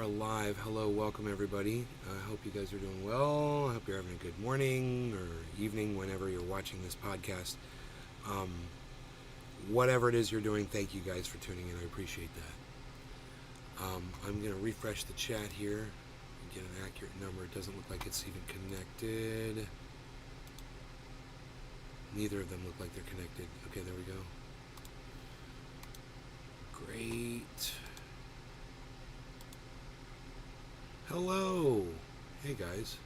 live. Hello, welcome everybody. I hope you guys are doing well. I hope you're having a good morning or evening whenever you're watching this podcast. Whatever it is you're doing, thank you guys for tuning in. I appreciate that. I'm going to refresh the chat here and get an accurate number. It doesn't look like it's even connected. Neither of them look like they're connected. Okay, there we go. Great. Hello. Hey guys.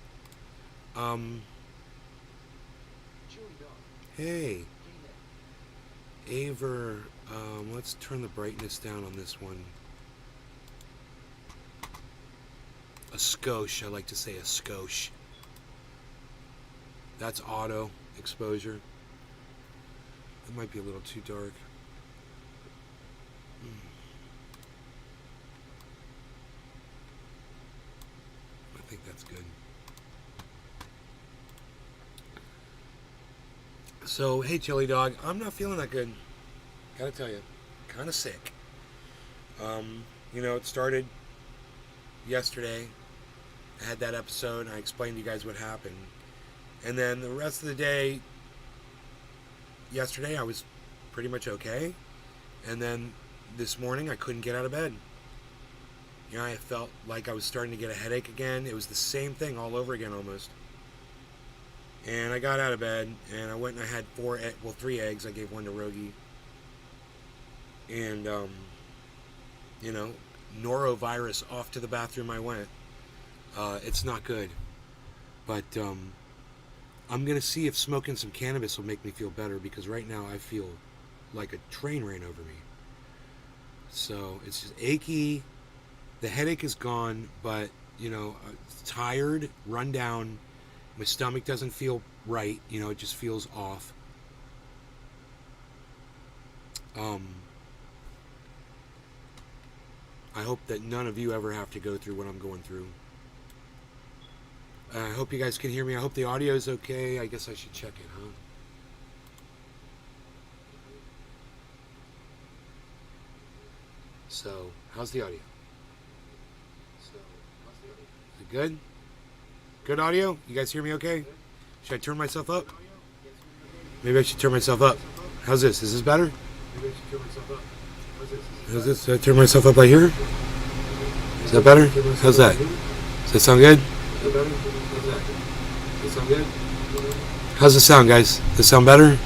Hey. Aver, let's turn the brightness down on this one. A skosh, I like to say a skosh. That's auto exposure. It might be a little too dark. I think that's good. So, hey Chili Dog, I'm not feeling that good. Gotta tell you, kind of sick. It started yesterday. I had that episode, and I explained to you guys what happened. And then the rest of the day, yesterday, I was pretty much okay. And then this morning, I couldn't get out of bed. I felt like I was starting to get a headache again. It was the same thing all over again almost. And I got out of bed, and I went and I had 3 eggs. I gave one to Rogie. And, Norovirus, off to the bathroom I went. It's not good. But I'm going to see if smoking some cannabis will make me feel better, because right now I feel like a train ran over me. So it's just achy. The headache is gone, but, tired, run down. My stomach doesn't feel right. It just feels off. I hope that none of you ever have to go through what I'm going through. I hope you guys can hear me. I hope the audio is okay. I guess I should check it, huh? So, how's the audio? Is it good? Good audio? You guys hear me okay? Should I turn myself up? Maybe I should turn myself up. How's this? Is this better? How's this? Should I turn myself up right here? Is that better? How's that? Does that sound good? How's it sound, guys? Does it sound better?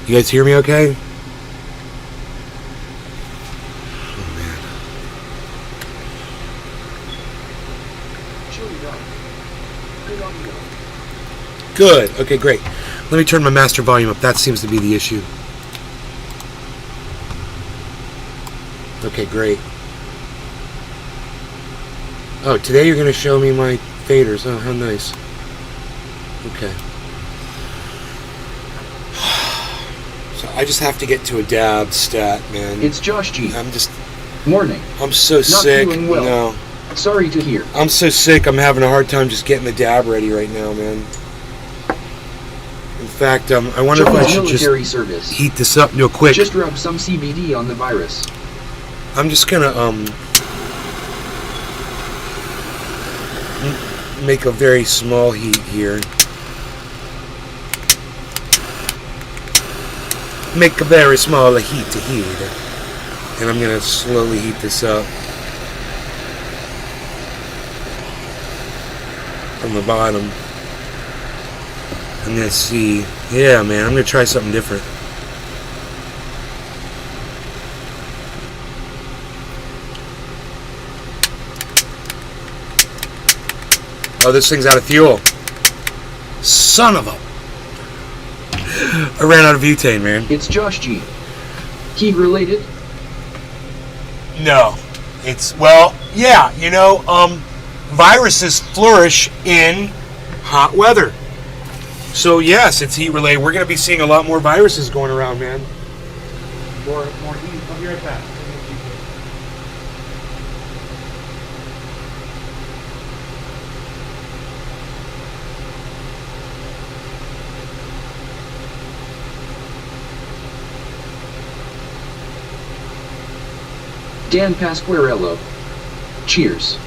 You guys hear me okay? Good. Okay, great. Let me turn my master volume up. That seems to be the issue. Okay, great. Oh, today you're going to show me my faders. Oh, how nice. Okay. So I just have to get to a dab stat, man. It's Josh G. Morning. I'm so sick. Not doing well. No. Sorry to hear. I'm so sick. I'm having a hard time just getting the dab ready right now, man. In fact, I wonder if I should just heat this up real quick. Just rub some CBD on the virus. I'm just gonna make a very small heat here. Make a very small heat to heat, and I'm gonna slowly heat this up from the bottom. I'm gonna see. Yeah, man, I'm gonna try something different. Oh, this thing's out of fuel. Son of a... I ran out of butane, man. It's Josh G. Heat related? No. It's, well, yeah, viruses flourish in hot weather. So, yes, it's heat related. We're going to be seeing a lot more viruses going around, man. More heat. I'll be right back. Dan Pasquarello. Cheers.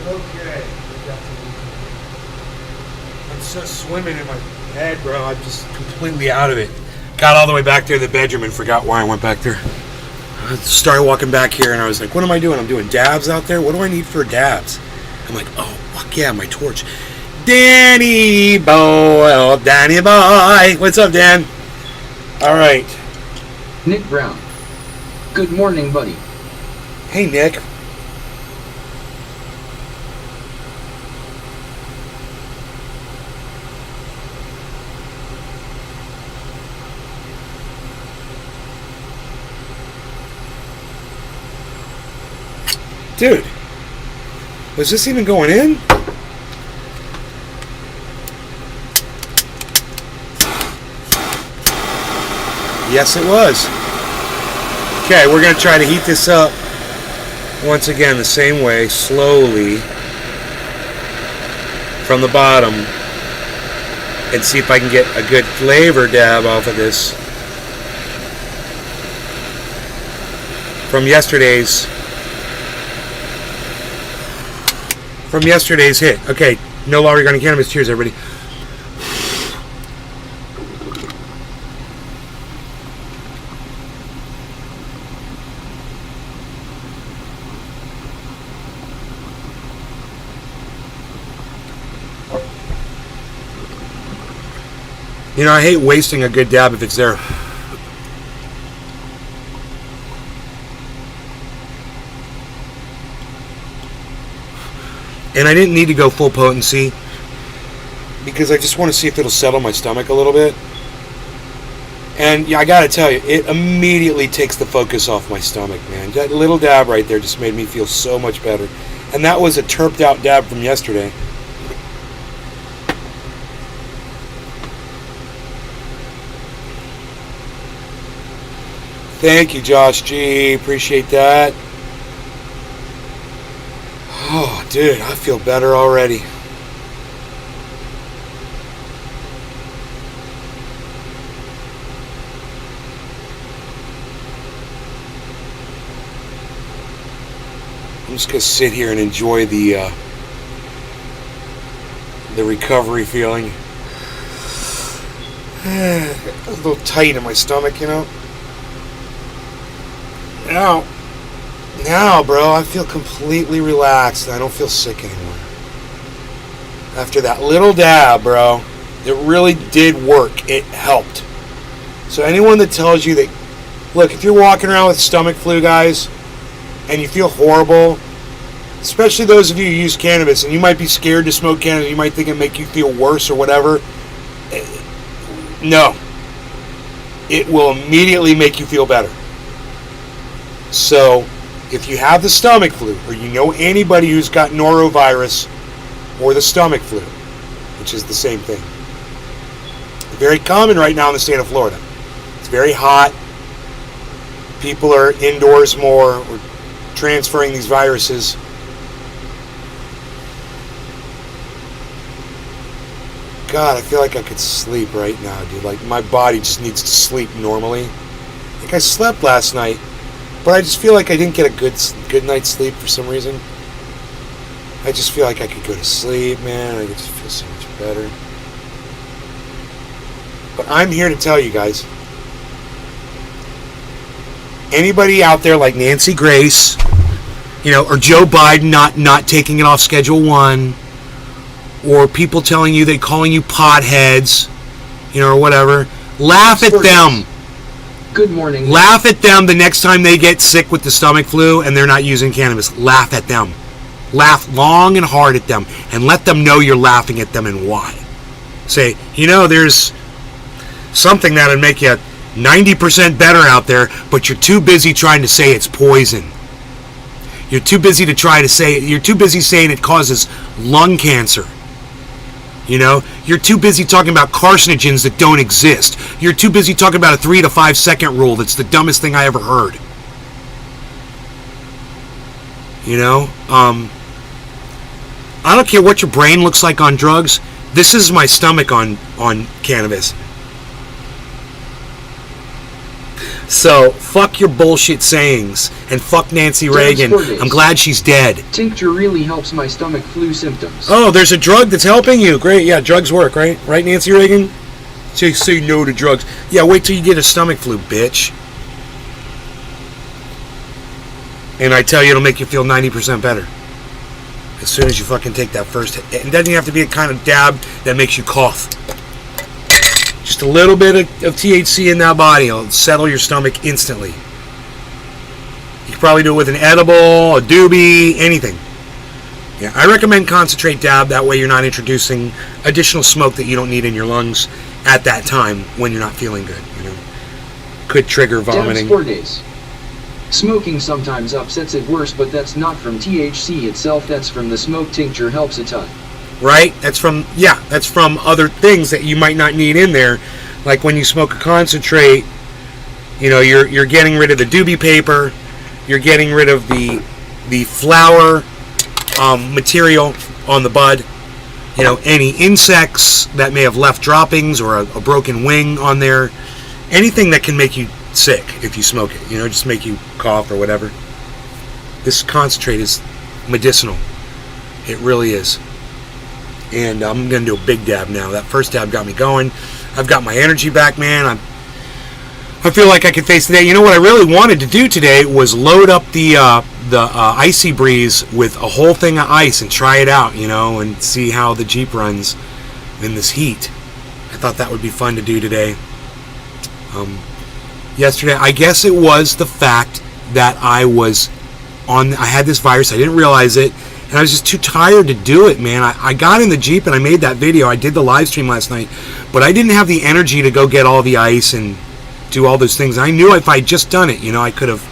Okay. I'm so swimming in my head, bro. I'm just completely out of it. Got all the way back there to the bedroom and forgot why I went back there. I started walking back here and I was like, what am I doing? I'm doing dabs out there? What do I need for dabs? I'm like, oh, fuck yeah, my torch. Danny boy, oh, Danny boy. What's up, Dan? All right. Nick Brown. Good morning, buddy. Hey, Nick. Dude, was this even going in? Yes, it was. Okay, we're going to try to heat this up once again the same way, slowly, from the bottom, and see if I can get a good flavor dab off of this from yesterday's hit. Okay, no law regarding cannabis. Cheers, everybody. You know, I hate wasting a good dab if it's there. And I didn't need to go full potency because I just want to see if it'll settle my stomach a little bit. And yeah, I gotta tell you, it immediately takes the focus off my stomach, man. That little dab right there just made me feel so much better. And that was a terped out dab from yesterday. Thank you, Josh G. Appreciate that. Oh, dude, I feel better already. I'm just gonna sit here and enjoy the recovery feeling. A little tight in my stomach, you know. Now, bro, I feel completely relaxed. I don't feel sick anymore. After that little dab, bro, it really did work. It helped. So anyone that tells you that, look, if you're walking around with stomach flu, guys, and you feel horrible, especially those of you who use cannabis, and you might be scared to smoke cannabis, you might think it make you feel worse or whatever. No. It will immediately make you feel better. So, if you have the stomach flu, or you know anybody who's got norovirus or the stomach flu, which is the same thing, very common right now in the state of Florida. It's very hot. People are indoors more. We're transferring these viruses. God, I feel like I could sleep right now, dude. Like, my body just needs to sleep normally. Like, I slept last night, but I just feel like I didn't get a good night's sleep for some reason. I just feel like I could go to sleep, man. I just feel so much better. But I'm here to tell you guys, anybody out there like Nancy Grace, or Joe Biden not taking it off Schedule 1, or people telling you, calling you potheads, or whatever, laugh at them. Good morning. Laugh at them the next time they get sick with the stomach flu and they're not using cannabis. Laugh at them. Laugh long and hard at them and let them know you're laughing at them and why. Say, there's something that would make you 90% better out there, but you're too busy trying to say it's poison. You're too busy saying it causes lung cancer. You're too busy talking about carcinogens that don't exist. You're too busy talking about a 3 to 5 second rule. That's the dumbest thing I ever heard. I don't care what your brain looks like on drugs. This is my stomach on cannabis. So, fuck your bullshit sayings, and fuck Nancy Reagan. I'm glad she's dead. Tincture really helps my stomach flu symptoms. Oh, there's a drug that's helping you. Great, yeah, drugs work, right? Right, Nancy Reagan? Say no to drugs. Yeah, wait till you get a stomach flu, bitch. And I tell you, it'll make you feel 90% better. As soon as you fucking take that first hit. It doesn't have to be a kind of dab that makes you cough. Just a little bit of THC in that body will settle your stomach instantly. You can probably do it with an edible, a doobie, anything. Yeah, I recommend concentrate dab. That way you're not introducing additional smoke that you don't need in your lungs at that time when you're not feeling good. Could trigger vomiting. Dabs 4 days. Smoking sometimes upsets it worse, but that's not from THC itself. That's from the smoke. Tincture helps a ton. Right? That's from other things that you might not need in there. Like when you smoke a concentrate, you're getting rid of the doobie paper, you're getting rid of the flower material on the bud, any insects that may have left droppings or a broken wing on there, anything that can make you sick if you smoke it, just make you cough or whatever. This concentrate is medicinal. It really is. And I'm going to do a big dab now. That first dab got me going. I've got my energy back, man. I feel like I can face the day. What I really wanted to do today was load up the Icy Breeze with a whole thing of ice and try it out, and see how the Jeep runs in this heat. I thought that would be fun to do today. Yesterday, I guess it was the fact that I had this virus. I didn't realize it. And I was just too tired to do it, man. I got in the Jeep and I made that video. I did the live stream last night. But I didn't have the energy to go get all the ice and do all those things. I knew if I had just done it, I could have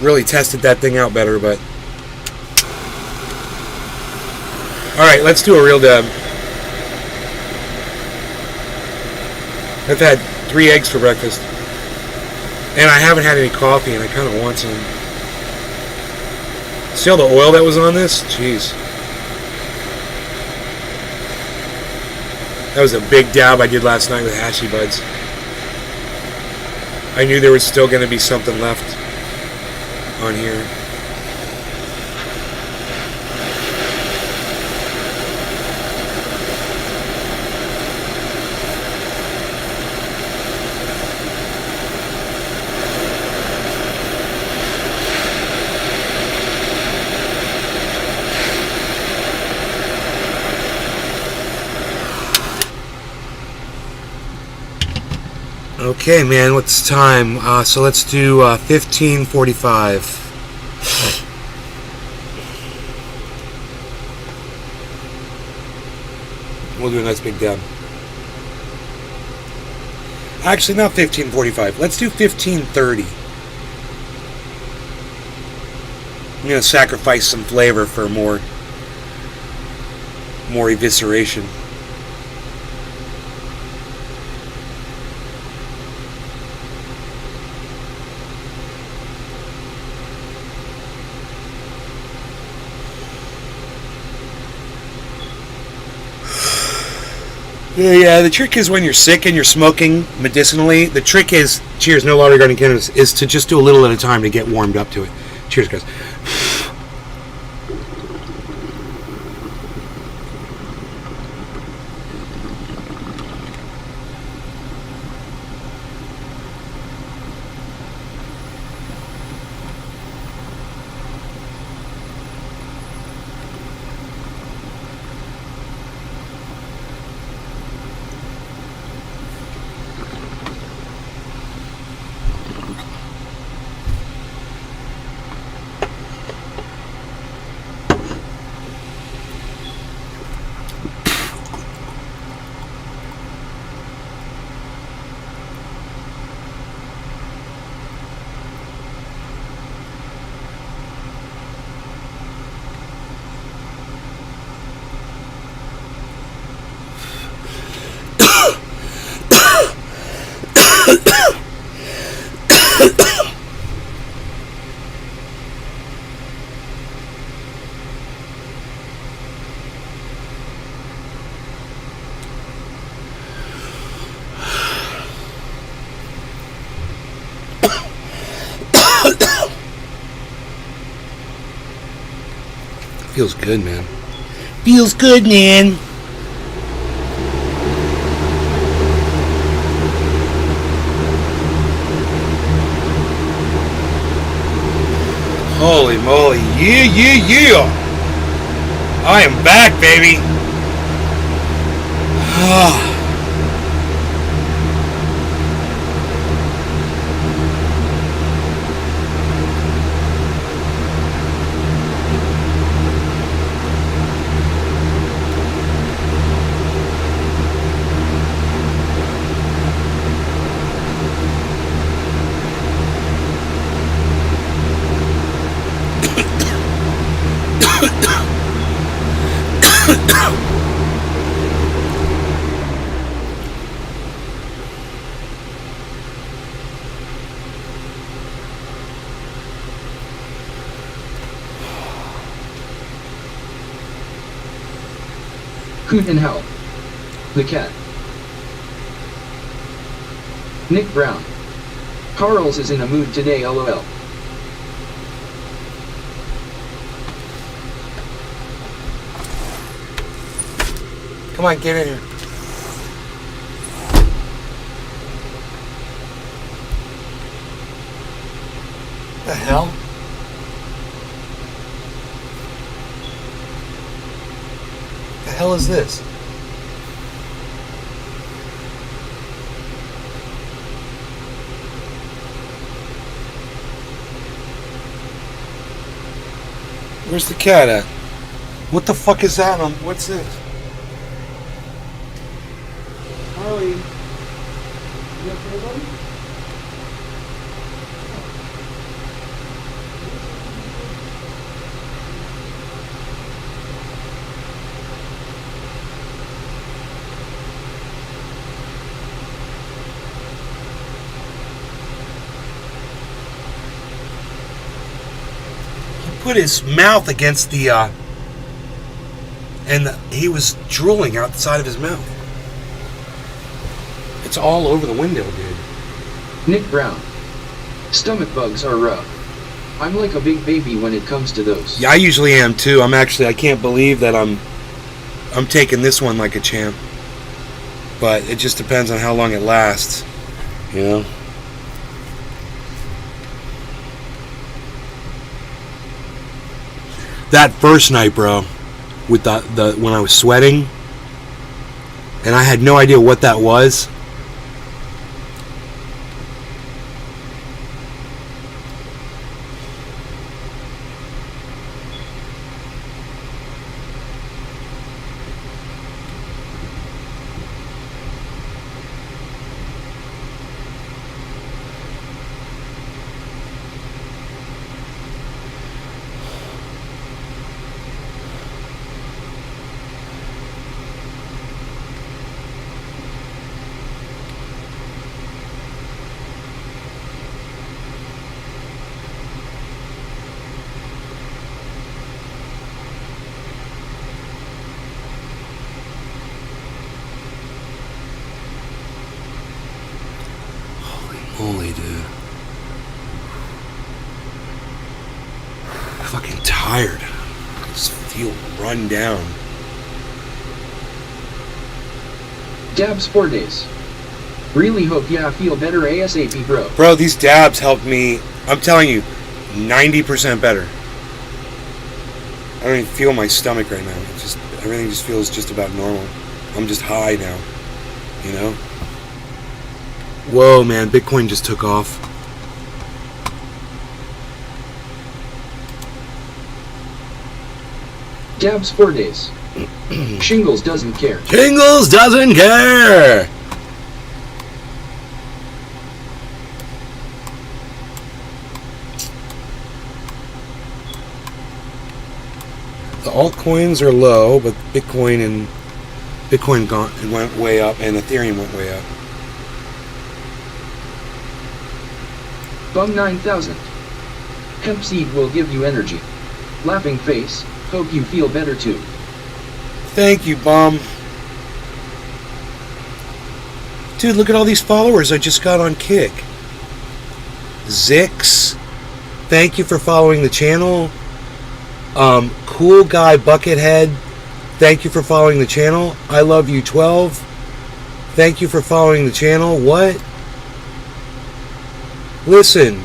really tested that thing out better. But alright, let's do a real dab. I've had 3 eggs for breakfast. And I haven't had any coffee, and I kind of want some. See all the oil that was on this? Jeez. That was a big dab I did last night with Hashy Buds. I knew there was still going to be something left on here. Okay, man, what's the time? So let's do 15:45. We'll do a nice big dab. Actually, not 15:45. Let's do 15:30. I'm going to sacrifice some flavor for more evisceration. Yeah, the trick is when you're sick and you're smoking medicinally, the trick is, cheers, no law regarding cannabis, is to just do a little at a time to get warmed up to it. Cheers, guys. Feels good, man. Feels good, man. Holy moly. Yeah, yeah, yeah. I am back, baby. Hoot and Help. The Cat. Nick Brown. Carl's is in a mood today, lol. Come on, get in here. The hell? The hell is this? Where's the cat at? What the fuck is that? What's this? Harley. You okay, buddy? Put his mouth against the and he was drooling outside of his mouth. It's all over the window, dude. Nick Brown. Stomach bugs are rough. I'm like a big baby when it comes to those. Yeah, I usually am too. I can't believe that I'm taking this one like a champ. But it just depends on how long it lasts, you know. That first night, bro, with the when I was sweating, and I had no idea what that was. tired. I just feel run down. Dabs 4 days. Really hope ya feel better ASAP, bro. Bro, these dabs helped me, I'm telling you, 90% better. I don't even feel my stomach right now. It's just, everything just feels just about normal. I'm just high now, you know? Whoa, man, Bitcoin just took off. Dabs 4 days. Shingles doesn't care. Shingles doesn't care! The altcoins are low, but Bitcoin went way up, and Ethereum went way up. Bum 9000. Hemp seed will give you energy. Laughing face. Hope you feel better too. Thank you, Bum. Dude, look at all these followers I just got on Kick. Zix, thank you for following the channel. Cool Guy Buckethead, thank you for following the channel. I Love You 12, thank you for following the channel. What? Listen,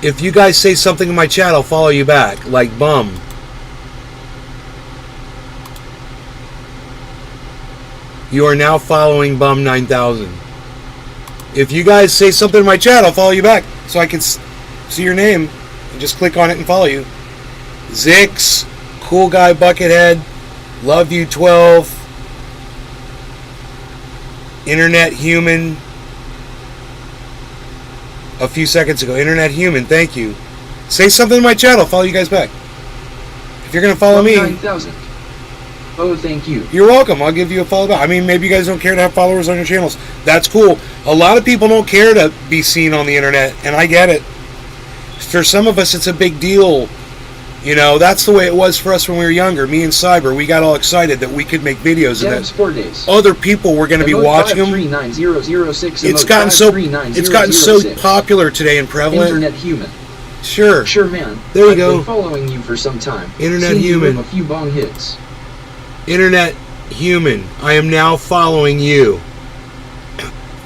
if you guys say something in my chat, I'll follow you back, like Bum. You are now following Bum 9000. If you guys say something in my chat, I'll follow you back, so I can see your name and just click on it and follow you. Zix, Cool Guy Buckethead, Love You 12, Internet Human. A few seconds ago, Internet Human, thank you. Say something in my chat, I'll follow you guys back. If you're gonna follow me, 9,000. Oh, thank you. You're welcome. I'll give you a follow back. I mean, maybe you guys don't care to have followers on your channels. That's cool. A lot of people don't care to be seen on the internet, and I get it. For some of us, it's a big deal. You know, that's the way it was for us when we were younger. Me and Cyber, we got all excited that we could make videos and Dabs 4 days. other people were going to be watching them. 539,006. It's gotten so popular today and prevalent. Internet Human. Sure. Sure, man. There you I've go. been following you for some time. Internet Seen you Human. with a few bong hits. Internet Human, I am now following you.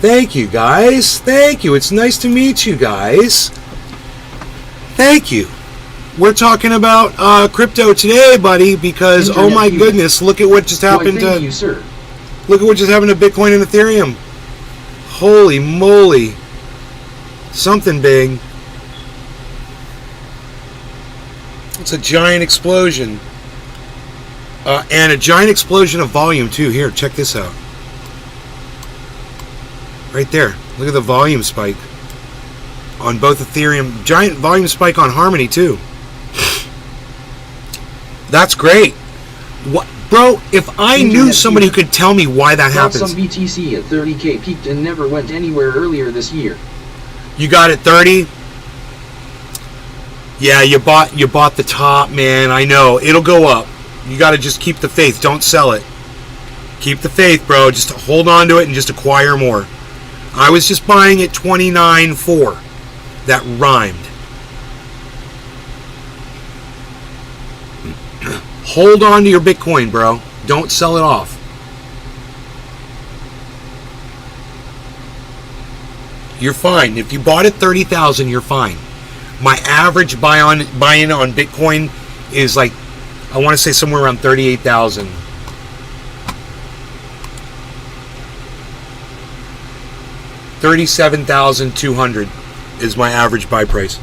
Thank you, guys. Thank you. It's nice to meet you guys. Thank you. We're talking about crypto today, buddy, because Internet oh my Human. goodness, look at what just happened Why, thank to you, sir. look at what just happened to Bitcoin and Ethereum. Holy moly. Something big. It's a giant explosion. And a giant explosion of volume too. Here, check this out. Right there. Look at the volume spike on both Ethereum. Giant volume spike on Harmony too. That's great. What, bro? If I knew somebody who could tell me why that Bought happens. some BTC at 30k, peaked and never went anywhere earlier this year. You got it 30. Yeah, you bought the top, man. I know it'll go up. You got to just keep the faith. Don't sell it. Keep the faith, bro. Just hold on to it and just acquire more. I was just buying at 29.4. That rhymed. Hold on to your Bitcoin, bro. Don't sell it off. You're fine. If you bought at 30,000, you're fine. My average buy-in on Bitcoin is like, I want to say somewhere around 38,000. 37,200 is my average buy price.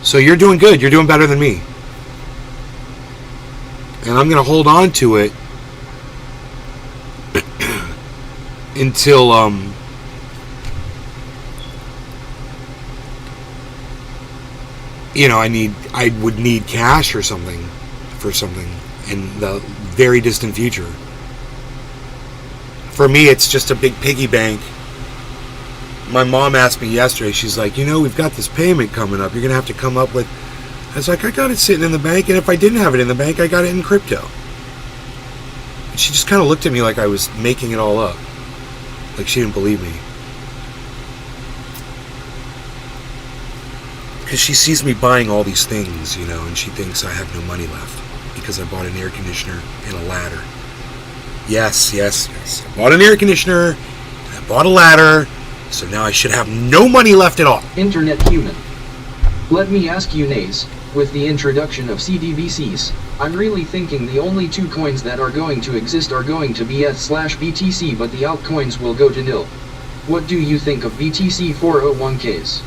So you're doing good. You're doing better than me. And I'm going to hold on to it until you know, I would need cash or something for something in the very distant future. For me, it's just a big piggy bank. My mom asked me yesterday, she's like, you know, we've got this payment coming up. You're going to have to come up with... I was like, I got it sitting in the bank, and if I didn't have it in the bank, I got it in crypto. And she just kind of looked at me like I was making it all up. Like she didn't believe me. because she sees me buying all these things, you know, and she thinks I have no money left because I bought an air conditioner and a ladder. Yes. I bought an air conditioner and I bought a ladder, so now I should have no money left at all. Internet human. Let me ask you, Nays, with the introduction of CDBCs, I'm really thinking the only two coins that are going to exist are going to be ETH/BTC, but the altcoins will go to nil. What do you think of BTC 401ks?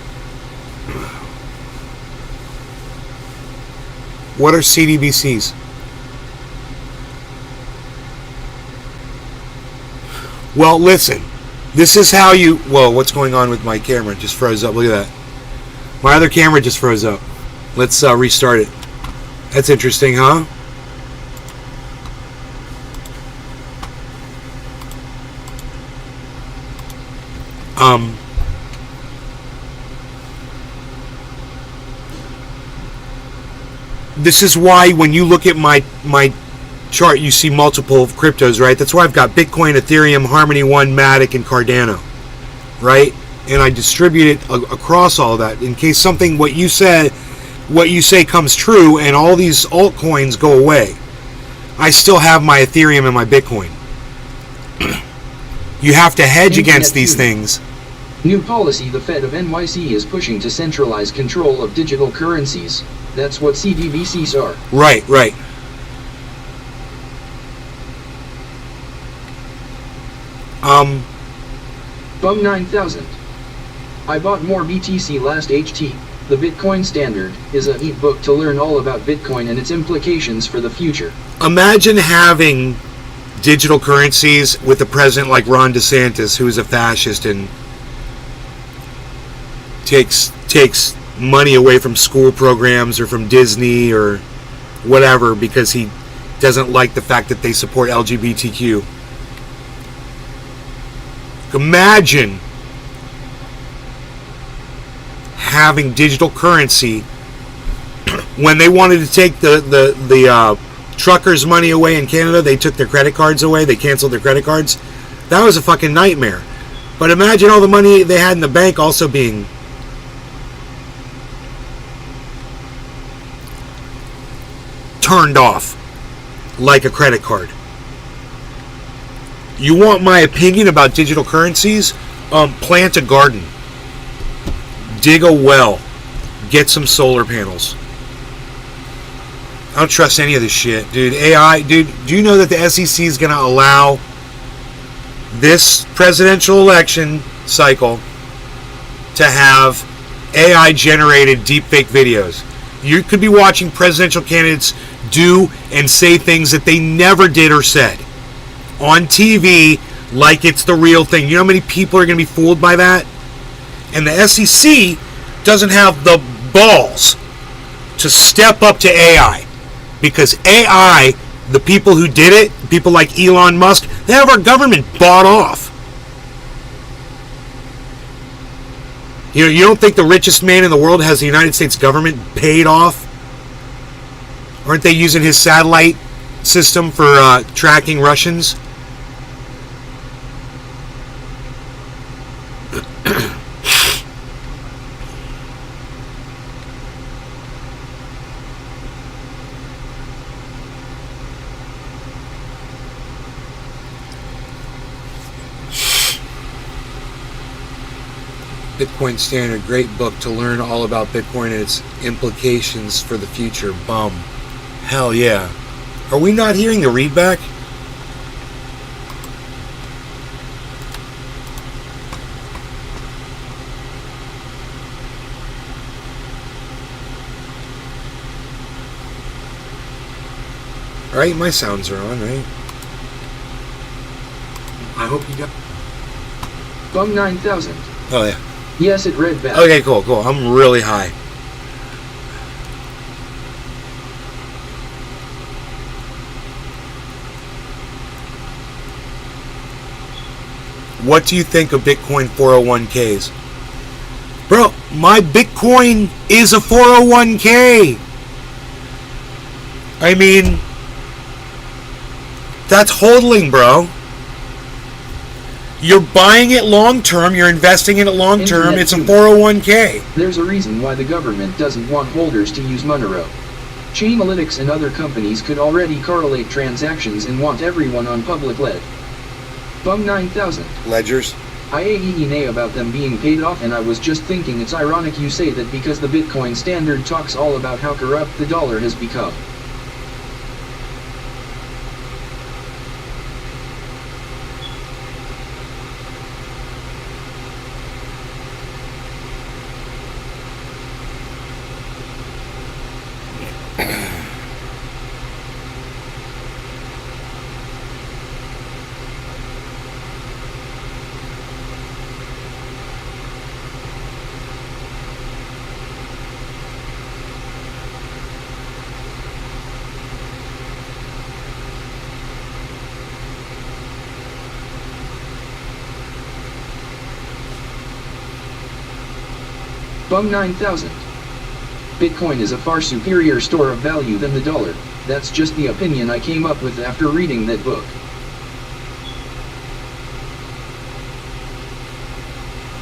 What are CDBCs? Well, listen. This is how you... Whoa, what's going on with my camera? It just froze up. Look at that. My other camera just froze up. Let's restart it. That's interesting, huh? This is why when you look at my chart, you see multiple cryptos, right? That's why I've got Bitcoin, Ethereum, Harmony One, Matic, and Cardano, right? And I distribute it across all that in case something what you say comes true and all these altcoins go away. I still have my Ethereum and my Bitcoin. You have to hedge against these things. New policy: the Fed of NYC is pushing to centralize control of digital currencies. That's what CDBCs are. Right. Bum 9000. I bought more BTC last HT. The Bitcoin Standard is an e-book to learn all about Bitcoin and its implications for the future. Imagine having digital currencies with a president like Ron DeSantis, who is a fascist and takes money away from school programs or from Disney or whatever because he doesn't like the fact that they support LGBTQ. Imagine having digital currency when they wanted to take the truckers' money away in Canada. They took their credit cards away. They canceled their credit cards. That was a fucking nightmare. But imagine all the money they had in the bank also being turned off like a credit card. You want my opinion about digital currencies? Plant a garden. Dig a well. Get some solar panels. I don't trust any of this shit, dude. AI, dude, do you know that the SEC is going to allow this presidential election cycle to have AI-generated deepfake videos? You could be watching presidential candidates do and say things that they never did or said on TV like it's the real thing. You know how many people are going to be fooled by that? And the SEC doesn't have the balls to step up to AI. Because AI, the people who did it, people like Elon Musk, they have our government bought off. You know, you don't think the richest man in the world has the United States government paid off? Aren't they using his satellite system for tracking Russians? Bitcoin Standard, great book to learn all about Bitcoin and its implications for the future. Bum. Hell yeah. Are we not hearing the readback? Right? My sounds are on, right? I hope you got... Bum 9000. Oh, yeah. Yes, it read back. Okay, cool. I'm really high. What do you think of Bitcoin 401ks? Bro, my Bitcoin is a 401k. I mean, that's hodling, bro. You're buying it long term. You're investing in it long term. Internet It's a human. 401k. There's a reason why the government doesn't want holders to use Monero. Chainalytics and other companies could already correlate transactions and want everyone on public lead. Bum 9000. Ledgers. I AEE about them being paid off, and I was just thinking it's ironic you say that because the Bitcoin standard talks all about how corrupt the dollar has become. Bum 9000. Bitcoin is a far superior store of value than the dollar. That's just the opinion I came up with after reading that book.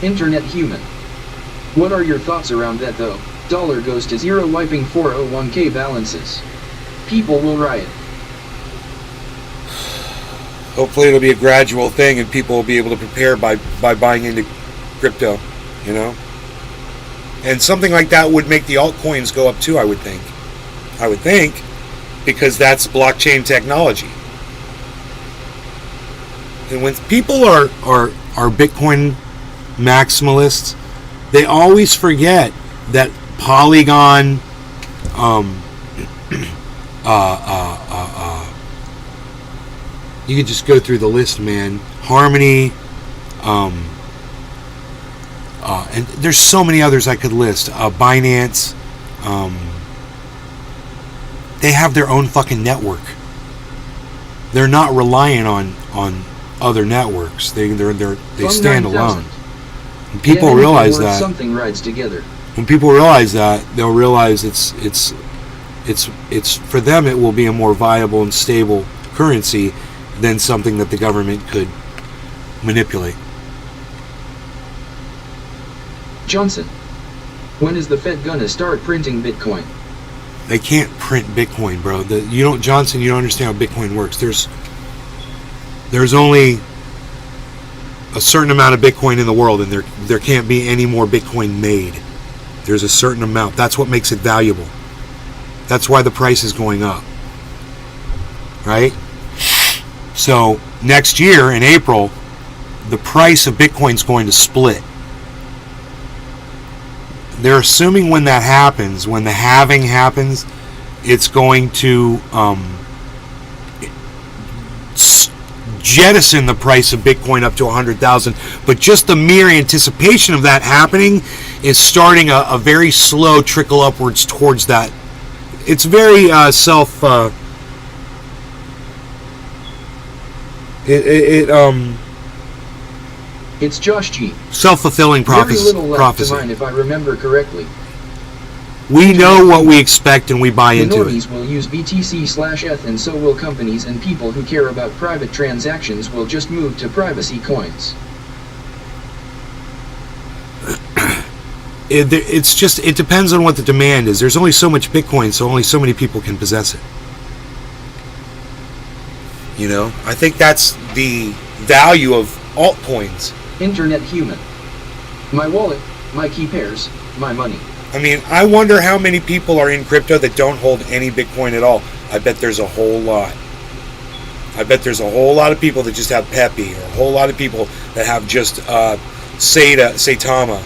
Internet human. What are your thoughts around that though? Dollar goes to zero, wiping 401k balances. People will riot. Hopefully it'll be a gradual thing and people will be able to prepare by buying into crypto, you know? And something like that would make the altcoins go up too, I would think. Because that's blockchain technology. And when people are Bitcoin maximalists, they always forget that Polygon, you could just go through the list, man. Harmony, and there's so many others I could list. Binance, they have their own fucking network. They're not reliant on other networks. They stand alone. When people realize that, something rides together. When people realize that, they'll realize it's for them. It will be a more viable and stable currency than something that the government could manipulate. Johnson, when is the Fed gonna start printing Bitcoin? They can't print Bitcoin, bro. Johnson, you don't understand how Bitcoin works. There's only a certain amount of Bitcoin in the world, and there can't be any more Bitcoin made. There's a certain amount. That's what makes it valuable. That's why the price is going up. Right? So next year in April, the price of Bitcoin is going to split. They're assuming when that happens, when the halving happens, it's going to jettison the price of Bitcoin up to 100,000. But just the mere anticipation of that happening is starting a very slow trickle upwards towards that. It's very It's Josh G. Self-fulfilling Very little left prophecy. to mine if I remember correctly. We know what we expect and we buy The into it. normies will use BTC/ETH, and so will companies, and people who care about private transactions will just move to privacy coins. It depends on what the demand is. There's only so much Bitcoin, so only so many people can possess it. You know, I think that's the value of altcoins. Internet human. My wallet, my key pairs, my money. I mean, I wonder how many people are in crypto that don't hold any Bitcoin at all. I bet there's a whole lot. I bet there's a whole lot of people that just have Pepe, or a whole lot of people that have just Saitama,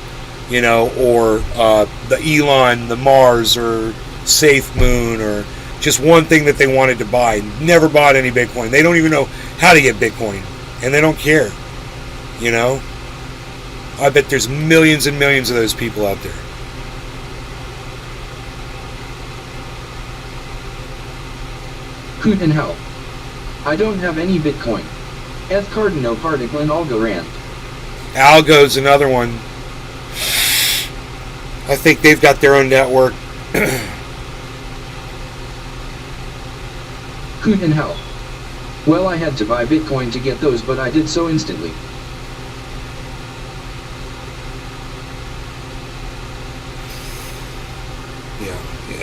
you know, or the Elon, the Mars, or Safe Moon, or just one thing that they wanted to buy. Never bought any Bitcoin. They don't even know how to get Bitcoin, and they don't care. You know? I bet there's millions and millions of those people out there. Hoot and hell. I don't have any Bitcoin. Eth Cardino Particle and Algorand. Algo's another one. I think they've got their own network. Hoot and hell. Well, I had to buy Bitcoin to get those, but I did so instantly.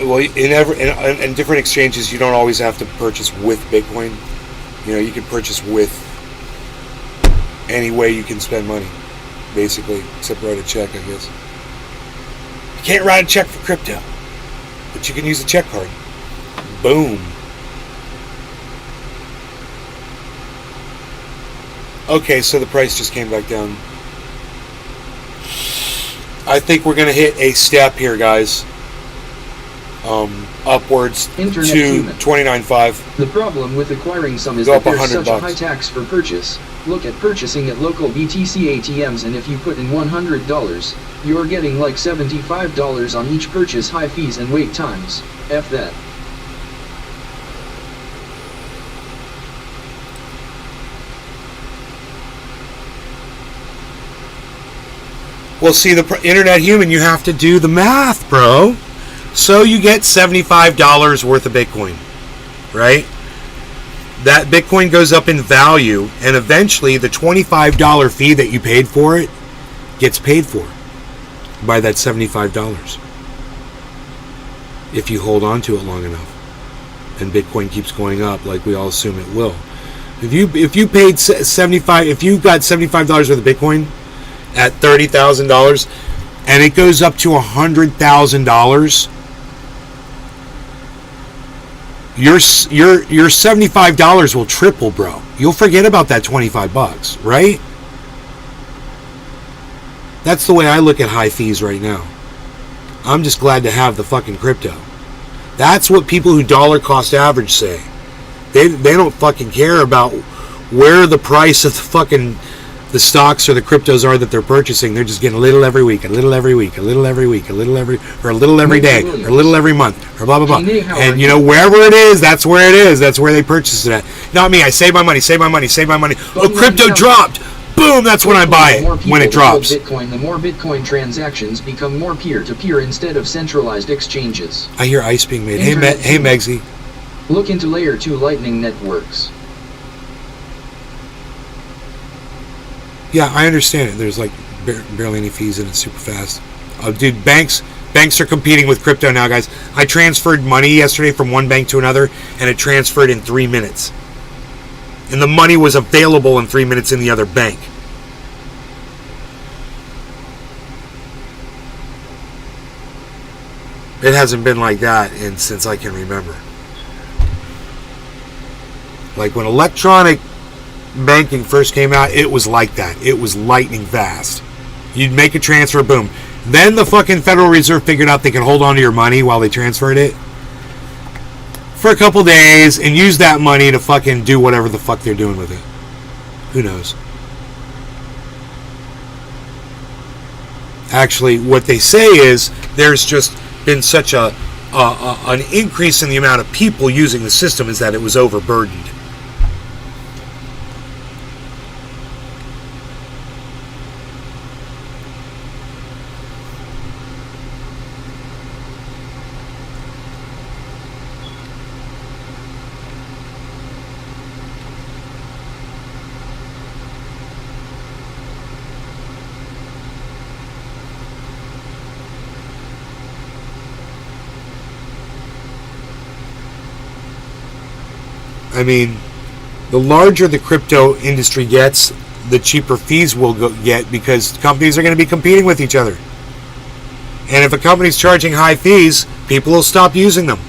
Well, in different exchanges, you don't always have to purchase with Bitcoin. You know, you can purchase with any way you can spend money, basically, except write a check, I guess. You can't write a check for crypto, but you can use a check card. Boom. Okay, so the price just came back down. I think we're going to hit a step here, guys. Upwards Internet to human. 29.5. The problem with acquiring some is Go that up there's 100 such a bucks. high tax for purchase. Look at purchasing at local BTC ATMs, and if you put in $100, you're getting like $75 on each purchase, high fees and wait times. F that. Well, see, the internet human, you have to do the math, bro. So you get $75 worth of Bitcoin, right? That Bitcoin goes up in value, and eventually the $25 fee that you paid for it gets paid for by that $75 if you hold on to it long enough, and Bitcoin keeps going up like we all assume it will. If you paid if you got $75 worth of Bitcoin at $30,000 and it goes up to $100,000, your $75 will triple, bro. You'll forget about that $25, right? That's the way I look at high fees right now. I'm just glad to have the fucking crypto. That's what people who dollar cost average say. They don't fucking care about where the price of the stocks or the cryptos are that they're purchasing. They're just getting a little every week, a little every week, a little every week, a little every, or a little every day, or a little every month, or blah, blah, blah. And you know, wherever it is, that's where it is. That's where they purchase it at. Not me. I save my money, save my money, save my money. Oh, crypto dropped. Boom, that's when I buy it, when it drops. Bitcoin, the more Bitcoin transactions become more peer-to-peer instead of centralized exchanges. I hear ice being made. Hey, Megsy. Look into Layer 2 Lightning networks. Yeah, I understand it. There's like barely any fees and it's super fast. Dude, banks are competing with crypto now, guys. I transferred money yesterday from one bank to another, and it transferred in 3 minutes. And the money was available in 3 minutes in the other bank. It hasn't been like that since I can remember. Like when electronic banking first came out, it was like that. It was lightning fast. You'd make a transfer, boom. Then the fucking Federal Reserve figured out they could hold on to your money while they transferred it for a couple days and use that money to fucking do whatever the fuck they're doing with it. Who knows? Actually, what they say is there's just been such an increase in the amount of people using the system is that it was overburdened. I mean, the larger the crypto industry gets, the cheaper fees will get because companies are going to be competing with each other. And if a company's charging high fees, people will stop using them,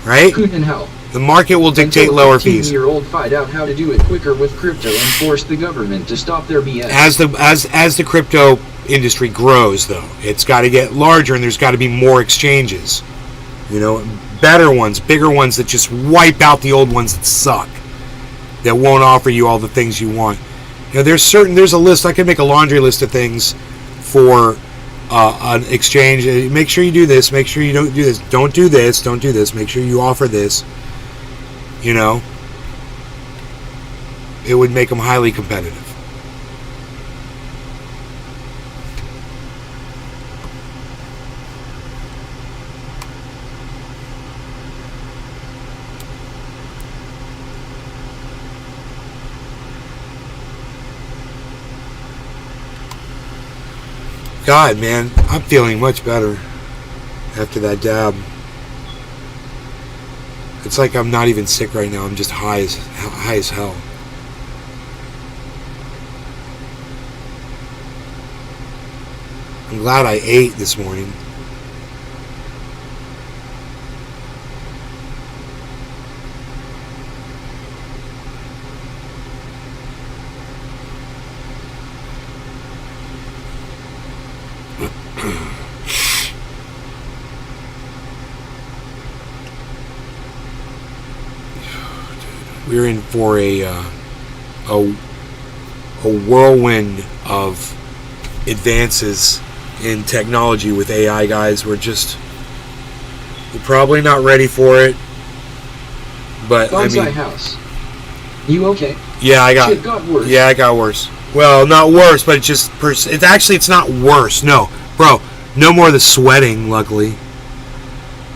right? Couldn't help. The market will dictate lower fees. 15-year-old find out how to do it quicker with crypto and force the government to stop their BS. As the crypto industry grows, though, it's got to get larger, and there's got to be more exchanges. You know, better ones, bigger ones that just wipe out the old ones that suck, that won't offer you all the things you want. You know, there's a list. I can make a laundry list of things for an exchange. Make sure you do this. Make sure you don't do this. Don't do this. Don't do this. Make sure you offer this. You know, it would make them highly competitive. God, man, I'm feeling much better after that dab. It's like I'm not even sick right now. I'm just high as hell. I'm glad I ate this morning. We're in for a whirlwind of advances in technology with AI, guys. We're probably not ready for it, but Bonsai I mean, house. You okay? Yeah, Shit got worse. Yeah, it got worse. Well, not worse, but it's not worse. No, bro, no more of the sweating. Luckily,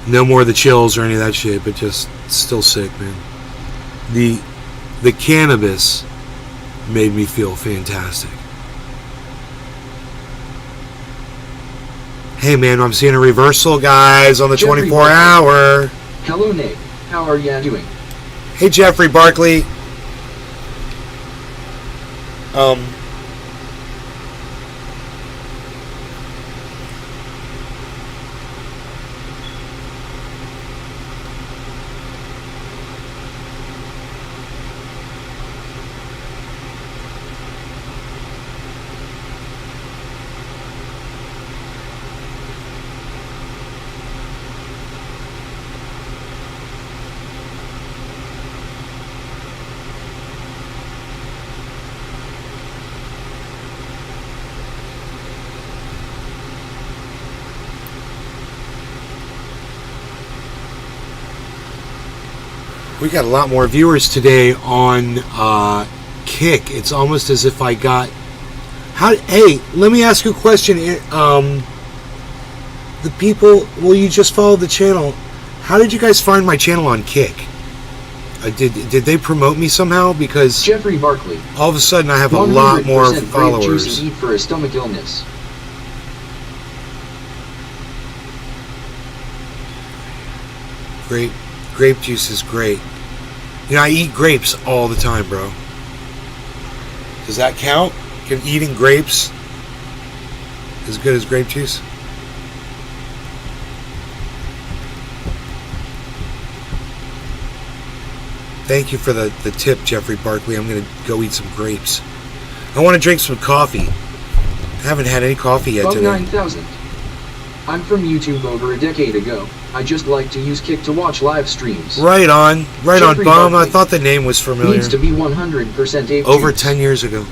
no more of the chills or any of that shit. But just still sick, man. The cannabis made me feel fantastic. Hey man, I'm seeing a reversal, guys, on the Jeffrey 24-hour. Hello, Nate. How are ya doing? Hey, Jeffrey Barkley. We got a lot more viewers today on Kick. It's almost as if I got... Hey, let me ask you a question. The people... Well, you just followed the channel. How did you guys find my channel on Kick? Did they promote me somehow? Because Jeffrey Barkley. All of a sudden I have a lot more followers. Grape juice eat for a stomach illness. Grape juice is great. You know, I eat grapes all the time, bro. Does that count? Can eating grapes as good as grape juice? Thank you for the tip, Jeffrey Barkley. I'm going to go eat some grapes. I want to drink some coffee. I haven't had any coffee yet today. 9,000. I'm from YouTube over a decade ago. I just like to use Kick to watch live streams. Right on. Right on, Jeffrey Bum. Barkley I thought the name was familiar. Needs to be 100% ape Over juice. 10 years ago.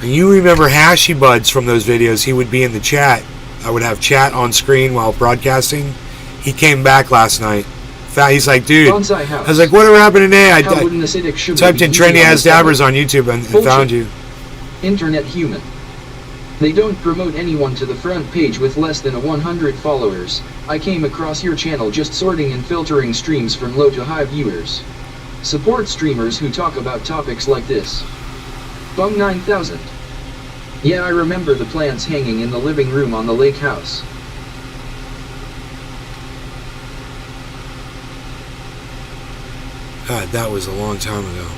And you remember Hashy Buds from those videos. He would be in the chat. I would have chat on screen while broadcasting. He came back last night. He's like, dude. Bonsai house. I was like, whatever happened today? I How would an acidic sugar typed in be Trendy easy As on the Dabbers on YouTube and found you. Internet human. They don't promote anyone to the front page with less than 100 followers. I came across your channel just sorting and filtering streams from low to high viewers. Support streamers who talk about topics like this. Bum 9000. Yeah, I remember the plants hanging in the living room on the lake house. God, that was a long time ago.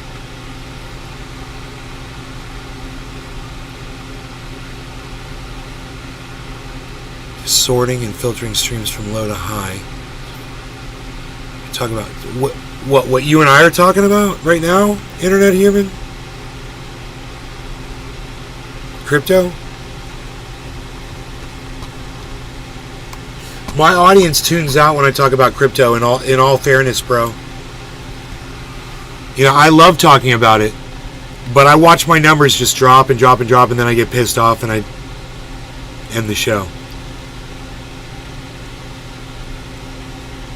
Sorting and filtering streams from low to high. Talk about what you and I are talking about right now, Internet Human? Crypto? My audience tunes out when I talk about crypto, in all fairness, bro. You know, I love talking about it, but I watch my numbers just drop and drop and drop, and then I get pissed off and I end the show.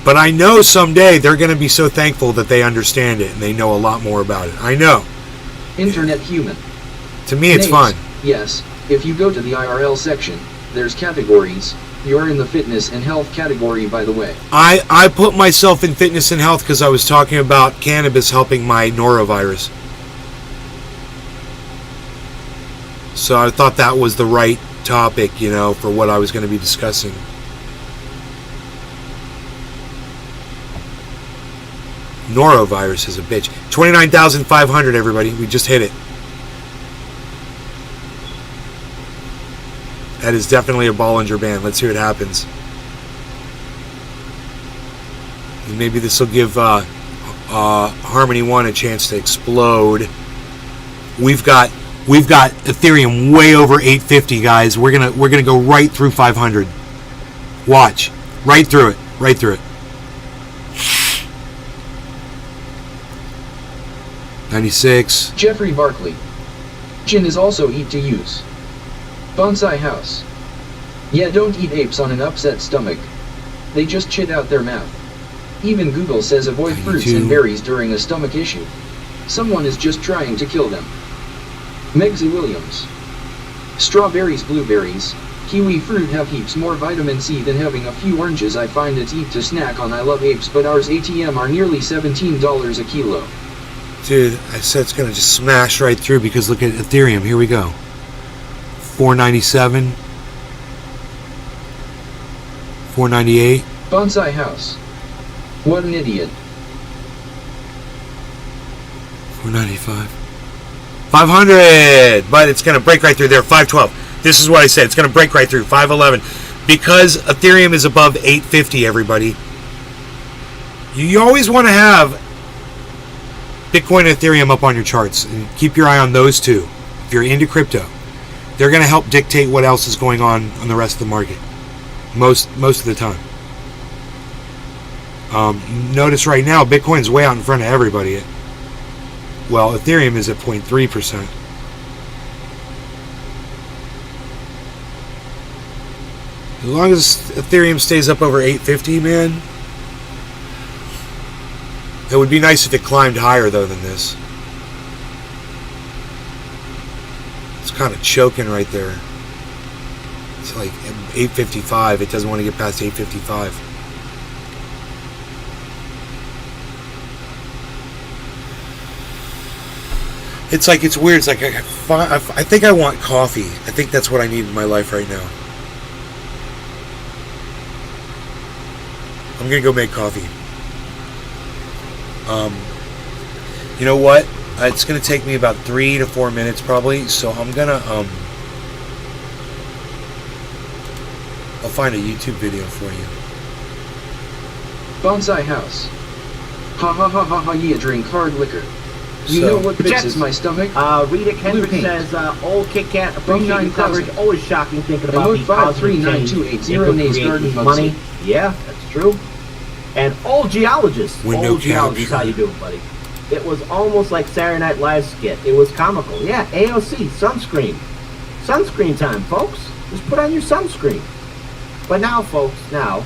But I know someday they're going to be so thankful that they understand it and they know a lot more about it. I know. Internet human. To me, it's fun. Yes, if you go to the IRL section, there's categories. You're in the fitness and health category, by the way. I put myself in fitness and health because I was talking about cannabis helping my norovirus. So I thought that was the right topic, you know, for what I was going to be discussing. Norovirus is a bitch. 29,500, everybody. We just hit it. That is definitely a Bollinger Band. Let's see what happens. And maybe this will give Harmony 1 a chance to explode. We've got Ethereum way over 850, guys. We're gonna go right through 500. Watch, right through it, right through it. 96. Jeffrey Barkley. Gin is also eat to use. Bonsai House. Yeah, don't eat apes on an upset stomach. They just chit out their mouth. Even Google says avoid 92. fruits and berries during a stomach issue. Someone is just trying to kill them. Megzy Williams. Strawberries, blueberries, kiwi fruit have heaps more vitamin C than having a few oranges. I find it's eat to snack on. I love apes, but ours ATM are nearly $17 a kilo. Dude, I said it's gonna just smash right through because look at Ethereum. Here we go. 497. 498. Bonsai House. What an idiot. 495. 500! But it's going to break right through there. 512. This is what I said. It's going to break right through. 511. Because Ethereum is above 850, everybody. You always want to have Bitcoin and Ethereum up on your charts. And keep your eye on those two. If you're into crypto. They're going to help dictate what else is going on the rest of the market. Most of the time. Notice right now, Bitcoin's way out in front of everybody. Well, Ethereum is at 0.3%. As long as Ethereum stays up over 850, man. It would be nice if it climbed higher, though, than this. It's kind of choking right there. It's like 855. It doesn't want to get past 855. It's like, it's weird. It's like, I think I want coffee. I think that's what I need in my life right now. I'm going to go make coffee. You know what? It's going to take me about 3 to 4 minutes probably. So I'm going to, I'll find a YouTube video for you. Bonsai House. Ha ha ha ha ha, yeah, drink hard liquor. You know what fixes my stomach? Rita Kendrick says, old Kit Kat, appreciate your coverage. Always shocking thinking about the positive change it creates money. Yeah, that's true. And old geologist. Old geologist, how you doing, buddy? It was almost like Saturday Night Live skit. It was comical. Yeah, AOC, sunscreen. Sunscreen time, folks. Just put on your sunscreen. But now, folks, now,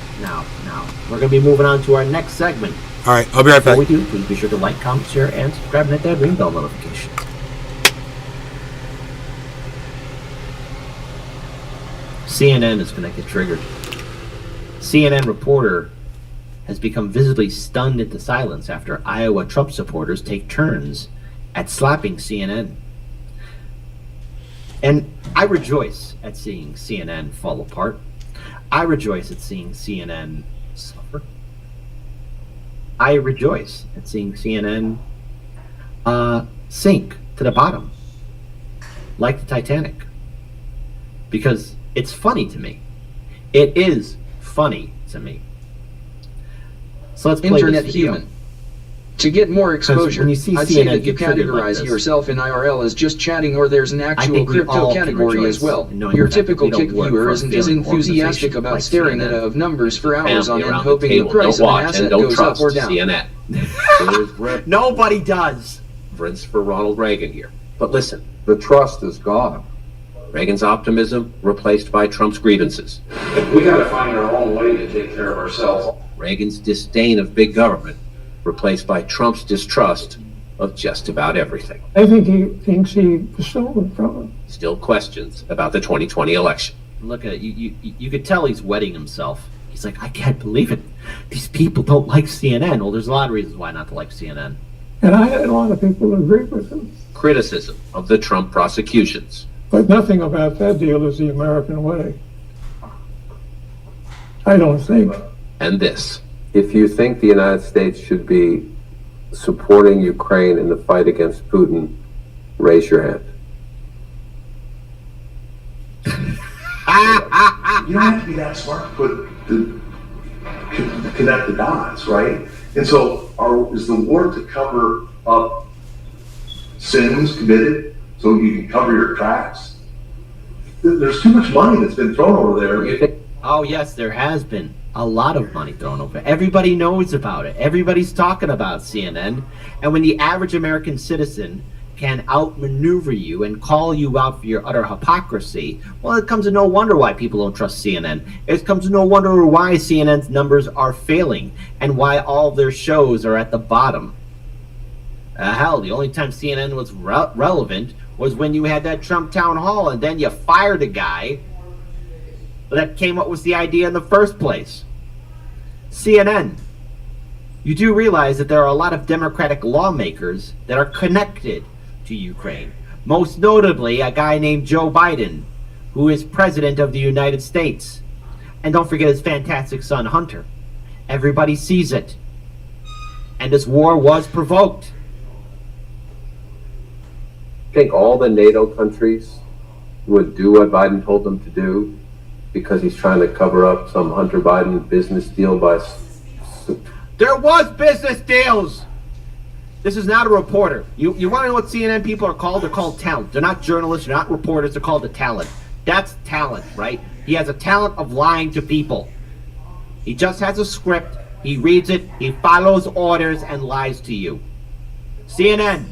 we're going to be moving on to our next segment. All right, I'll be right back. Before we do, please be sure to like, comment, share, and subscribe and hit that ring bell notification. CNN is going to get triggered. CNN reporter has become visibly stunned into silence after Iowa Trump supporters take turns at slapping CNN. And I rejoice at seeing CNN fall apart. I rejoice at seeing CNN suffer. I rejoice at seeing CNN sink to the bottom, like the Titanic, because it's funny to me. It is funny to me. So let's play Internet this video. human. To get more exposure, when you see I'd CNN say that you get triggered like categorize this, yourself in IRL as just chatting, or there's an actual think we crypto all can category rejoice as well. in knowing Your the fact that typical we don't kick work viewer for a isn't as failing enthusiastic organization about like staring CNN. at numbers for hours on Family end, around the hoping the table price don't of an watch asset and don't goes up trust or down. CNN. Nobody does. Reference for Ronald Reagan here. But listen, the trust is gone. Reagan's optimism replaced by Trump's grievances. We gotta find our own way to take care of ourselves. Reagan's disdain of big government replaced by Trump's distrust of just about everything. I think he thinks he stole it from him. Still questions about the 2020 election. Look at it. You could tell he's wetting himself. He's like, I can't believe it. These people don't like CNN. Well, there's a lot of reasons why not to like CNN. And I had a lot of people agree with him. Criticism of the Trump prosecutions. But nothing about that deal is the American way. I don't think. And this. If you think the United States should be supporting Ukraine in the fight against Putin, raise your hand. You don't have to be that smart to connect the dots, right? And so, is the war to cover up sins committed so you can cover your tracks? There's too much money that's been thrown over there. Oh yes, there has been a lot of money thrown over. Everybody knows about it. Everybody's talking about CNN. And when the average American citizen can outmaneuver you and call you out for your utter hypocrisy, well, it comes to no wonder why people don't trust CNN. It comes to no wonder why CNN's numbers are failing and why all of their shows are at the bottom. Hell, the only time CNN was relevant was when you had that Trump town hall, and then you fired a guy that came up with the idea in the first place. CNN. You do realize that there are a lot of Democratic lawmakers that are connected to Ukraine. Most notably, a guy named Joe Biden, who is president of the United States. And don't forget his fantastic son, Hunter. Everybody sees it. And this war was provoked. I think all the NATO countries would do what Biden told them to do because he's trying to cover up some Hunter Biden business deal by... There was business deals! This is not a reporter. You want to know what CNN people are called? They're called talent. They're not journalists. They're not reporters. They're called a talent. That's talent, right? He has a talent of lying to people. He just has a script. He reads it. He follows orders and lies to you. CNN.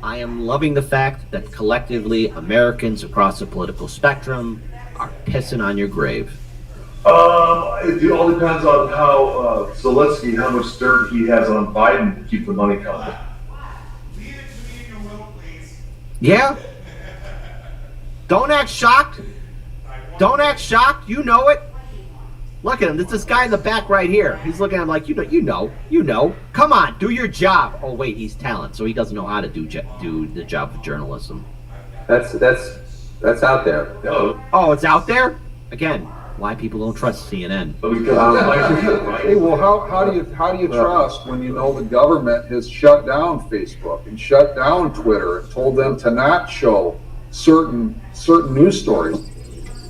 I am loving the fact that collectively Americans across the political spectrum are pissing on your grave. It all depends on how Zelensky, how much dirt he has on Biden to keep the money coming. Yeah? Don't act shocked. Don't act shocked. You know it. Look at him. There's this guy in the back right here. He's looking at him like, you know. Come on, do your job. Oh wait, he's talent, so he doesn't know how to do the job of journalism. That's out there. Oh, it's out there? Again, why people don't trust CNN. Hey, well, how do you trust when you know the government has shut down Facebook and shut down Twitter and told them to not show certain news stories?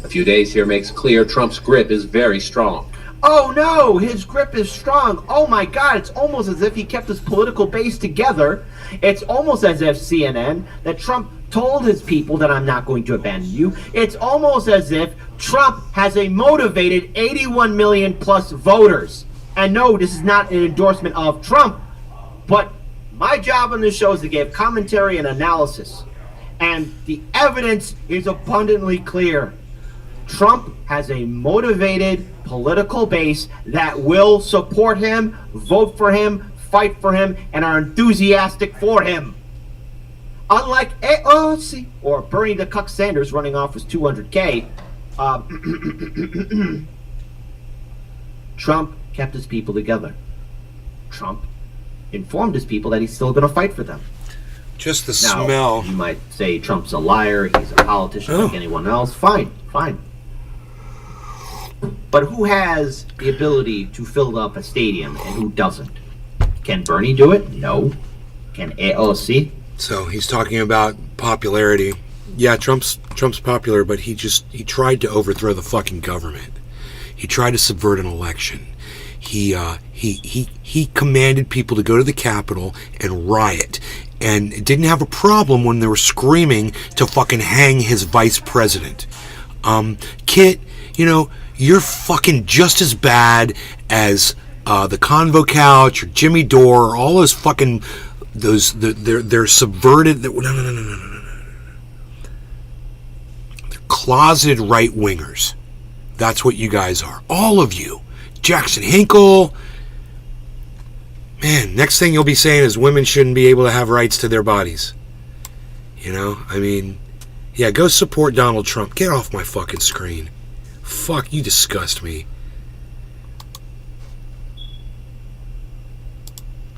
A few days here makes clear Trump's grip is very strong. Oh no, his grip is strong. Oh my God, it's almost as if he kept his political base together. It's almost as if CNN, that Trump told his people that I'm not going to abandon you. It's almost as if Trump has a motivated 81 million plus voters. And no, this is not an endorsement of Trump, but my job on this show is to give commentary and analysis. And the evidence is abundantly clear. Trump has a motivated political base that will support him, vote for him, fight for him, and are enthusiastic for him. Unlike AOC or Bernie the Cuck Sanders running off with 200K, Trump kept his people together. Trump informed his people that he's still going to fight for them. Just the Now, smell. you might say Trump's a liar, he's a politician like anyone else. Fine. But who has the ability to fill up a stadium and who doesn't? Can Bernie do it? No. Can AOC? So he's talking about popularity. Yeah, Trump's popular, but he tried to overthrow the fucking government. He tried to subvert an election. He commanded people to go to the Capitol and riot, and didn't have a problem when they were screaming to fucking hang his vice president. Kit, you're fucking just as bad as the Convo Couch or Jimmy Dore or all those fucking they're subverted. No. They're closeted right wingers. That's what you guys are, all of you. Jackson Hinkle. Man, next thing you'll be saying is women shouldn't be able to have rights to their bodies. Yeah, go support Donald Trump. Get off my fucking screen. Fuck, you disgust me.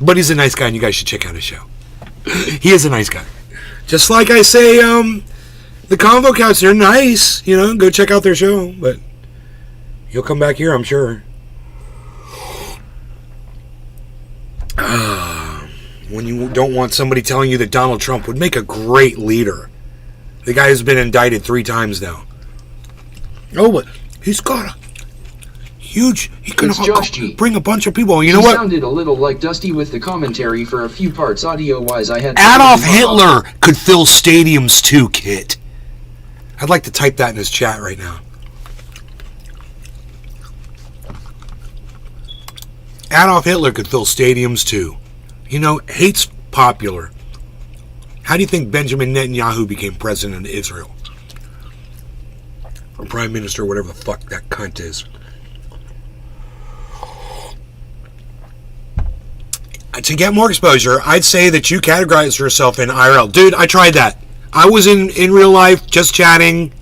But he's a nice guy, and you guys should check out his show. He is a nice guy. Just like I say, the Convo Couch, they're nice. Go check out their show. But you'll come back here, I'm sure. When you don't want somebody telling you that Donald Trump would make a great leader. The guy has been indicted 3 times now. Oh, but he's got a huge... He can bring a bunch of people. You know what? He sounded a little like Dusty with the commentary for a few parts audio-wise. I had... Adolf Hitler could fill stadiums too, Kit. I'd like to type that in his chat right now. Adolf Hitler could fill stadiums too. You know, hate's popular. How do you think Benjamin Netanyahu became president of Israel? Or prime minister, whatever the fuck that cunt is. To get more exposure, I'd say that you categorize yourself in IRL. Dude, I tried that. I was in real life, just chatting,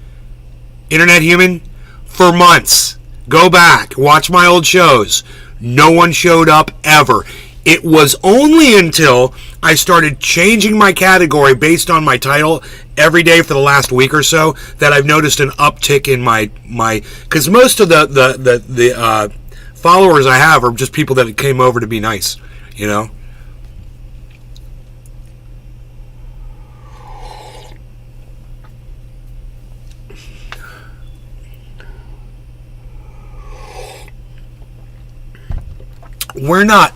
internet human, for months. Go back, watch my old shows. No one showed up ever. It was only until I started changing my category based on my title every day for the last week or so that I've noticed an uptick in my because most of the followers I have are just people that came over to be nice, you know. We're not,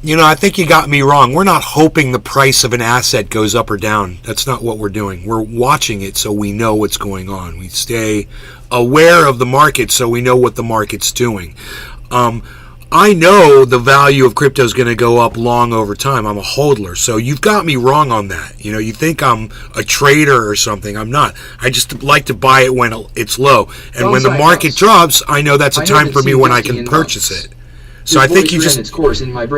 you know, I think you got me wrong. We're not hoping the price of an asset goes up or down. That's not what we're doing. We're watching it so we know what's going on. We stay aware of the market so we know what the market's doing. I know the value of crypto is going to go up long over time. I'm a hodler, so you've got me wrong on that. You know, you think I'm a trader or something. I'm not. I just like to buy it when it's low. And when the market drops, I know that's a time for me when I can purchase it. So I think you just,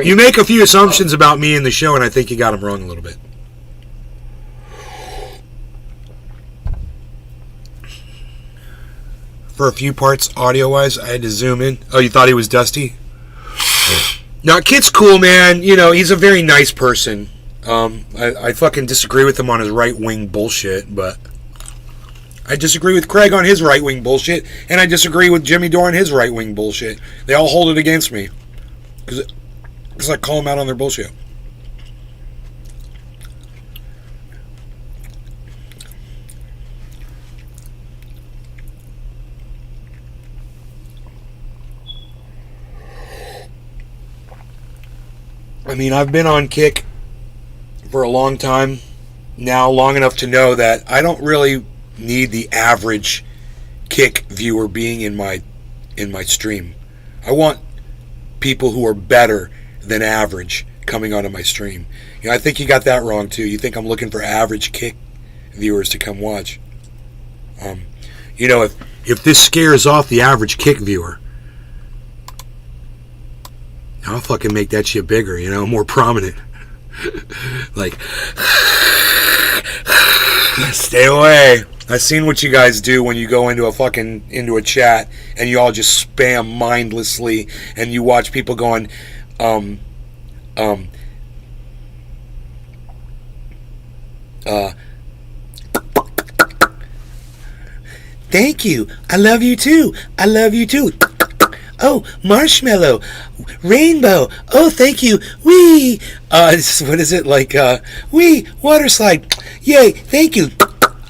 you make a few assumptions about me in the show, and I think you got them wrong a little bit. For a few parts, audio-wise, I had to zoom in. Oh, you thought he was Dusty? Now, Kit's cool, man. You know, he's a very nice person. I fucking disagree with him on his right-wing bullshit, but I disagree with Craig on his right-wing bullshit, and I disagree with Jimmy Dore on his right-wing bullshit. They all hold it against me. Because I call them out on their bullshit. I mean, I've been on Kick for a long time now, long enough to know that I don't really need the average Kick viewer being in my stream. I want people who are better than average coming onto my stream. You know, I think you got that wrong too. You think I'm looking for average Kick viewers to come watch. You know, if this scares off the average Kick viewer, I'll fucking make that shit bigger, you know, more prominent. Like, stay away. I've seen what you guys do when you go into a chat and you all just spam mindlessly and you watch people going, thank you. I love you too. I love you too. Oh, marshmallow, rainbow. Oh, thank you. Wee. What is it like? Wee, water slide. Yay, thank you.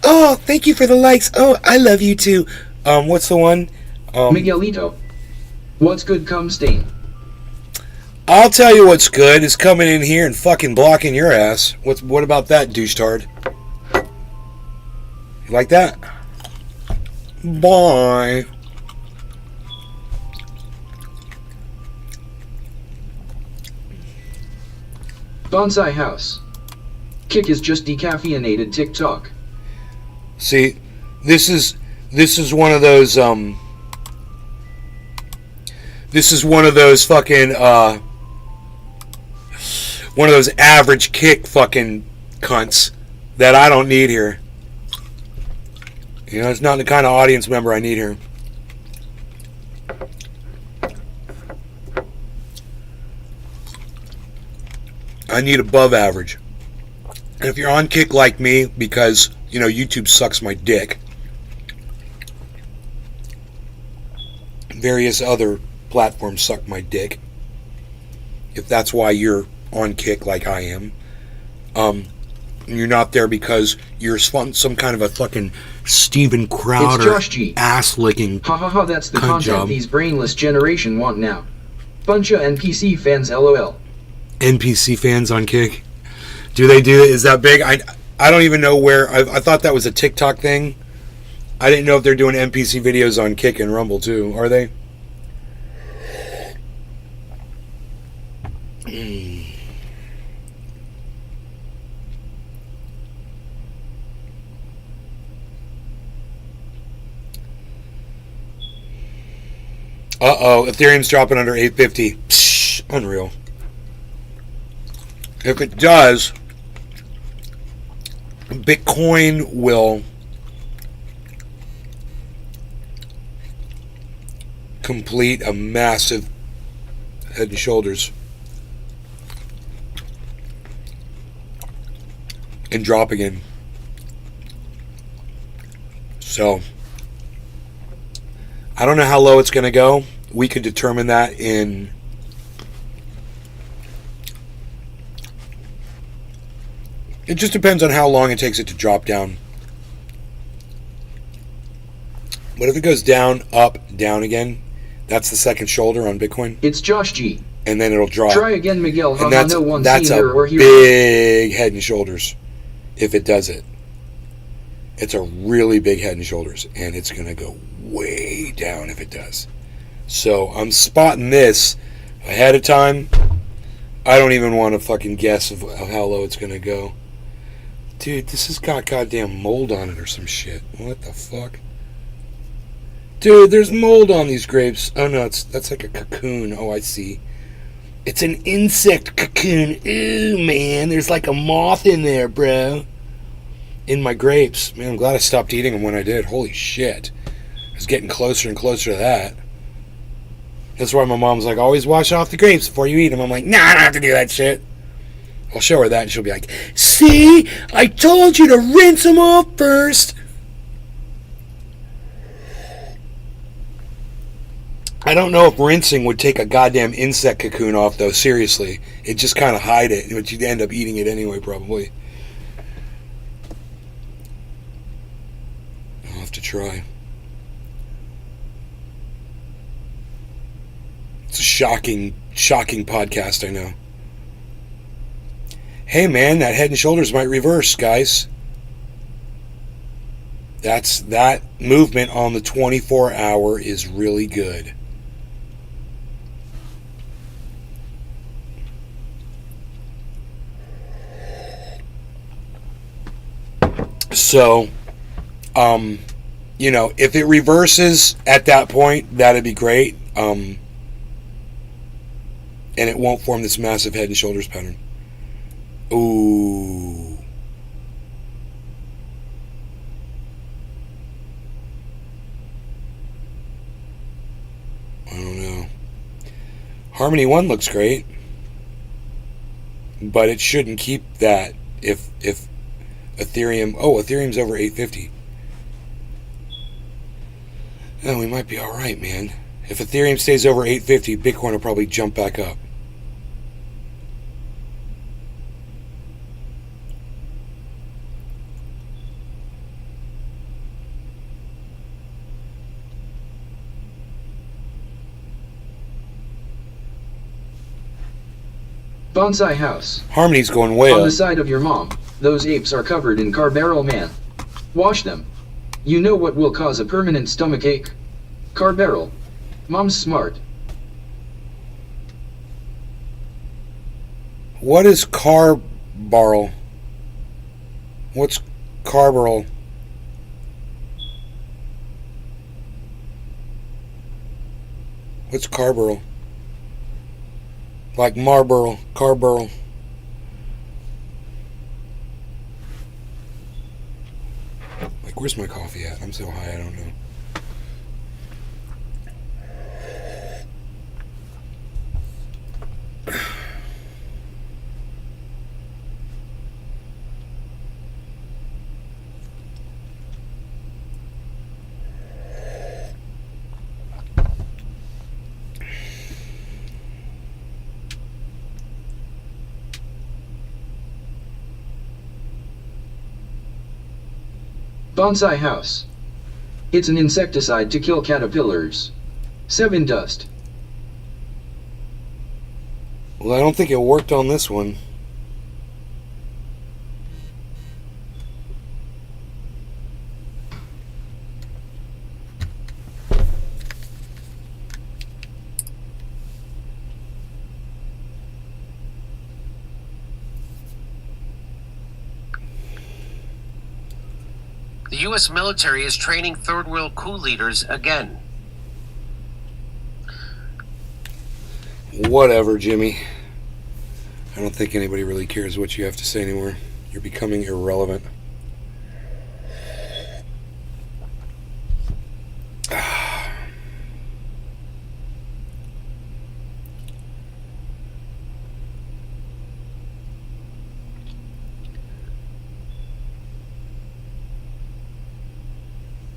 Oh, thank you for the likes. Oh, I love you too. What's the one? Miguelito. What's good come stain? I'll tell you what's good is coming in here and fucking blocking your ass. What about that, douche-tard? You like that? Bye. Bonsai House. Kick is just decaffeinated TikTok. See, this is one of those this is one of those fucking one of those average Kick fucking cunts that I don't need here. You know, it's not the kind of audience member I need here. I need above average. And if you're on Kick like me, because, you know, YouTube sucks my dick, various other platforms suck my dick, if that's why you're on Kick like I am. You're not there because you're some kind of a fucking Steven Crowder It's Josh G. ass-licking Ha ha ha, that's the cunt content job. these brainless generation want now. Bunch of NPC fans, lol. NPC fans on Kick. Do they do it? Is that big? I don't even know where. I thought that was a TikTok thing. I didn't know if they're doing NPC videos on Kick and Rumble too. Are they? Uh-oh, Ethereum's dropping under 850. Psh, unreal. If it does, Bitcoin will complete a massive head and shoulders and drop again. So I don't know how low it's going to go. We could determine that in it just depends on how long it takes it to drop down. But if it goes down, up, down again, that's the second shoulder on Bitcoin. It's Josh G. And then it'll drop. Try again, Miguel. And that's no one a or big head and shoulders if it does it. It's a really big head and shoulders, and it's going to go way down if it does. So I'm spotting this ahead of time. I don't even want to fucking guess of how low it's going to go. Dude, this has got goddamn mold on it or some shit. What the fuck? Dude, there's mold on these grapes. Oh no, that's like a cocoon. Oh, I see. It's an insect cocoon. Ooh, man, there's like a moth in there, bro. In my grapes. Man, I'm glad I stopped eating them when I did. Holy shit. I was getting closer and closer to that. That's why my mom's like, always wash off the grapes before you eat them. I'm like, nah, I don't have to do that shit. I'll show her that and she'll be like, see? I told you to rinse them off first. I don't know if rinsing would take a goddamn insect cocoon off, though. Seriously. It'd just kind of hide it, but you'd end up eating it anyway, probably. I'll have to try. It's a shocking podcast, I know. Hey, man, that head and shoulders might reverse, guys. That movement on the 24-hour is really good. So, you know, if it reverses at that point, that'd be great. And it won't form this massive head and shoulders pattern. Ooh. I don't know. Harmony 1 looks great. But it shouldn't keep that if Ethereum... Oh, Ethereum's over 850. Oh, we might be alright, man. If Ethereum stays over 850, Bitcoin will probably jump back up. Bonsai house. Harmony's going way On up. the side of your mom, those apes are covered in carbaryl, man. Wash them. You know what will cause a permanent stomachache? Carbaryl. Mom's smart. What is carbaryl? What's carbaryl? What's carbaryl? Like Marlboro, carbaryl. Like, where's my coffee at? I'm so high, I don't know. Bonsai house. It's an insecticide to kill caterpillars. 7 dust. Well, I don't think it worked on this one. The U.S. military is training third world coup leaders again. Whatever, Jimmy. I don't think anybody really cares what you have to say anymore. You're becoming irrelevant.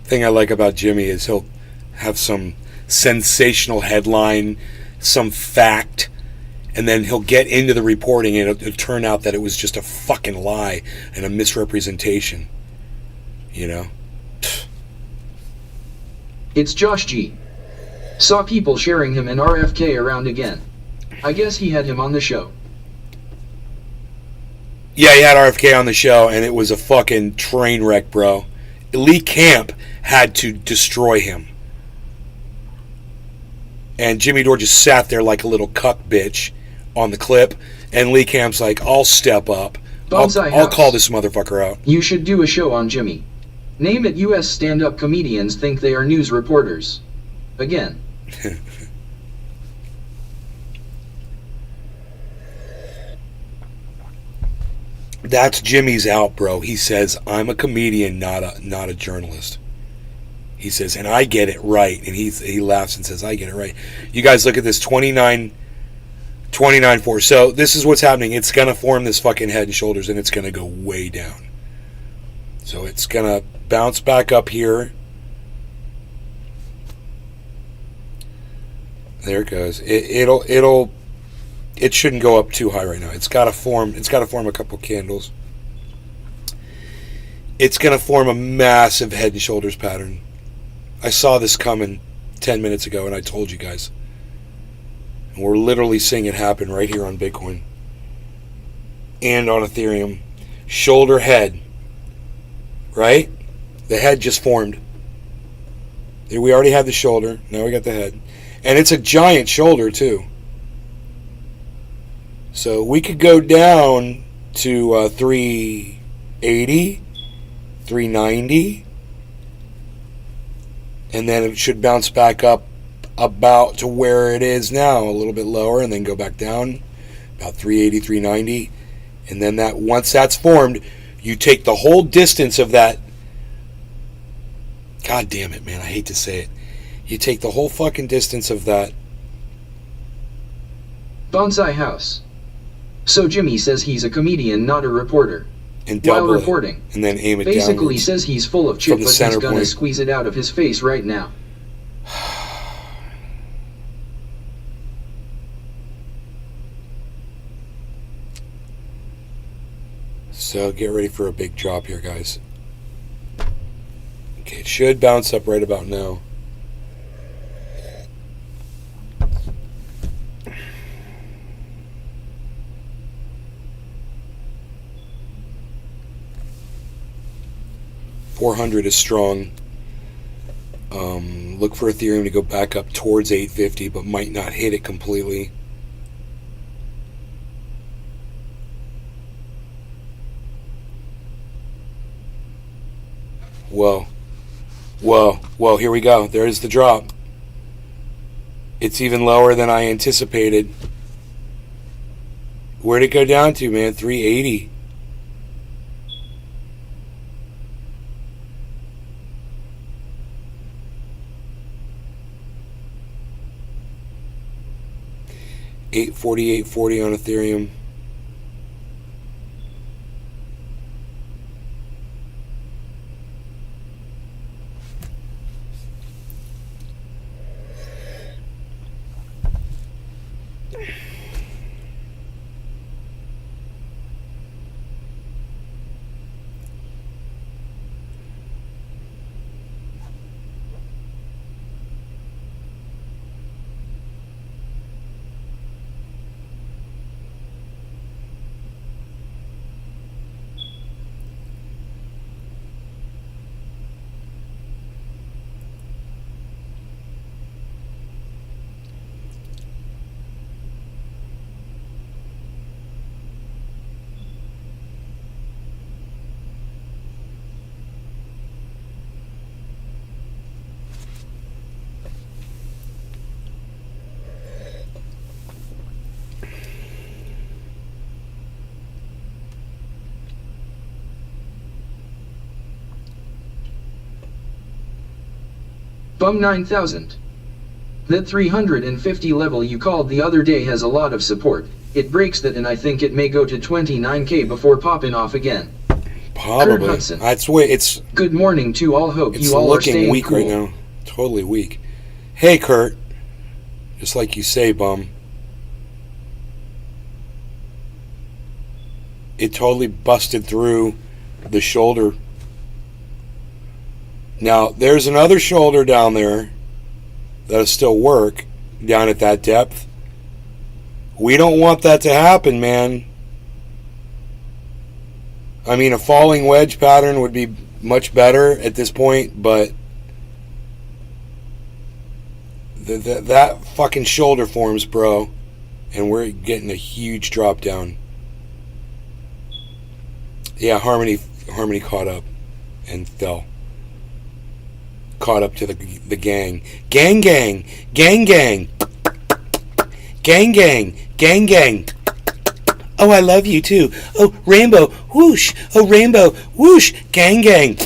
Thing I like about Jimmy is he'll have some sensational headline, some fact, and then he'll get into the reporting and it'll turn out that it was just a fucking lie and a misrepresentation. You know? It's Josh G. Saw people sharing him and RFK around again. I guess he had him on the show. Yeah, he had RFK on the show and it was a fucking train wreck, bro. Lee Camp had to destroy him. And Jimmy Dore just sat there like a little cuck bitch on the clip. And Lee Camp's like, I'll step up. I'll call this motherfucker out. You should do a show on Jimmy. Name it U.S. stand-up comedians think they are news reporters. Again. That's Jimmy's out, bro. He says, I'm a comedian, not a journalist. He says, and I get it right. And he laughs and says, I get it right. You guys look at this 29.4. So this is what's happening. It's going to form this fucking head and shoulders and it's going to go way down. So it's going to bounce back up here. There it goes. It shouldn't go up too high right now. It's got to form a couple candles. It's going to form a massive head and shoulders pattern. I saw this coming 10 minutes ago and I told you guys. And we're literally seeing it happen right here on Bitcoin and on Ethereum. Shoulder head. Right? The head just formed. We already had the shoulder. Now we got the head. And it's a giant shoulder too. So we could go down to 380, 390. And then it should bounce back up about to where it is now, a little bit lower, and then go back down about 380, 390. And then that once that's formed, you take the whole distance of that. God damn it, man, I hate to say it. You take the whole fucking distance of that. Bonsai house. So Jimmy says he's a comedian, not a reporter. And double while reporting. It, and then aim it Basically downwards says he's full of chip, but he's gonna point. squeeze it out of his face right now. So get ready for a big drop here, guys. Okay, it should bounce up right about now. $400 is strong. Look for Ethereum to go back up towards 850, but might not hit it completely. Whoa. Whoa. Whoa, here we go. There's the drop. It's even lower than I anticipated. Where'd it go down to, man? 380. $840 on Ethereum. Bum 9000. That 350 level you called the other day has a lot of support. It breaks that and I think it may go to 29k before popping off again. Probably. That's way it's. Good morning to all. Hope you all are staying weak cool. right now. Totally weak. Hey, Kurt. Just like you say, bum. It totally busted through the shoulder. Now, there's another shoulder down there that'll still work down at that depth. We don't want that to happen, man. I mean, a falling wedge pattern would be much better at this point, but that fucking shoulder forms, bro, and we're getting a huge drop down. Yeah, Harmony caught up and fell. Caught up to the gang. Gang. Oh, I love you too. Oh, rainbow, whoosh. Oh, rainbow, whoosh. Gang.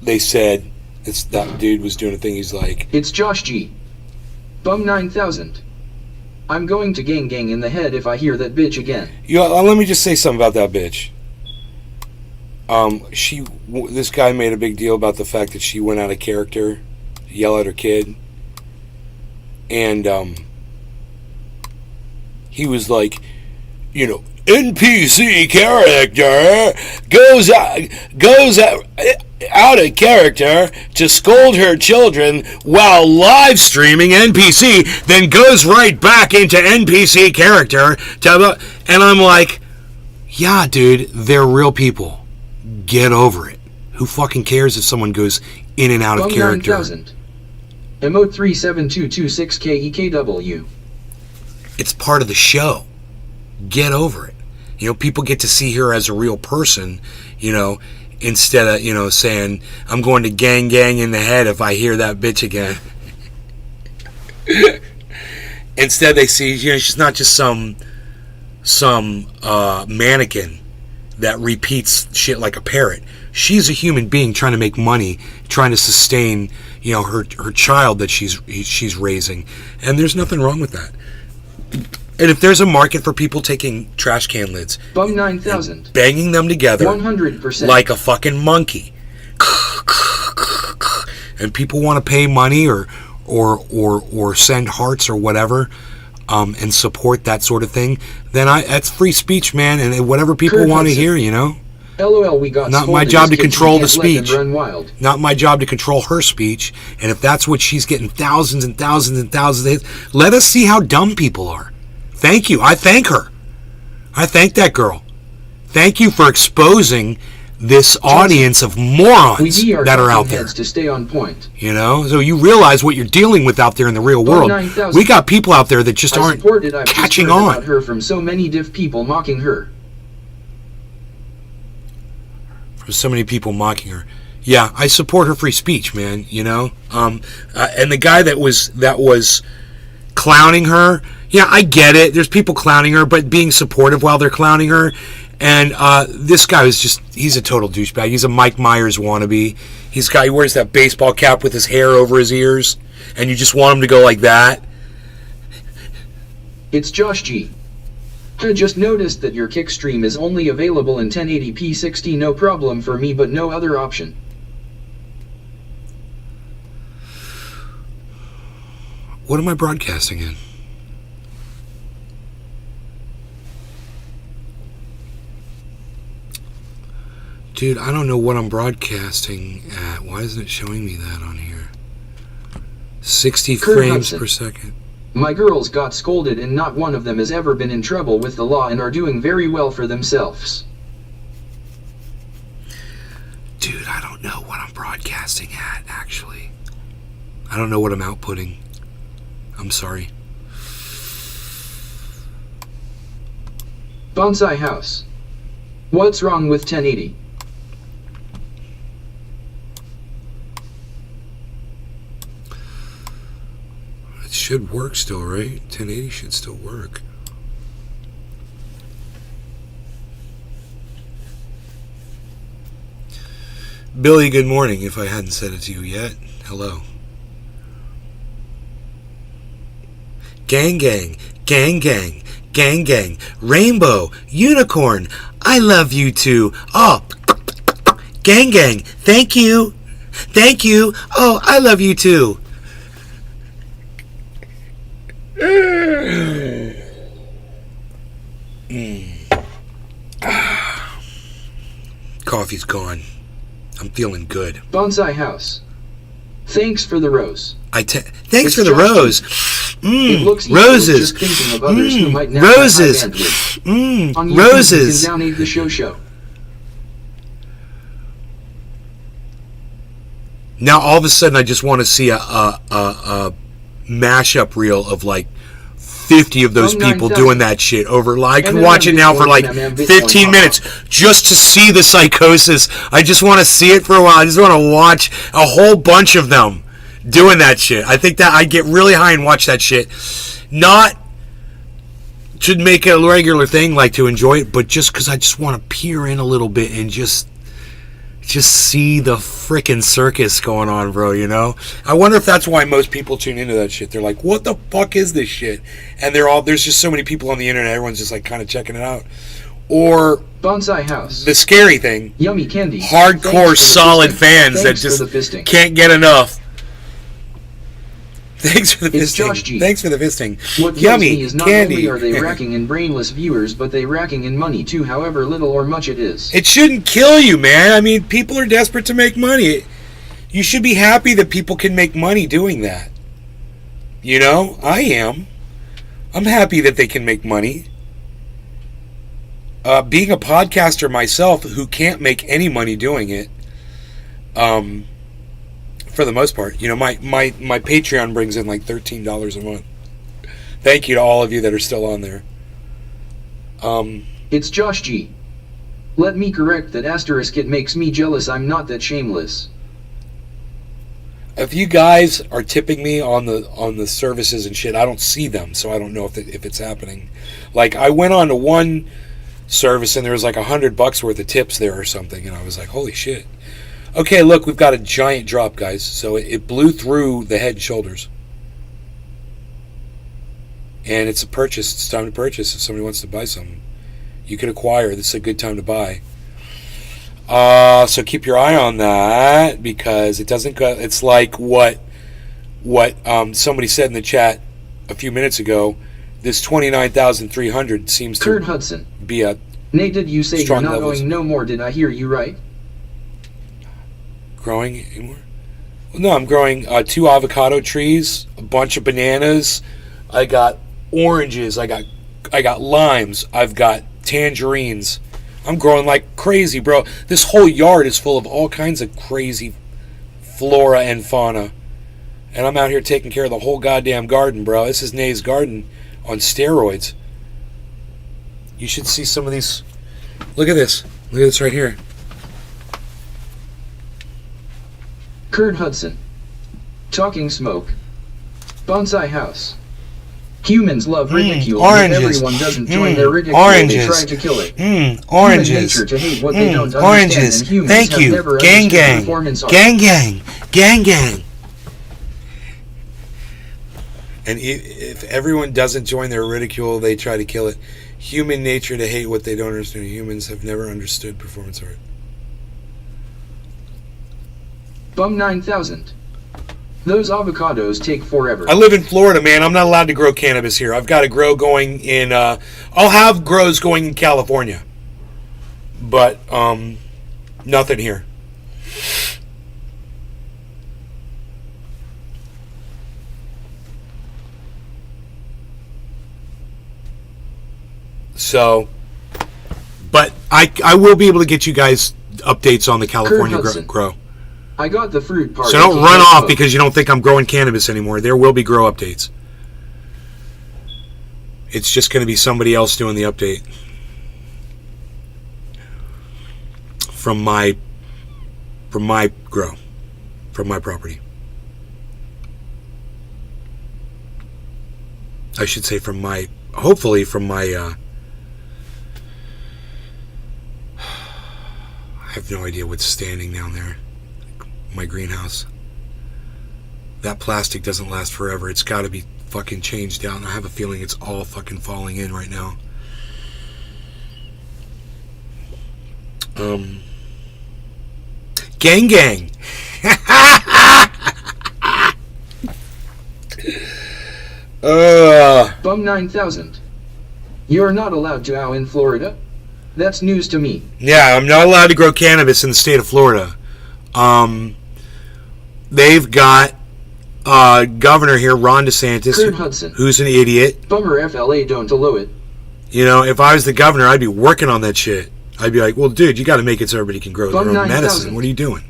They said, that dude was doing a thing, he's like... It's Josh G. Bum 9000. I'm going to gang in the head if I hear that bitch again. Let me just say something about that bitch. This guy made a big deal about the fact that she went out of character to yell at her kid. And, he was like, NPC character goes out of character to scold her children while live streaming NPC, then goes right back into NPC character. And I'm like, yeah, dude, they're real people. Get over it. Who fucking cares if someone goes in and out of character? 9000. Emote 37226KEKW. It's part of the show. Get over it. People get to see her as a real person, instead of, saying, I'm going to gang in the head if I hear that bitch again. Instead they see, she's not just some mannequin that repeats shit like a parrot. She's a human being trying to make money, trying to sustain, her child that she's raising. And there's nothing wrong with that. And if there's a market for people taking trash can lids, Bum 9000, banging them together 100%, like a fucking monkey, and people want to pay money or send hearts or whatever, and support that sort of thing, then that's free speech, man, and whatever people want to hear, LOL, we got not my job to control the speech. Not my job to control her speech. And if that's what she's getting thousands and thousands and thousands of hits, let us see how dumb people are. Thank you. I thank her. I thank that girl. Thank you for exposing this audience of morons that are out there. To stay on point. So you realize what you're dealing with out there in the real world. We got people out there that just aren't catching on. About her from so many diff people mocking her. From so many people mocking her. Yeah, I support her free speech, man. And the guy that was clowning her. Yeah, I get it. There's people clowning her, but being supportive while they're clowning her. And this guy he's a total douchebag. He's a Mike Myers wannabe. He wears that baseball cap with his hair over his ears, and you just want him to go like that. It's Josh G. I just noticed that your kick stream is only available in 1080p 60, no problem for me, but no other option. What am I broadcasting in? Dude, I don't know what I'm broadcasting at. Why isn't it showing me that on here? 60 frames per second. My girls got scolded and not one of them has ever been in trouble with the law and are doing very well for themselves. Dude, I don't know what I'm broadcasting at, actually. I don't know what I'm outputting. I'm sorry. Bonsai House. What's wrong with 1080? should work still, right? 1080 should still work. Billy, good morning, if I hadn't said it to you yet. Hello. Gang, gang, gang, gang, gang, gang, rainbow, unicorn, I love you too. Oh, gang, gang, thank you. Thank you. Oh, I love you too. Coffee's gone. I'm feeling good. Bonsai House. Thanks for the rose. Thanks It's for the just rose. It looks evil Roses. just thinking of others who might now have Roses. high bandwidth. On YouTube, Roses. You can download the show. Now all of a sudden I just want to see a mashup reel of like 50 of those people doing that shit over. I can watch it now for like 15 minutes just to see the psychosis. I just want to see it for a while. I just want to watch a whole bunch of them doing that shit. I think that I get really high and watch that shit. Not to make it a regular thing, like to enjoy it, but just because I just want to peer in a little bit and just see the frickin' circus going on, bro, you know? I wonder if that's why most people tune into that shit. They're like, what the fuck is this shit? And there's just so many people on the internet, everyone's just like kind of checking it out. Or Bonsai House. The scary thing, Yummy candy. hardcore solid fans that just can't get enough. Thanks for the It's Josh fisting. G. Thanks for the fisting. What kills Yummy me is not candy. only are they racking in brainless viewers, but they racking in money too, however little or much it is. It shouldn't kill you, man. I mean, people are desperate to make money. You should be happy that people can make money doing that. You know, I am. I'm happy that they can make money. Being a podcaster myself who can't make any money doing it, for the most part, you know, my Patreon brings in like $13 a month. Thank you to all of you that are still on there. It's Josh G. Let me correct that asterisk. It makes me jealous. I'm not that shameless. If you guys are tipping me on the services and shit, I don't see them, so I don't know if it's happening. Like, I went on to one service and there was like $100 worth of tips there or something, and I was like, holy shit. Okay, look, we've got a giant drop, guys. So it blew through the head and shoulders. And it's a purchase. It's time to purchase if somebody wants to buy something. You can acquire. This is a good time to buy. So keep your eye on that, because it doesn't go. It's like what somebody said in the chat a few minutes ago. This 29,300 seems Kurt to Hudson. be a Nate, did you say you're strong not levels. going no more? Did I hear you right? Growing anymore? No, I'm growing 2 avocado trees, a bunch of bananas. I got oranges. I got limes. I've got tangerines. I'm growing like crazy, bro. This whole yard is full of all kinds of crazy flora and fauna. And I'm out here taking care of the whole goddamn garden, bro. This is Nate's garden on steroids. You should see some of these. Look at this. Look at this right here. Kurt Hudson. Talking smoke. Bonsai House. Humans love ridicule, but everyone doesn't join their ridicule. They try to kill it. Oranges. Human nature to hate what they don't Oranges. understand, and humans Thank have you. never Gang, understood gang. performance art. Gang, gang. Gang, gang. And if everyone doesn't join their ridicule, they try to kill it. Human nature to hate what they don't understand. Humans have never understood performance art. Bum 9000. Those avocados take forever. I live in Florida, man. I'm not allowed to grow cannabis here. I've got to grow going in... I'll have grows going in California. But, nothing here. So, but I will be able to get you guys updates on the California grow. I got the fruit part. So don't run off because you don't think I'm growing cannabis anymore. There will be grow updates. It's just going to be somebody else doing the update from my grow, from my property. I should say from my, hopefully from my, I have no idea what's standing down there. My greenhouse. That plastic doesn't last forever. It's got to be fucking changed out, and I have a feeling it's all fucking falling in right now. Gang gang. Bum 9000. You're not allowed to ow in Florida? That's news to me. Yeah, I'm not allowed to grow cannabis in the state of Florida. They've got governor here, Ron DeSantis, Kurt Hudson. who's an idiot. Bummer FLA don't allow it. You know, if I was the governor, I'd be working on that shit. I'd be like, well, dude, you got to make it so everybody can grow Bum their own 9,000. medicine. What are you doing?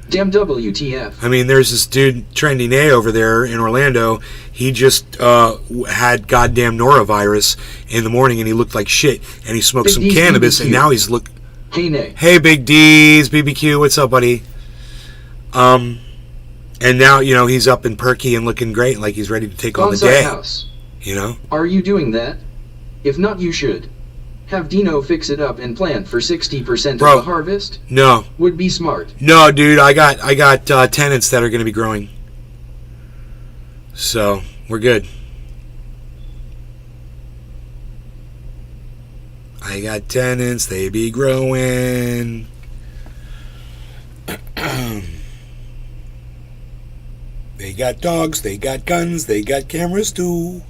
Damn WTF. I mean, there's this dude, Trendy A over there in Orlando. He just had goddamn Norovirus in the morning, and he looked like shit. And he smoked Big some D's cannabis, BBQ. and now he's Hey, nay. Hey, Big D's, BBQ, what's up, buddy? And now, you know, he's up and perky and looking great, like he's ready to take on the Bonsai day. house. You know? Are you doing that? If not, you should. Have Dino fix it up and plant for 60% Bro, of the harvest? No. Would be smart. No, dude, I got tenants that are going to be growing. So, we're good. I got tenants, they be growing. They got dogs, they got guns, they got cameras too.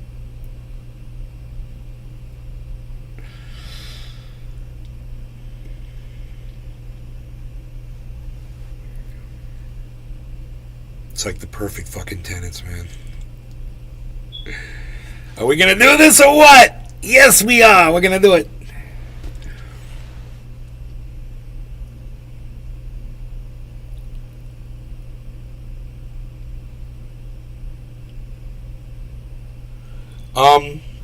It's like the perfect fucking tenants, man. Are we gonna do this or what? Yes, we are. We're gonna do it.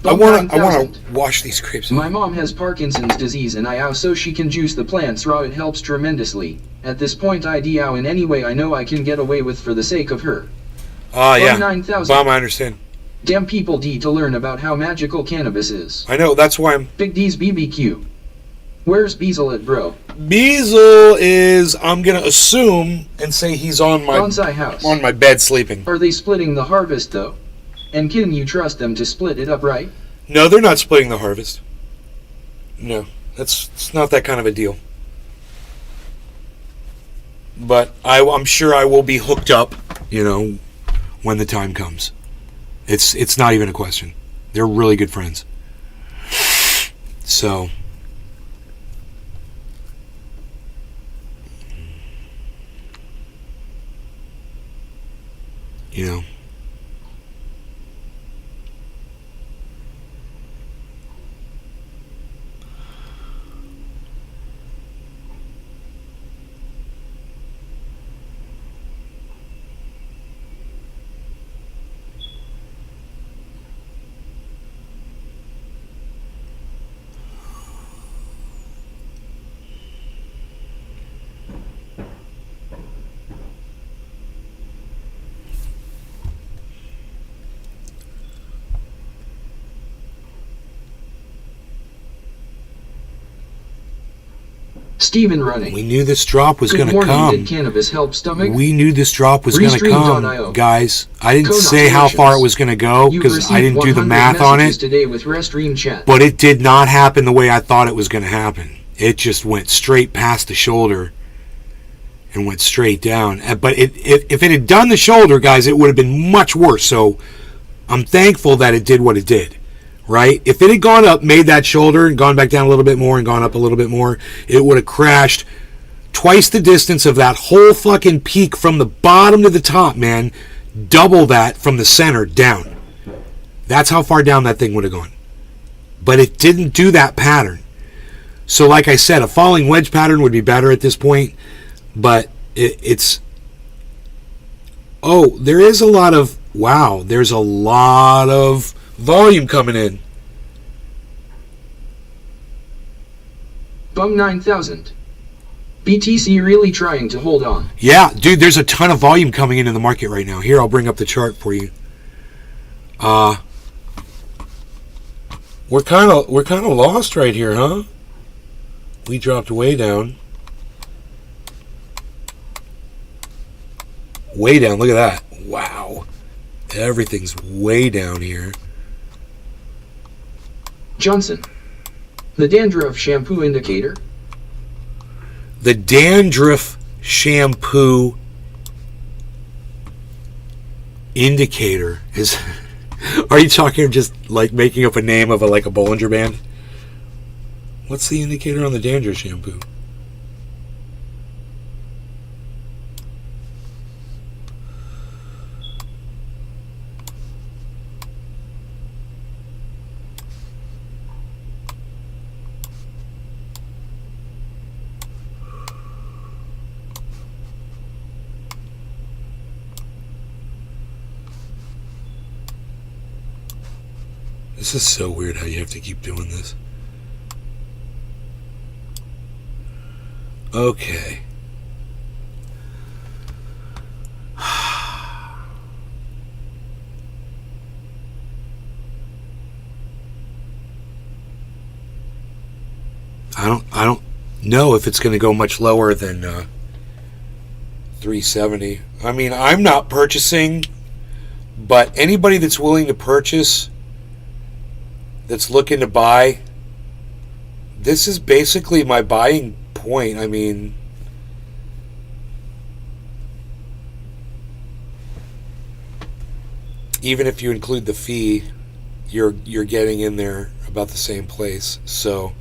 I want to wash these grapes. My mom has Parkinson's disease and I ow so she can juice the plants raw. It helps tremendously. At this point I ow in any way I know I can get away with for the sake of her. Oh, yeah. 9,000. Bomb, I understand. Damn people to learn about how magical cannabis is. I know, that's why I'm... Big D's BBQ. Where's Beazle at, bro? Beazle is, I'm going to assume and say he's on my... Bonsai house. On my bed sleeping. Are they splitting the harvest, though? And can you trust them to split it up right? No, they're not splitting the harvest. No, it's not that kind of a deal. But I'm sure I will be hooked up, you know, when the time comes. It's not even a question. They're really good friends. So, you know. Steven running. We knew this drop was going to come. Did cannabis help stomach? We knew this drop was going to come, guys. I didn't say how far it was going to go because I didn't do the math on it. Today with Restream chat. But it did not happen the way I thought it was going to happen. It just went straight past the shoulder and went straight down. But if it had done the shoulder, guys, it would have been much worse. So I'm thankful that it did what it did. Right? If it had gone up, made that shoulder, and gone back down a little bit more, and gone up a little bit more, it would have crashed twice the distance of that whole fucking peak from the bottom to the top, man. Double that from the center down. That's how far down that thing would have gone. But it didn't do that pattern. So like I said, a falling wedge pattern would be better at this point. But it's... Oh, there is a lot of... Wow, there's a lot of... volume coming in. Bum 9000. BTC really trying to hold on. Yeah, dude, there's a ton of volume coming into the market right now. Here, I'll bring up the chart for you. We're kind of lost right here, huh? We dropped way down. Way down. Look at that. Wow. Everything's way down here. Johnson. The dandruff shampoo indicator. The dandruff shampoo indicator is... Are you talking just like making up a name of like a Bollinger Band? What's the indicator on the dandruff shampoo? This is so weird how you have to keep doing this. Okay. I don't know if it's going to go much lower than 370. I mean, I'm not purchasing, but anybody that's willing to purchase, that's looking to buy, this is basically my buying point. I mean, even if you include the fee, you're getting in there about the same place. So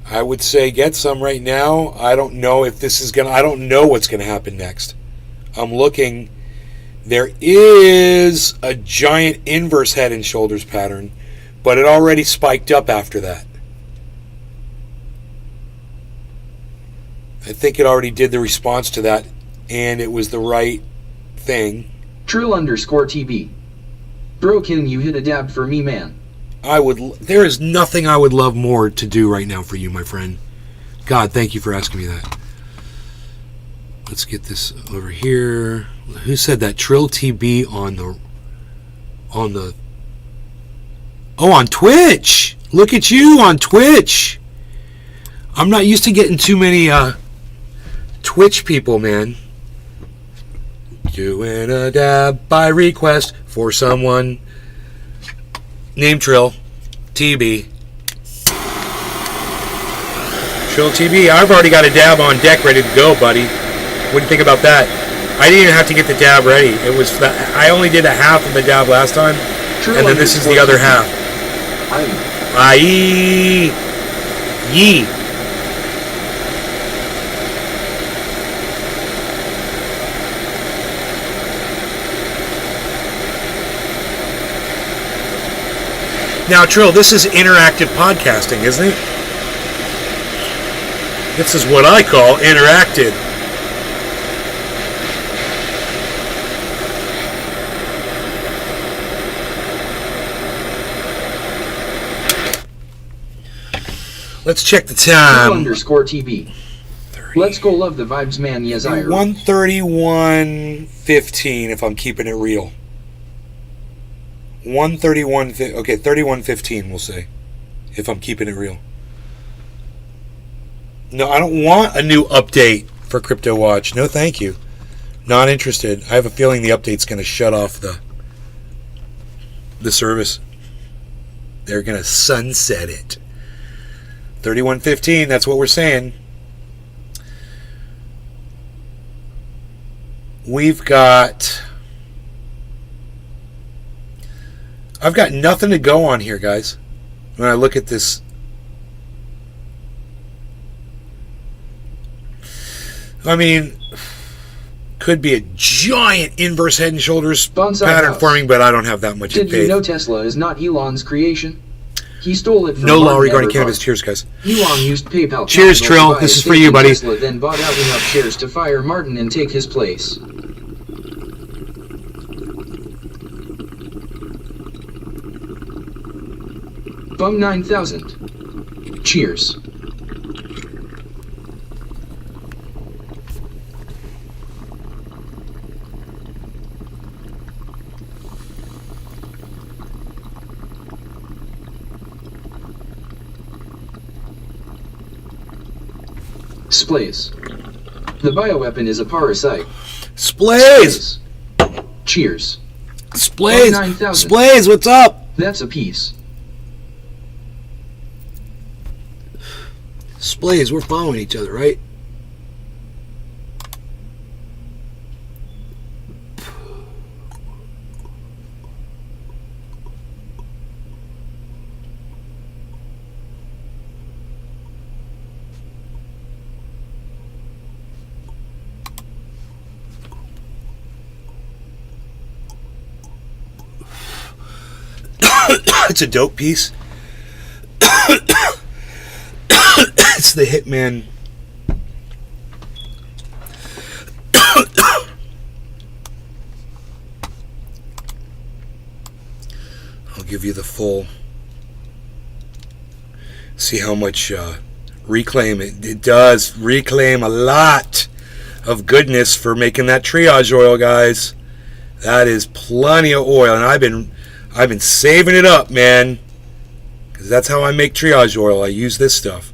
I would say get some right now. I don't know if this is gonna, I don't know what's gonna happen next. I'm looking. There is a giant inverse head and shoulders pattern, but it already spiked up after that. I think it already did the response to that, and it was the right thing. Trill_TB. Bro, can you hit a dab for me, man? There is nothing I would love more to do right now for you, my friend. God, thank you for asking me that. Let's get this over here. Who said that? Trill TB on Twitch. Look at you on Twitch. I'm not used to getting too many Twitch people, man. Doing a dab by request for someone named Trill TB. Trill TB, I've already got a dab on deck ready to go, buddy. What do you think about that? I didn't even have to get the dab ready. It was I only did a half of the dab last time, and then this is the other half. Aye. Yee. Now, Trill, this is interactive podcasting, isn't it? This is what I call interactive. Let's check the time. Trill_TB. Let's go love the vibes, man. Yes, I 131.15 if I'm keeping it real. 131. Okay, 31.15 we'll say, if I'm keeping it real. No, I don't want a new update for Crypto Watch. No, thank you. Not interested. I have a feeling the update's going to shut off the service. They're going to sunset it. 31.15. That's what we're saying. We've got. I've got nothing to go on here, guys. When I look at this, I mean, could be a giant inverse head and shoulders pattern forming, but I don't have that much. Did you know Tesla is not Elon's creation? He stole it from No law regarding cannabis. Cheers, guys. Elon used PayPal. Cheers, Trill. This is for you, buddy. Tesla then bought out enough shares to fire Martin and take his place. Bum 9000. Cheers. Splays. The bioweapon is a parasite. Splays! Cheers. Splays! 9,000. Splays, what's up? That's a piece. Splays, we're following each other, right? It's a dope piece. It's the Hitman. I'll give you the full. See how much reclaim it does. Reclaim a lot of goodness for making that triage oil, guys. That is plenty of oil, and I've been saving it up, man, because that's how I make triage oil. I use this stuff.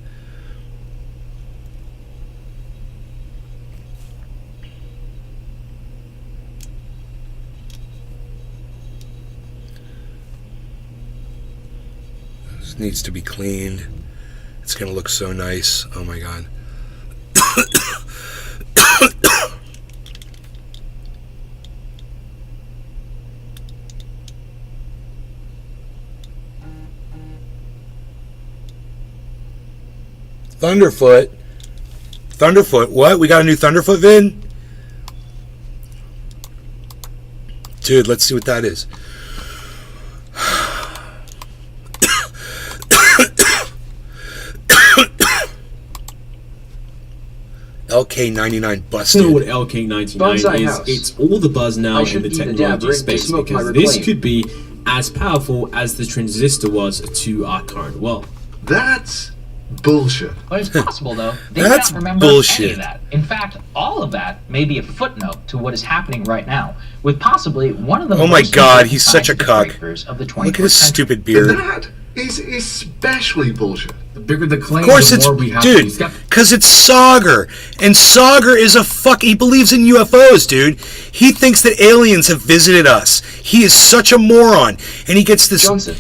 This needs to be cleaned. It's gonna look so nice. Oh my god. Thunderfoot, what? We got a new Thunderfoot vid? Dude, let's see what that is. LK99 busted. You know what LK99 is? It's all the buzz now in the technology space, because this could be as powerful as the transistor was to our current world. That's bullshit. But it's possible, though, they That's don't remember bullshit. any of that. In fact, all of that may be a footnote to what is happening right now, with possibly one of the Oh my most god, important he's such a scientific cuck. breakthroughs of the 21st Look at his century. stupid beard. That is especially bullshit. The bigger the claim, Of course the it's, more we have to be dude, skeptical. because it's Sauger. And Sauger is a fuck, he believes in UFOs, dude. He thinks that aliens have visited us. He is such a moron. And he gets this, Johnson.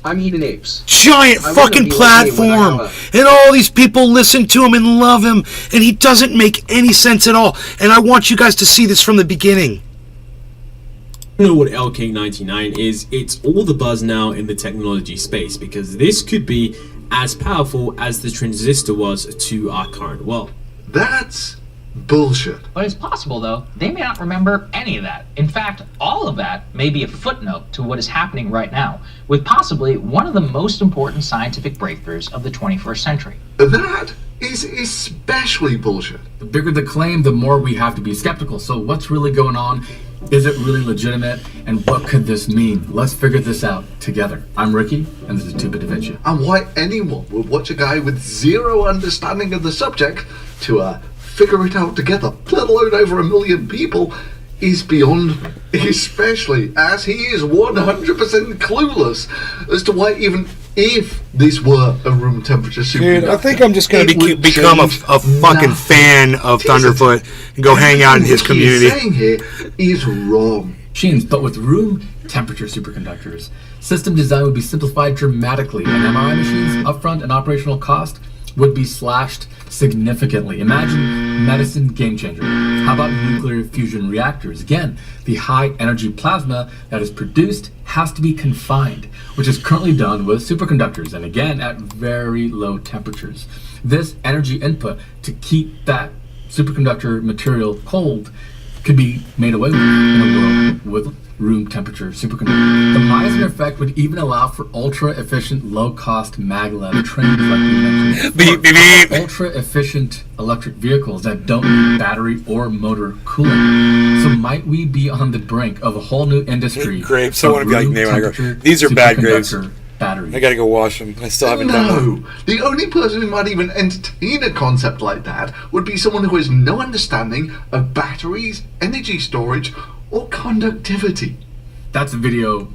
I'm eating apes. Giant I fucking wouldn't be okay platform. without And all these people listen to him and love him. And he doesn't make any sense at all. And I want you guys to see this from the beginning. You know what LK99 is? It's all the buzz now in the technology space, because this could be as powerful as the transistor was to our current world. That's bullshit. But it's possible, though, they may not remember any of that. In fact, all of that may be a footnote to what is happening right now, with possibly one of the most important scientific breakthroughs of the 21st century. That is especially bullshit. The bigger the claim, the more we have to be skeptical. So what's really going on? Is it really legitimate? And what could this mean? Let's figure this out together. I'm Ricky, and this is 2-Bit Da Vinci. And why anyone would watch a guy with zero understanding of the subject to figure it out together, let alone over 1 million people, is beyond me. Especially as he is 100% clueless as to why, even if this were a room temperature superconductor, Dude, I think I'm just going to become a fucking fan of Thunderfoot and go hang out in his community. What he's saying here is wrong. Machines, but with room temperature superconductors, system design would be simplified dramatically, and MRI machines' upfront and operational cost would be slashed significantly. Imagine medicine game changer. How about nuclear fusion reactors? Again, the high energy plasma that is produced has to be confined, which is currently done with superconductors, and again at very low temperatures. This energy input to keep that superconductor material cold could be made away with in a world with room temperature superconductor. The Meissner effect would even allow for ultra-efficient, low-cost maglev trains, like we mentioned, Beep, beep, beep. ultra-efficient electric vehicles that don't need battery or motor cooling. So might we be on the brink of a whole new industry? Grapes, I want to be like Nate when I go, these are bad grapes. Batteries. I gotta go wash them. I still haven't done them. No, the only person who might even entertain a concept like that would be someone who has no understanding of batteries, energy storage, or conductivity. That's a video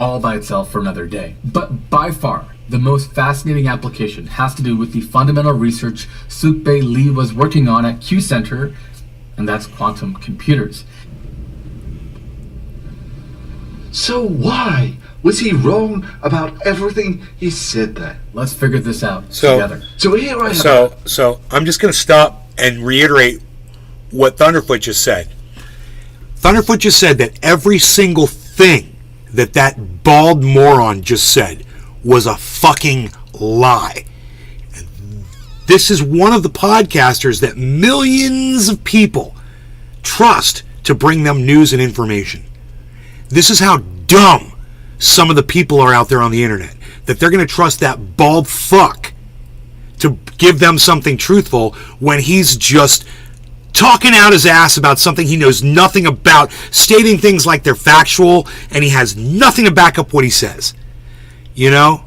all by itself for another day. But by far, the most fascinating application has to do with the fundamental research Soothe Lee was working on at Q Center, and that's quantum computers. So why was he wrong about everything he said there? Let's figure this out together. So here I am. So I'm just going to stop and reiterate what Thunderfoot just said. Thunderfoot just said that every single thing that bald moron just said was a fucking lie. And this is one of the podcasters that millions of people trust to bring them news and information. This is how dumb some of the people are out there on the internet, that they're going to trust that bald fuck to give them something truthful when he's just talking out his ass about something he knows nothing about, stating things like they're factual, and he has nothing to back up what he says. You know?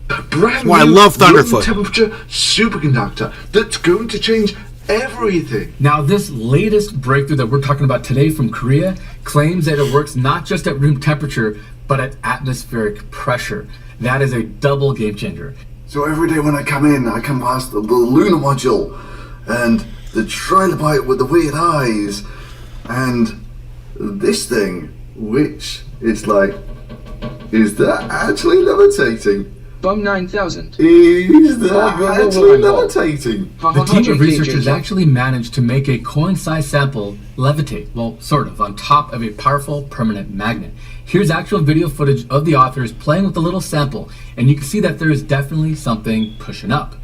That's why I love Thunderfoot. Temperature superconductor that's going to change everything. Now, this latest breakthrough that we're talking about today from Korea claims that it works not just at room temperature, but at atmospheric pressure. That is a double game changer. So every day when I come in, I come past the lunar module and the trilobite with the weird eyes and this thing, which is like, is that actually levitating? Bum 9000. Is that actually levitating? The team of researchers actually managed to make a coin-sized sample levitate, well, sort of, on top of a powerful permanent magnet. Here's actual video footage of the authors playing with the little sample, and you can see that there is definitely something pushing up.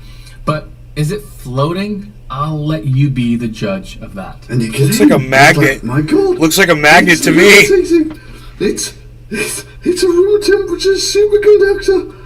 But is it floating? I'll let you be the judge of that. And you can looks like a magnet. Like, my God, looks like a magnet to me. It's a room temperature superconductor.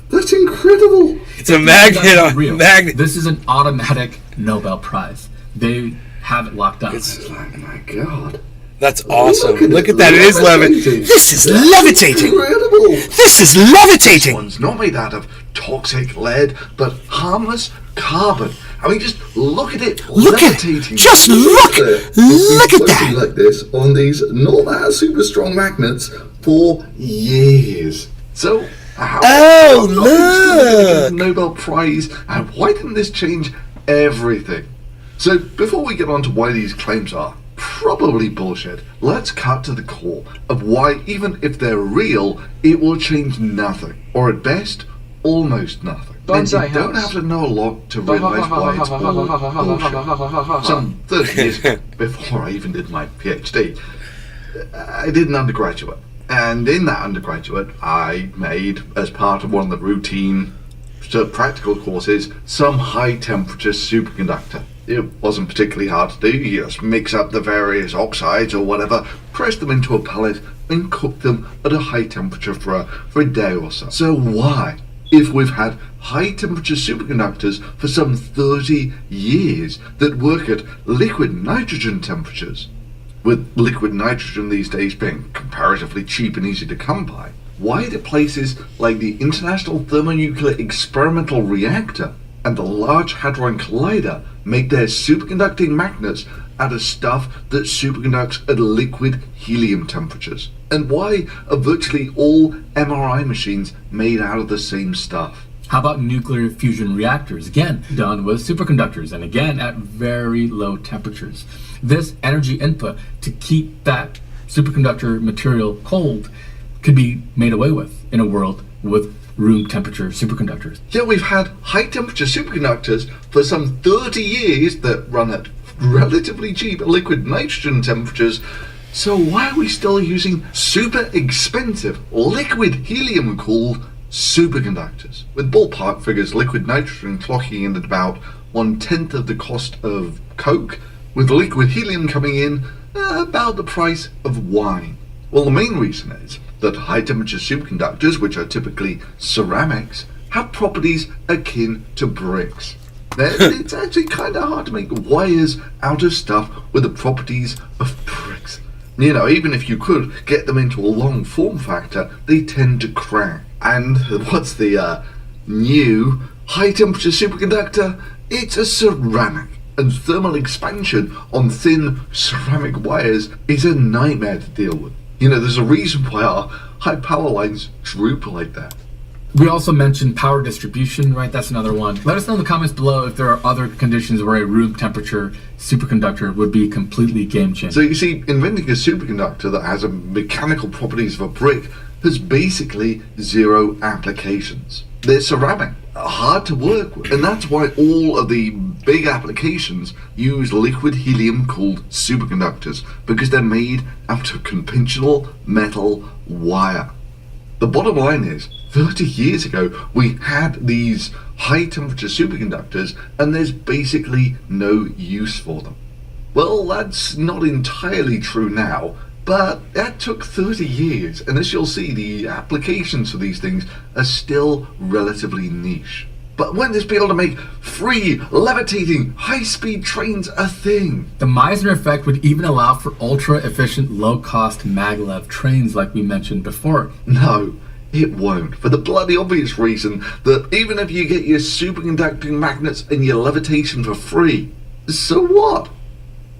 That's incredible. It's a magnet. Magnet. This is an automatic Nobel Prize. They have it locked up. It's like, my God. That's awesome. Look at that. It is levitating. This is levitating. Incredible. This is levitating. This one's not made out of toxic lead, but harmless carbon. I mean, just look at it. Look at it. Just look at that. Like this on these not that super strong magnets for years. So, look! Nobel Prize, and why didn't this change everything? So, before we get on to why these claims are probably bullshit, let's cut to the core of why, even if they're real, it will change nothing, or at best, almost nothing. And you don't have to know a lot to realize why it's all bullshit. Some 30 years ago, before I even did my PhD, I did an undergraduate. And in that undergraduate, I made, as part of one of the routine practical courses, some high-temperature superconductor. It wasn't particularly hard to do. You just mix up the various oxides or whatever, press them into a pellet, and cook them at a high temperature for a day or so. So why, if we've had high-temperature superconductors for some 30 years that work at liquid nitrogen temperatures, with liquid nitrogen these days being comparatively cheap and easy to come by, why do places like the International Thermonuclear Experimental Reactor and the Large Hadron Collider make their superconducting magnets out of stuff that superconducts at liquid helium temperatures? And why are virtually all MRI machines made out of the same stuff? How about nuclear fusion reactors? Again, done with superconductors, and again at very low temperatures. This energy input to keep that superconductor material cold could be made away with in a world with room temperature superconductors. Yeah, we've had high temperature superconductors for some 30 years that run at relatively cheap liquid nitrogen temperatures. So why are we still using super expensive liquid helium cooled superconductors? With ballpark figures, liquid nitrogen clocking in at about 1/10 of the cost of Coke, with liquid helium coming in about the price of wine. Well, the main reason is that high temperature superconductors, which are typically ceramics, have properties akin to bricks. It's actually kind of hard to make wires out of stuff with the properties of bricks. You know, even if you could get them into a long form factor, they tend to crack. And what's the new high temperature superconductor? It's a ceramic. And thermal expansion on thin ceramic wires is a nightmare to deal with. You know, there's a reason why our high power lines droop like that. We also mentioned power distribution, right? That's another one. Let us know in the comments below if there are other conditions where a room temperature superconductor would be completely game-changing. So you see, inventing a superconductor that has mechanical properties of a brick has basically zero applications. They're ceramic, hard to work with, and that's why all of the big applications use liquid helium-cooled superconductors, because they're made out of conventional metal wire. The bottom line is, 30 years ago, we had these high-temperature superconductors, and there's basically no use for them. Well, that's not entirely true now, but that took 30 years, and as you'll see, the applications for these things are still relatively niche. But when this be able to make free, levitating, high-speed trains a thing? The Meissner effect would even allow for ultra-efficient, low-cost maglev trains like we mentioned before. No, it won't, for the bloody obvious reason that even if you get your superconducting magnets and your levitation for free, so what?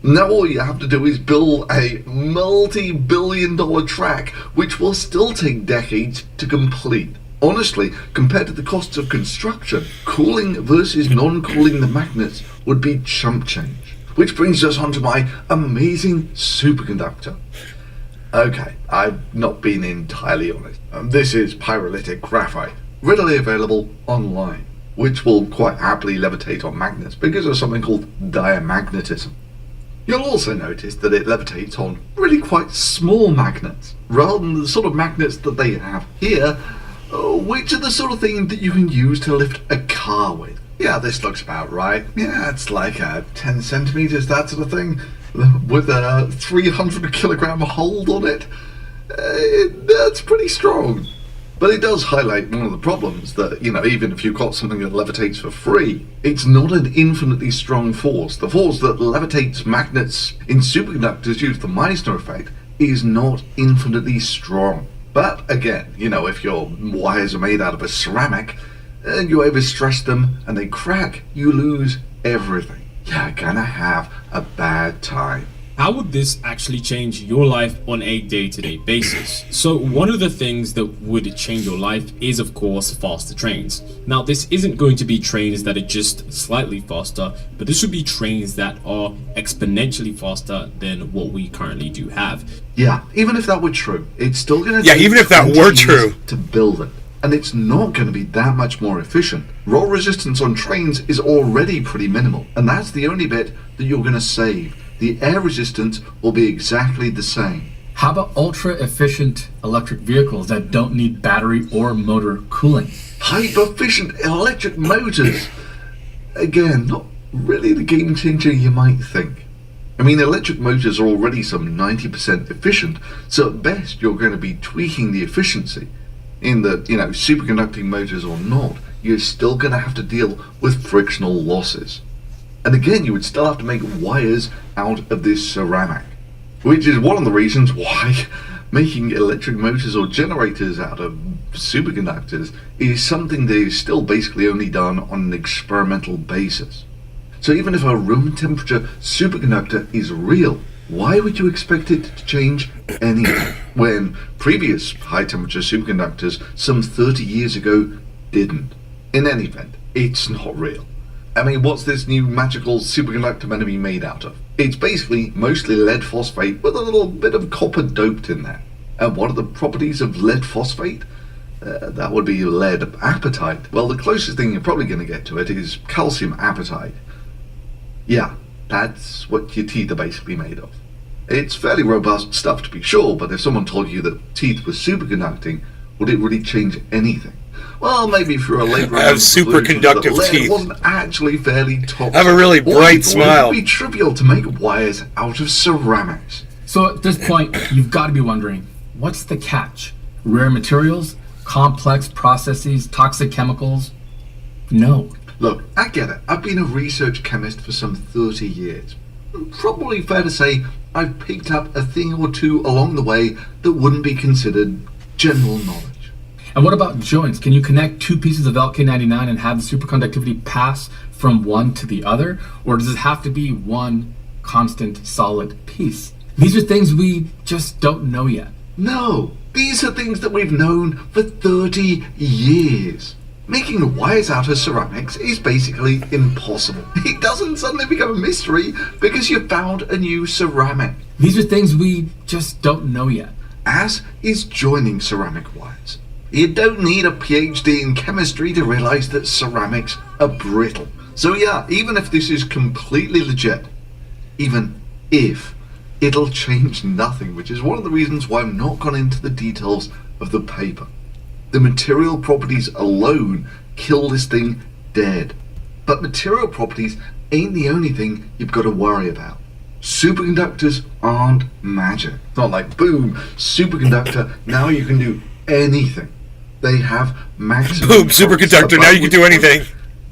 Now all you have to do is build a multi-billion-dollar track, which will still take decades to complete. Honestly, compared to the costs of construction, cooling versus non-cooling the magnets would be chump change. Which brings us on to my amazing superconductor. Okay, I've not been entirely honest. This is pyrolytic graphite, readily available online, which will quite happily levitate on magnets because of something called diamagnetism. You'll also notice that it levitates on really quite small magnets, rather than the sort of magnets that they have here, which are the sort of thing that you can use to lift a car with. Yeah, this looks about right. Yeah, it's like 10 centimeters, that sort of thing, with a 300 kilogram hold on it. That's pretty strong. But it does highlight one of the problems that, you know, even if you've got something that levitates for free, it's not an infinitely strong force. The force that levitates magnets in superconductors due to the Meissner effect is not infinitely strong. But again, you know, if your wires are made out of a ceramic and you overstress them and they crack, you lose everything. You're gonna have a bad time. How would this actually change your life on a day-to-day basis? So one of the things that would change your life is, of course, faster trains. Now, this isn't going to be trains that are just slightly faster, but this would be trains that are exponentially faster than what we currently do have. Yeah, even if that were true, it's still going to take even if that were true to build it. And it's not going to be that much more efficient. Roll resistance on trains is already pretty minimal, and that's the only bit that you're going to save. The air resistance will be exactly the same. How about ultra-efficient electric vehicles that don't need battery or motor cooling? Hyper-efficient electric motors. Again, not really the game changer you might think. I mean, electric motors are already some 90% efficient, so at best you're going to be tweaking the efficiency. In the, you know, superconducting motors or not, you're still going to have to deal with frictional losses. And again, you would still have to make wires out of this ceramic, which is one of the reasons why making electric motors or generators out of superconductors is something that is still basically only done on an experimental basis. So even if a room temperature superconductor is real, why would you expect it to change anything when previous high temperature superconductors some 30 years ago didn't? In any event, it's not real. I mean, what's this new magical superconductor meant to be made out of? It's basically mostly lead phosphate with a little bit of copper doped in there. And what are the properties of lead phosphate? That would be lead apatite. Well, the closest thing you're probably going to get to it is calcium apatite. Yeah, that's what your teeth are basically made of. It's fairly robust stuff to be sure, but if someone told you that teeth were superconducting, would it really change anything? Well, maybe if you're a late I have superconductive teeth. It wasn't actually fairly toxic. I have a really bright smile. It would be trivial to make wires out of ceramics. So at this point, you've got to be wondering, what's the catch? Rare materials? Complex processes? Toxic chemicals? No. Look, I get it. I've been a research chemist for some 30 years. Probably fair to say I've picked up a thing or two along the way that wouldn't be considered general knowledge. And what about joints? Can you connect two pieces of LK99 and have the superconductivity pass from one to the other? Or does it have to be one constant solid piece? These are things we just don't know yet. No, These are things that we've known for 30 years. Making wires out of ceramics is basically impossible. It doesn't suddenly become a mystery because you found a new ceramic. These are things we just don't know yet. As is joining ceramic wires. You don't need a PhD in chemistry to realize that ceramics are brittle. So yeah, even if this is completely legit, even if, it'll change nothing, which is one of the reasons why I've not gone into the details of the paper. The material properties alone kill this thing dead. But material properties ain't the only thing you've got to worry about. Superconductors aren't magic. It's not like, boom, superconductor, now you can do anything. They have maximum... Boom, superconductor, now you can do anything.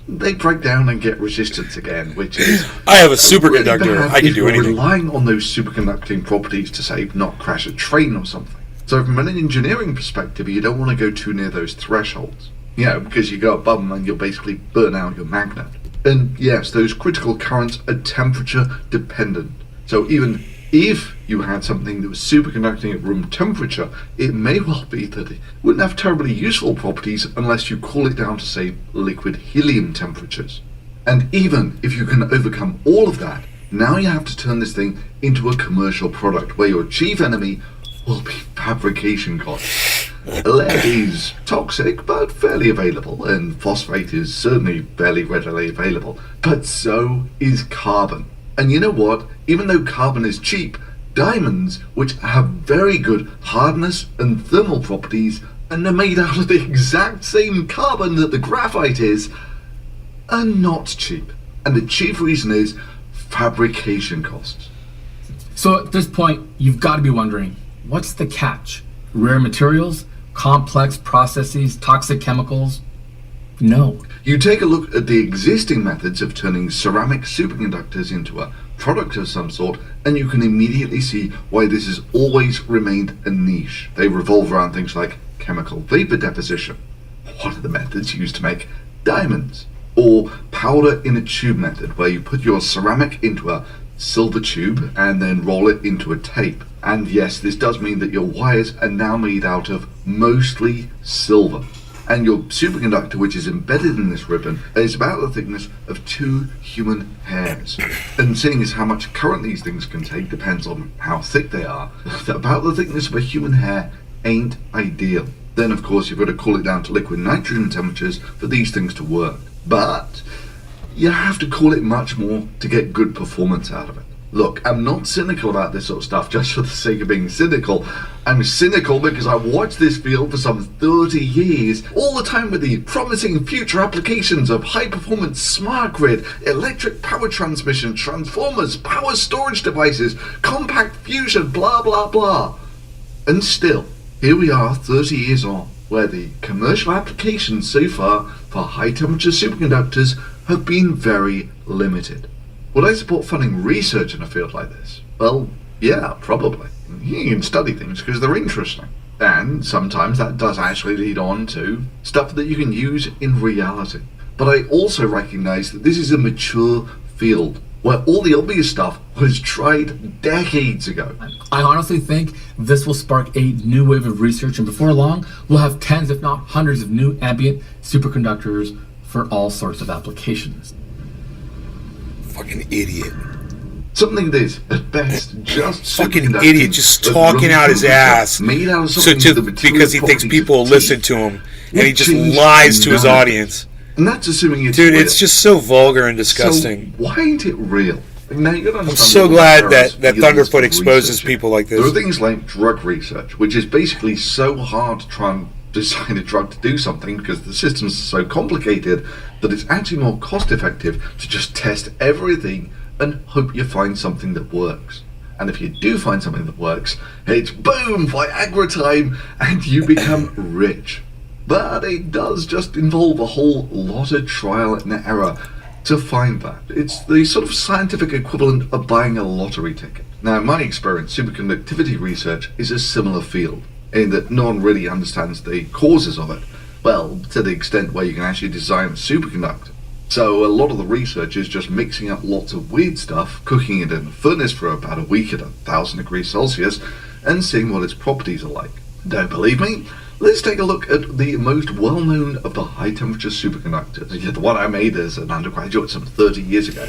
They break down and get resistance again, which is... I have a superconductor, I can do anything. Relying on those superconducting properties to, say, not crash a train or something. So from an engineering perspective, you don't want to go too near those thresholds. You know, because you go above them and you'll basically burn out your magnet. And yes, those critical currents are temperature dependent. So even if you had something that was superconducting at room temperature, it may well be that it wouldn't have terribly useful properties unless you cool it down to, say, liquid helium temperatures. And even if you can overcome all of that, now you have to turn this thing into a commercial product where your chief enemy will be fabrication costs. Lead is toxic but fairly available, and phosphate is certainly fairly readily available, but so is carbon. And you know what? Even though carbon is cheap, diamonds, which have very good hardness and thermal properties, and are made out of the exact same carbon that the graphite is, are not cheap. And the chief reason is fabrication costs. So at this point, you've got to be wondering, what's the catch? Rare materials? Complex processes? Toxic chemicals? No. You take a look at the existing methods of turning ceramic superconductors into a product of some sort, and you can immediately see why this has always remained a niche. They revolve around things like chemical vapor deposition. What are the methods used to make diamonds? Or powder in a tube method, where you put your ceramic into a silver tube and then roll it into a tape. And yes, this does mean that your wires are now made out of mostly silver. And your superconductor, which is embedded in this ribbon, is about the thickness of 2 human hairs. And seeing as how much current these things can take depends on how thick they are, about the thickness of a human hair ain't ideal. Then of course you've got to cool it down to liquid nitrogen temperatures for these things to work. But you have to cool it much more to get good performance out of it. Look, I'm not cynical about this sort of stuff just for the sake of being cynical. I'm cynical because I've watched this field for some 30 years, all the time with the promising future applications of high-performance smart grid, electric power transmission, transformers, power storage devices, compact fusion, blah blah blah. And still, here we are 30 years on, where the commercial applications so far for high-temperature superconductors have been very limited. Would I support funding research in a field like this? Well, yeah, probably. You can study things because they're interesting. And sometimes that does actually lead on to stuff that you can use in reality. But I also recognize that this is a mature field where all the obvious stuff was tried decades ago. I honestly think this will spark a new wave of research, and before long, we'll have tens if not hundreds of new ambient superconductors for all sorts of applications. Fucking idiot. Something that is, at best, just fucking idiot, just talking out his ass. Made out of because he thinks people will listen to him, and he just lies to his audience. And that's assuming it's Dude, real. it's just so vulgar and disgusting. So why ain't it real? Now, you gotta I'm understand so glad that fields Thunderfoot of exposes research. people like this. There are things like drug research, which is basically so hard to try and design a drug to do something because the systems are so complicated that it's actually more cost effective to just test everything and hope you find something that works. And if you do find something that works, it's boom, Viagra time, and you become rich. But it does just involve a whole lot of trial and error to find that. It's the sort of scientific equivalent of buying a lottery ticket. Now, in my experience, superconductivity research is a similar field, in that no one really understands the causes of it. Well, to the extent where you can actually design a superconductor. So a lot of the research is just mixing up lots of weird stuff, cooking it in a furnace for about a week at 1,000 degrees Celsius, and seeing what its properties are like. Don't believe me? Let's take a look at the most well-known of the high-temperature superconductors. The one I made as an undergraduate some 30 years ago.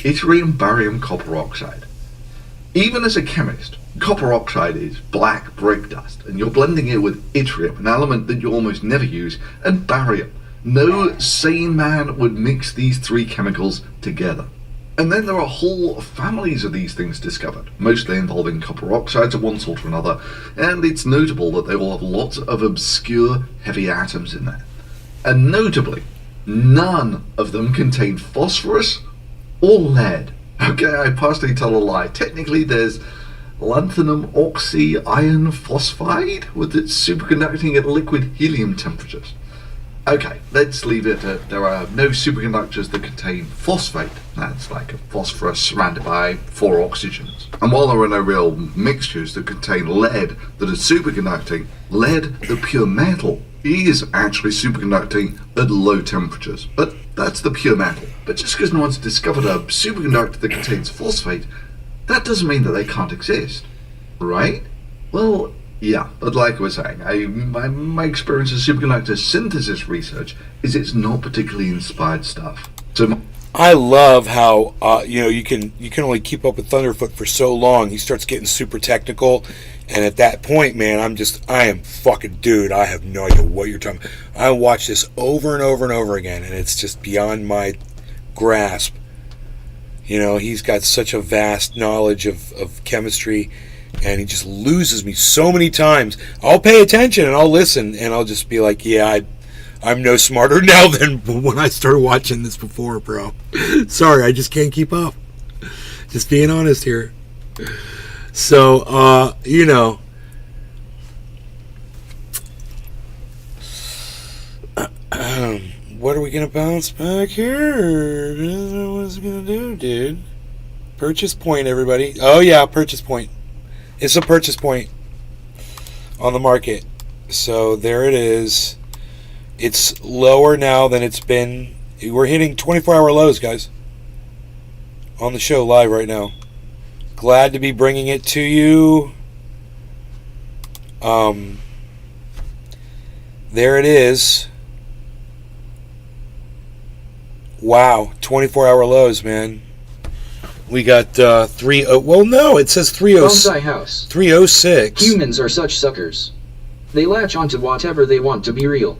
Yttrium barium copper oxide. Even as a chemist, copper oxide is black brick dust, and you're blending it with yttrium, an element that you almost never use, and barium. No sane man would mix these three chemicals together. And then there are whole families of these things discovered, mostly involving copper oxides of one sort or another, and it's notable that they all have lots of obscure heavy atoms in there. And notably, none of them contain phosphorus or lead. Okay, I partially tell a lie. Technically, there's lanthanum oxy iron phosphide with its superconducting at liquid helium temperatures. Okay, let's leave it at there are no superconductors that contain phosphate. That's like a phosphorus surrounded by 4 oxygens. And while there are no real mixtures that contain lead that are superconducting, lead, the pure metal, is actually superconducting at low temperatures. But that's the pure metal. But just because no one's discovered a superconductor that contains phosphate, that doesn't mean that they can't exist, right? Well, yeah, but like I was saying, my experience of superconductor synthesis research is it's not particularly inspired stuff. So I love how you can only keep up with Thunderfoot for so long. He starts getting super technical, and at that point, man, I am fucking dude. I have no idea what you're talking about. I watch this over and over and over again, and it's just beyond my grasp. He's got such a vast knowledge of chemistry. And he just loses me so many times. I'll pay attention and I'll listen and I'll just be like, yeah, I'm no smarter now than when I started watching this before, bro. Sorry, I just can't keep up. Just being honest here. So, what are we going to bounce back here? What's it going to do, dude? Purchase point, everybody. Oh, yeah, purchase point. It's a purchase point on the market. So there it is. It's lower now than it's been. We're hitting 24-hour lows, guys. On the show live right now. Glad to be bringing it to you. There it is. Wow, 24-hour lows, man. We got well, no, it says 306. Humans are such suckers. They latch onto whatever they want to be real.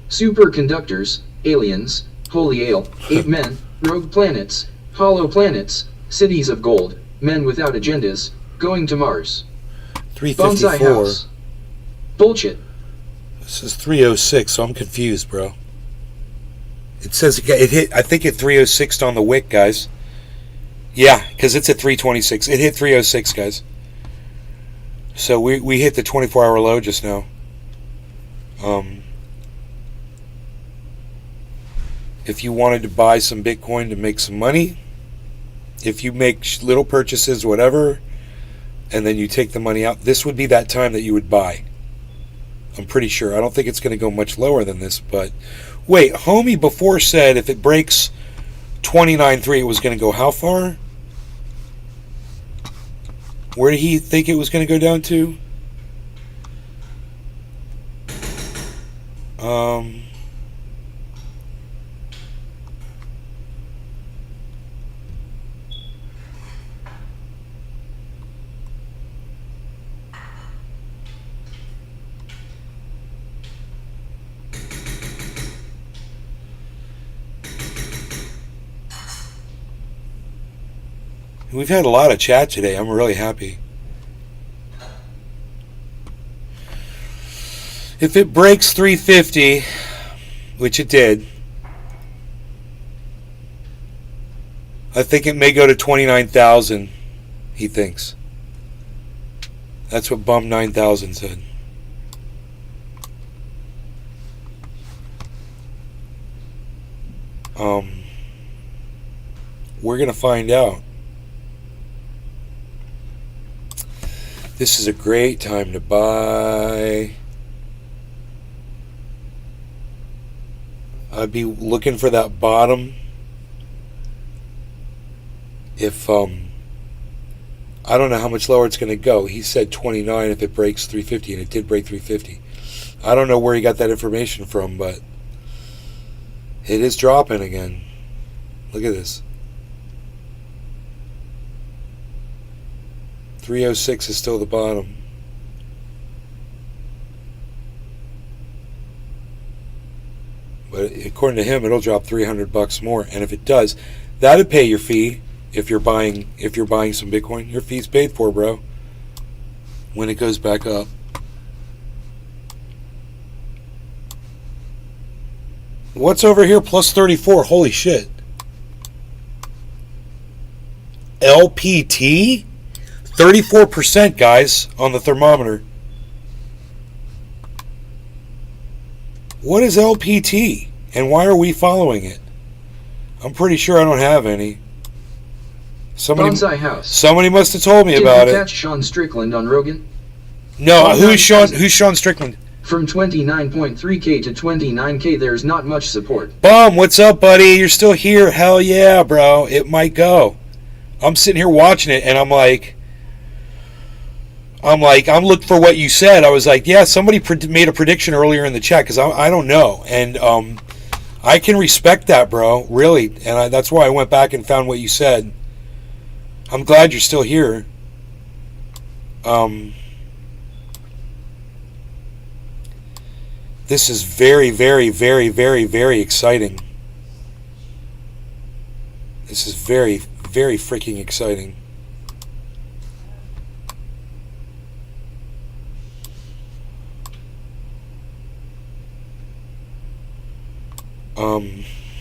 Superconductors, aliens, holy ale, ape men, rogue planets, hollow planets, cities of gold, men without agendas, going to Mars. 354. Bonsai house. Bullshit. This is 306, so I'm confused, bro. It says it hit. I think it 306 on the wick, guys. Yeah, because it's at 326. It hit 306, guys. So we hit the 24-hour low just now. If you wanted to buy some Bitcoin to make some money, if you make little purchases, whatever, and then you take the money out, this would be that time that you would buy. I'm pretty sure. I don't think it's going to go much lower than this, but wait, homie before said if it breaks 29.3 it was going to go how far? Where did he think it was going to go down to? We've had a lot of chat today. I'm really happy. If it breaks 350, which it did, I think it may go to 29,000, he thinks. That's what Bum 9000 said. We're going to find out. This is a great time to buy. I'd be looking for that bottom. If I don't know how much lower it's going to go. He said 29 if it breaks 350, and it did break 350. I don't know where he got that information from, but it is dropping again. Look at this. 306 is still the bottom. But according to him, it'll drop $300 more, and if it does, that'd pay your fee. If you're buying some Bitcoin, your fee's paid for, bro. When it goes back up. What's over here? Plus 34. Holy shit. LPT? 34%, guys, on the thermometer. What is LPT? And why are we following it? I'm pretty sure I don't have any. Bonsai House. Somebody must have told me about Did you it. catch Sean Strickland on Rogan? No, who's Sean Strickland? From 29.3K to 29K, there's not much support. Bum, what's up, buddy? You're still here? Hell yeah, bro. It might go. I'm sitting here watching it, and I'm looking for what you said. I was like, yeah, somebody made a prediction earlier in the chat, because I don't know. And I can respect that, bro, really. And that's why I went back and found what you said. I'm glad you're still here. This is very, very, very, very, very exciting. This is very, very freaking exciting.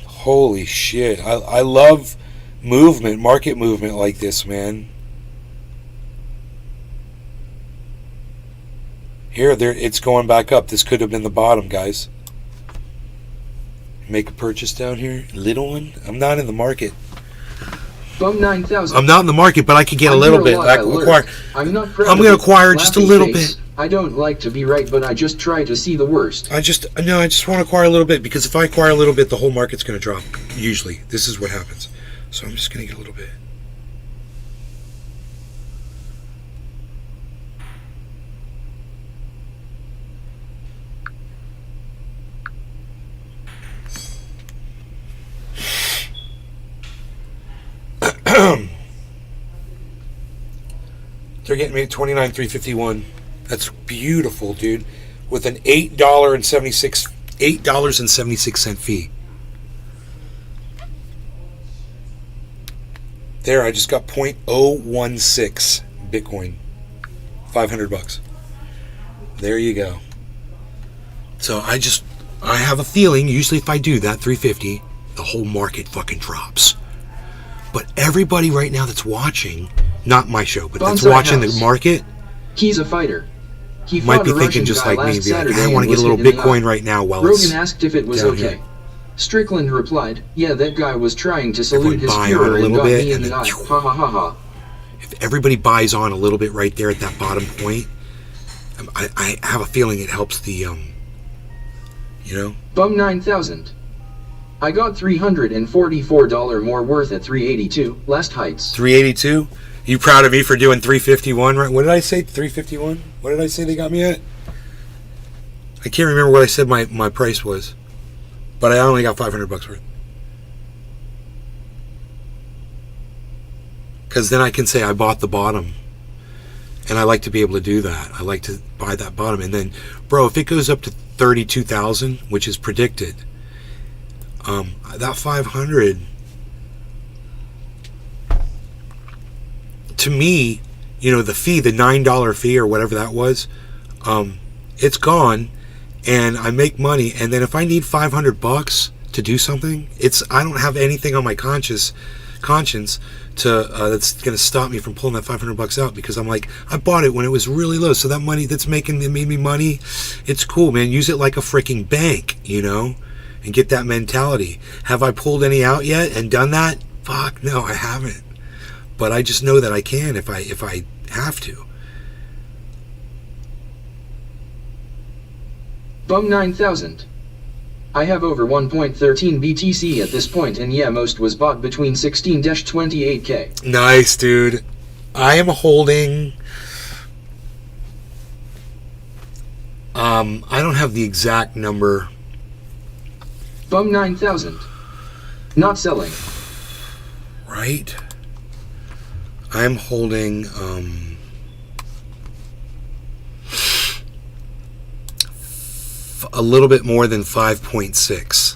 Holy shit. I love movement, market movement like this, man. Here, it's going back up. This could have been the bottom, guys. Make a purchase down here. Little one? I'm not in the market. Bum 9,000. I'm not in the market, but I could get a little bit. I'm going to acquire just a little bit. I don't like to be right, but I just try to see the worst. I just want to acquire a little bit, because if I acquire a little bit, the whole market's going to drop. Usually. This is what happens. So I'm just going to get a little bit. They're getting me at $29,351. That's beautiful, dude. With an $8.76 fee. There, I just got 0.016 Bitcoin. $500. There you go. So I have a feeling, usually if I do that, 350, the whole market fucking drops. But everybody right now that's watching, not my show, but that's watching the market, he's a fighter. He might be thinking just like me, be like, I want to get a little Bitcoin right now while it's Rogan asked if it was okay. Here. Strickland replied, yeah, that guy was trying to salute his Führer and got me in the eye. Ha ha ha ha. If everybody buys on a little bit right there at that bottom point, I have a feeling it helps the, Bum 9,000. I got $344 more worth at 382, last heights. 382? You proud of me for doing 351, right? What did I say? 351? What did I say they got me at? I can't remember what I said my price was. But I only got $500 worth. Because then I can say I bought the bottom. And I like to be able to do that. I like to buy that bottom. And then, bro, if it goes up to 32,000, which is predicted, that 500, to me, the fee, the $9 fee or whatever that was, it's gone, and I make money. And then if I need $500 to do something, I don't have anything on my conscience to that's going to stop me from pulling that $500 out, because I'm like, I bought it when it was really low, so that money that's made me money, it's cool, man. Use it like a freaking bank, and get that mentality. Have I pulled any out yet and done that? Fuck, no, I haven't. But I just know that I can if I have to. Bum 9,000. I have over 1.13 BTC at this point, and yeah, most was bought between 16-28K. Nice, dude. I am holding. I don't have the exact number. Bum 9,000. Not selling. Right. I'm holding. A little bit more than 5.6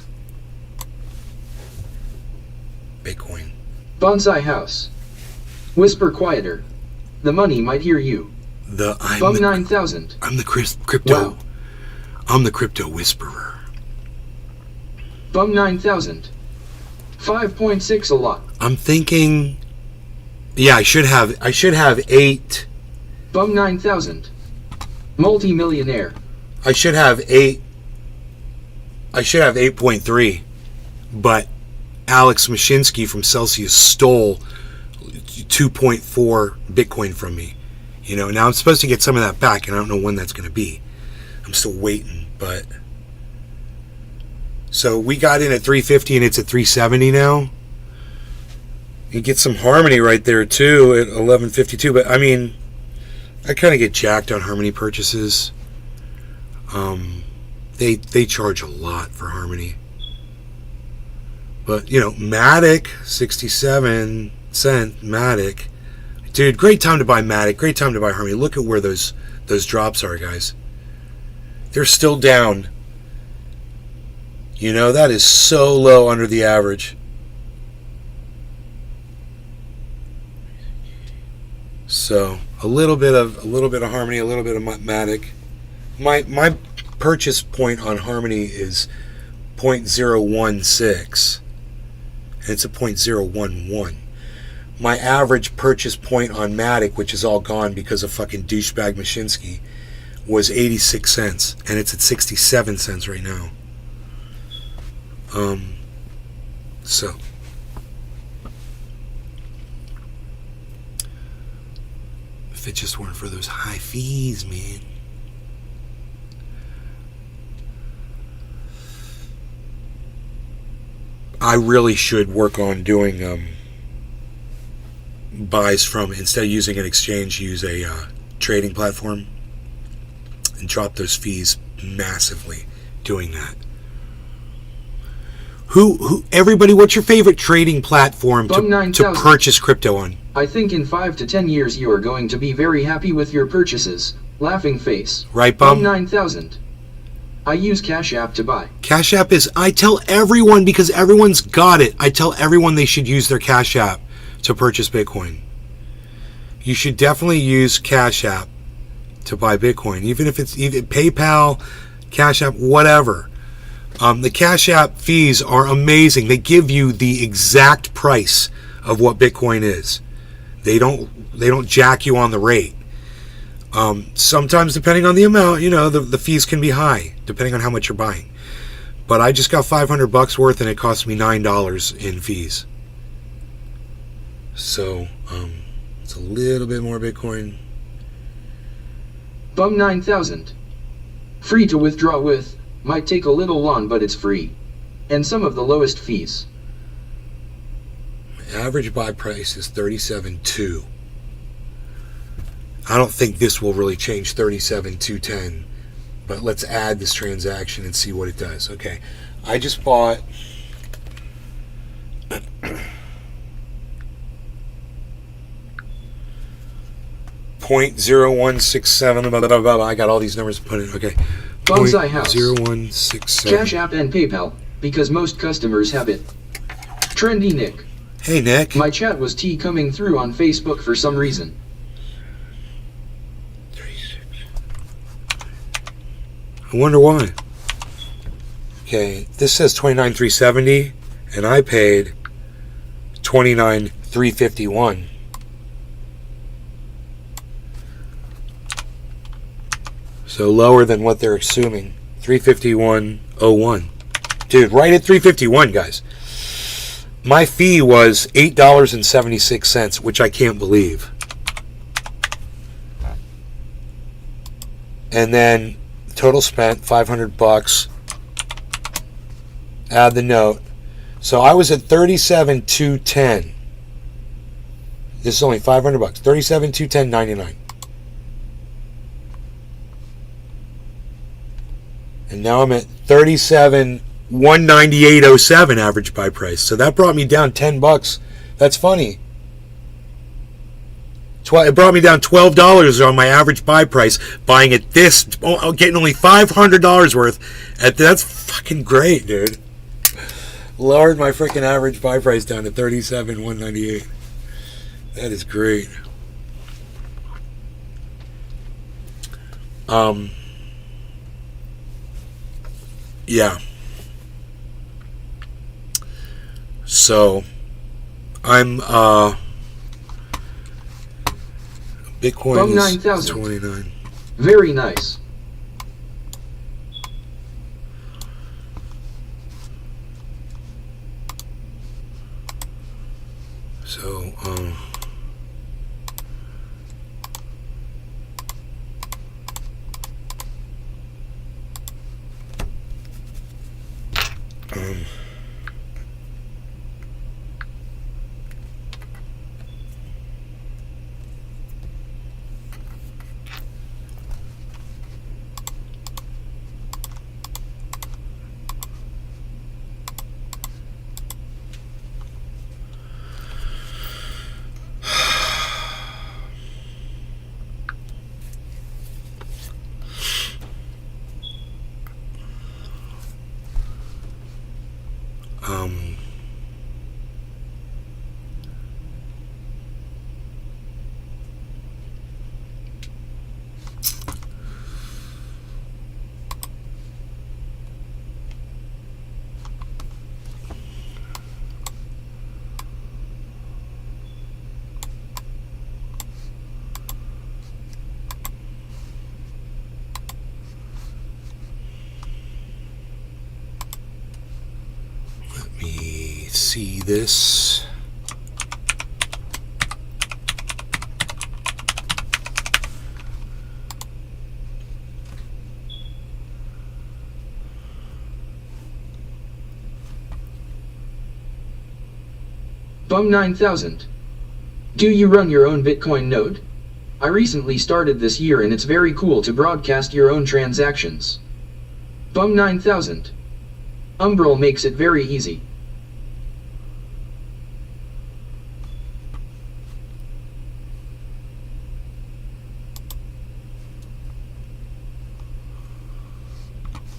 Bitcoin. Bonsai house. Whisper quieter. The money might hear you. Bum 9,000. I'm the crypto. Wow. I'm the crypto whisperer. Bum 9,000. 5.6 a lot. I'm thinking. Yeah, I should have 8. Bum 9,000. Multi-millionaire. I should have 8. I should have 8.3, but Alex Mashinsky from Celsius stole 2.4 Bitcoin from me. You know, now I'm supposed to get some of that back, and I don't know when that's going to be. I'm still waiting, but so we got in at 350, and it's at 370 now. You get some Harmony right there too at 1152, but I mean, I kind of get jacked on Harmony purchases. They charge a lot for Harmony. But, you know, Matic, 67 cent Matic. Dude, great time to buy Matic, great time to buy Harmony. Look at where those drops are, guys. They're still down. You know, that is so low under the average. So, a little bit of Harmony, a little bit of Matic. My purchase point on Harmony is 0.016. And it's a 0.011. My average purchase point on Matic, which is all gone because of fucking douchebag Mashinsky, was 86 cents. And it's at 67 cents right now. So. If it just weren't for those high fees, man. I really should work on doing buys from, instead of using an exchange, use a trading platform and drop those fees massively doing that. Everybody, what's your favorite trading platform to purchase crypto on? I think in 5 to 10 years you are going to be very happy with your purchases. Laughing face. Right, Bum? 9,000. I use Cash App to buy. Cash App is, I tell everyone, because everyone's got it, I tell everyone they should use their Cash App to purchase Bitcoin. You should definitely use Cash App to buy Bitcoin, even if it's PayPal, Cash App, whatever. The Cash App fees are amazing. They give you the exact price of what Bitcoin is. They don't jack you on the rate. Sometimes, depending on the amount, you know, the fees can be high, depending on how much you're buying. But I just got $500 worth, and it cost me $9 in fees. So, it's a little bit more Bitcoin. Bum 9,000. Free to withdraw with. Might take a little long, but it's free. And some of the lowest fees. Average buy price is 37.2. I don't think this will really change 37,210, but let's add this transaction and see what it does. Okay, I just bought .0167. I got all these numbers put in. Okay, Bonsai house. 0167. Cash App and PayPal, because most customers have it. Trendy Nick. Hey Nick. My chat was coming through on Facebook for some reason. I wonder why. Okay, this says 29,370, and I paid 29,351. So lower than what they're assuming. 351.01. Dude, right at 351, guys. My fee was $8.76, which I can't believe. And then total spent $500. Add the note. So I was at 37,210. This is only $500. 37, 210, 99. And now I'm at 37, 198.07 average buy price. So that brought me down $10. That's funny. It brought me down $12 on my average buy price, buying at this, getting only $500 worth. That's fucking great, dude. Lowered my freaking average buy price down to 37, 198. That is great. Yeah. So I'm Bitcoin From is 9,000. 29. Very nice. So let me see this. Bum 9000. Do you run your own Bitcoin node? I recently started this year and it's very cool to broadcast your own transactions. Bum 9000. Umbrel makes it very easy.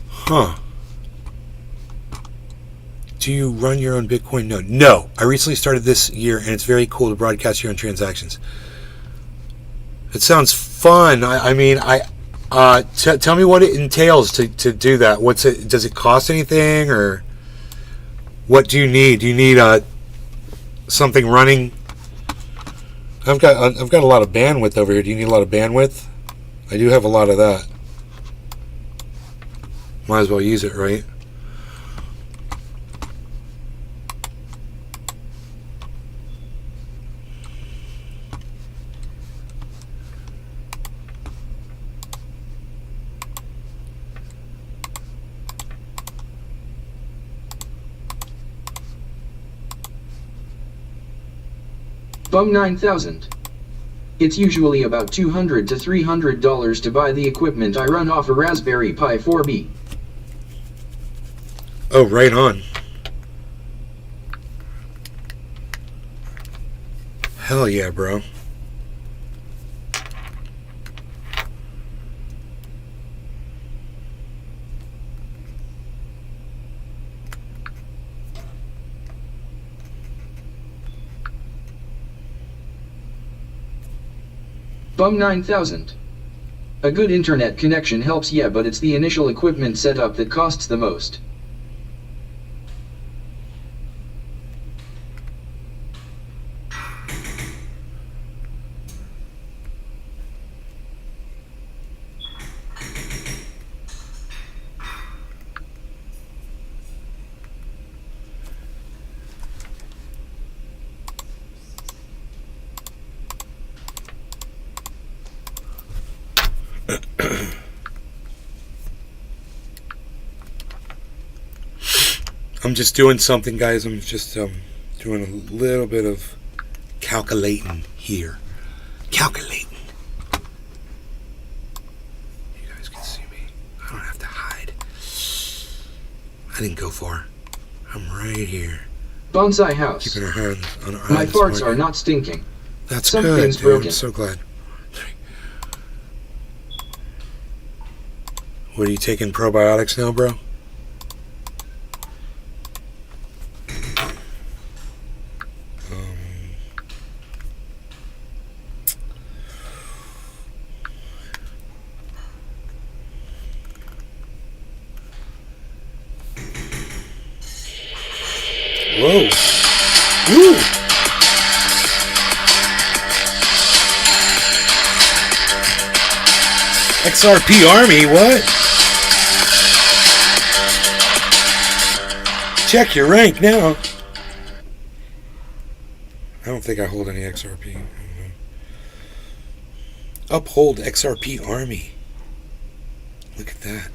Huh. Do you run your own Bitcoin node? No. I recently started this year, and it's very cool to broadcast your own transactions. It sounds fun. Tell me what it entails to do that. What's it? Does it cost anything, or what do you need? Do you need something running? I've got a lot of bandwidth over here. Do you need a lot of bandwidth? I do have a lot of that. Might as well use it, right? Bum 9000. It's usually about $200 to $300 to buy the equipment I run off a Raspberry Pi 4B. Oh, right on. Hell yeah, bro. Bum 9000. A good internet connection helps, yeah, but it's the initial equipment setup that costs the most. I'm just doing something, guys. I'm just doing a little bit of calculating here. Calculating. You guys can see me. I don't have to hide. I didn't go far. I'm right here. Bonsai house. Keeping our hair on our My farts are not stinking. That's Something's good, dude. broken. I'm so glad. What, are you taking probiotics now, bro? Whoa. Woo. XRP Army, what? Check your rank now. I don't think I hold any XRP. Uphold XRP Army. Look at that.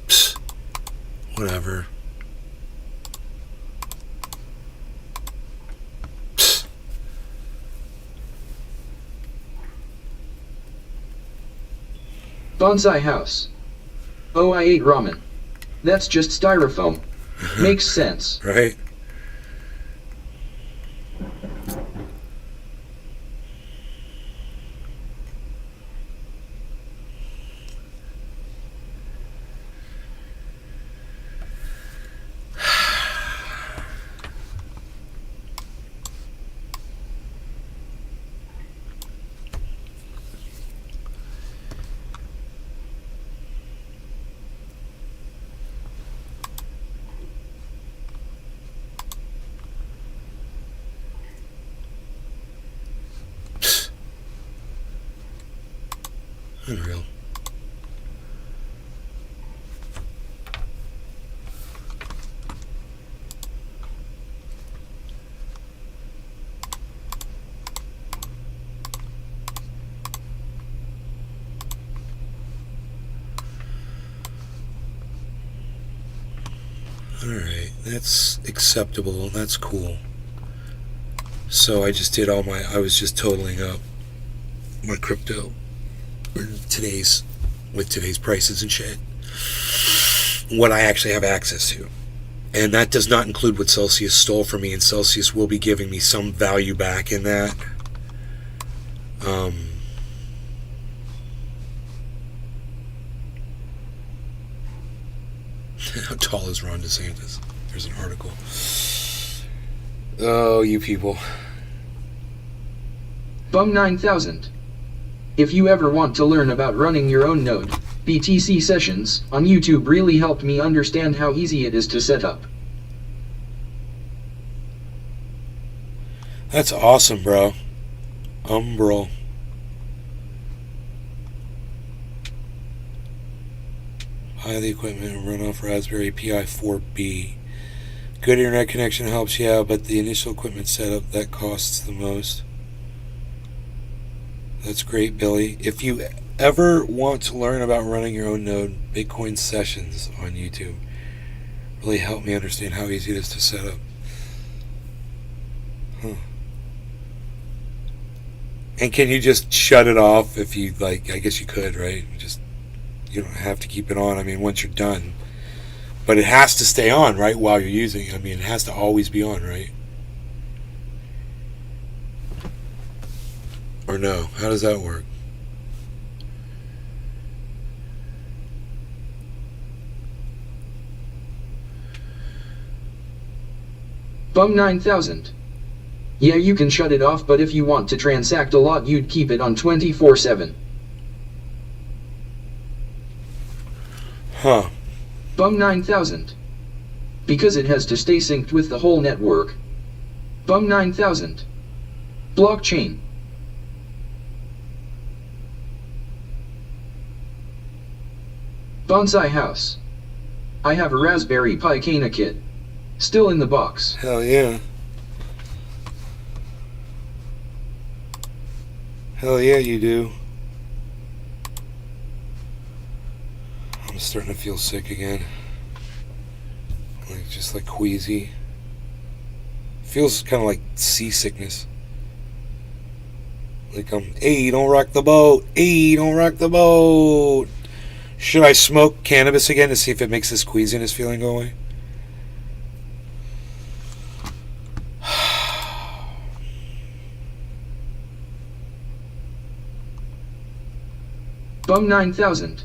Psst. Whatever. Psst. Bonsai house. Oh, I ate ramen. That's just styrofoam. Makes sense. Right? Unreal. Alright, that's acceptable, that's cool. So I just did I was just totaling up my crypto with today's prices and shit. What I actually have access to. And that does not include what Celsius stole from me, and Celsius will be giving me some value back in that. How tall is Ron DeSantis? There's an article. Oh, you people. Bum 9000. If you ever want to learn about running your own node, BTC sessions on YouTube really helped me understand how easy it is to set up. That's awesome, bro. Bro. Buy the equipment and run off Raspberry Pi 4B. Good internet connection helps, yeah, but the initial equipment setup, that costs the most. That's great, Billy. If you ever want to learn about running your own node, Bitcoin sessions on YouTube really help me understand how easy it is to set up. Huh. And can you just shut it off if you like? I guess you could, right? You don't have to keep it on. I mean, once you're done. But it has to stay on, right, while you're using it. I mean, it has to always be on, right? Or no? How does that work? Bum 9000. Yeah, you can shut it off, but if you want to transact a lot, you'd keep it on 24/7. Huh. Bum 9000. Because it has to stay synced with the whole network. Bum 9000. Blockchain. Bonsai house. I have a Raspberry Pi Cana kit. Still in the box. Hell yeah. Hell yeah, you do. I'm Starting to feel sick again. Like, just like queasy. Feels kind of like seasickness. Like hey, don't rock the boat. Hey, don't rock the boat. Should I smoke cannabis again to see if it makes this queasiness feeling go away? Bum 9000.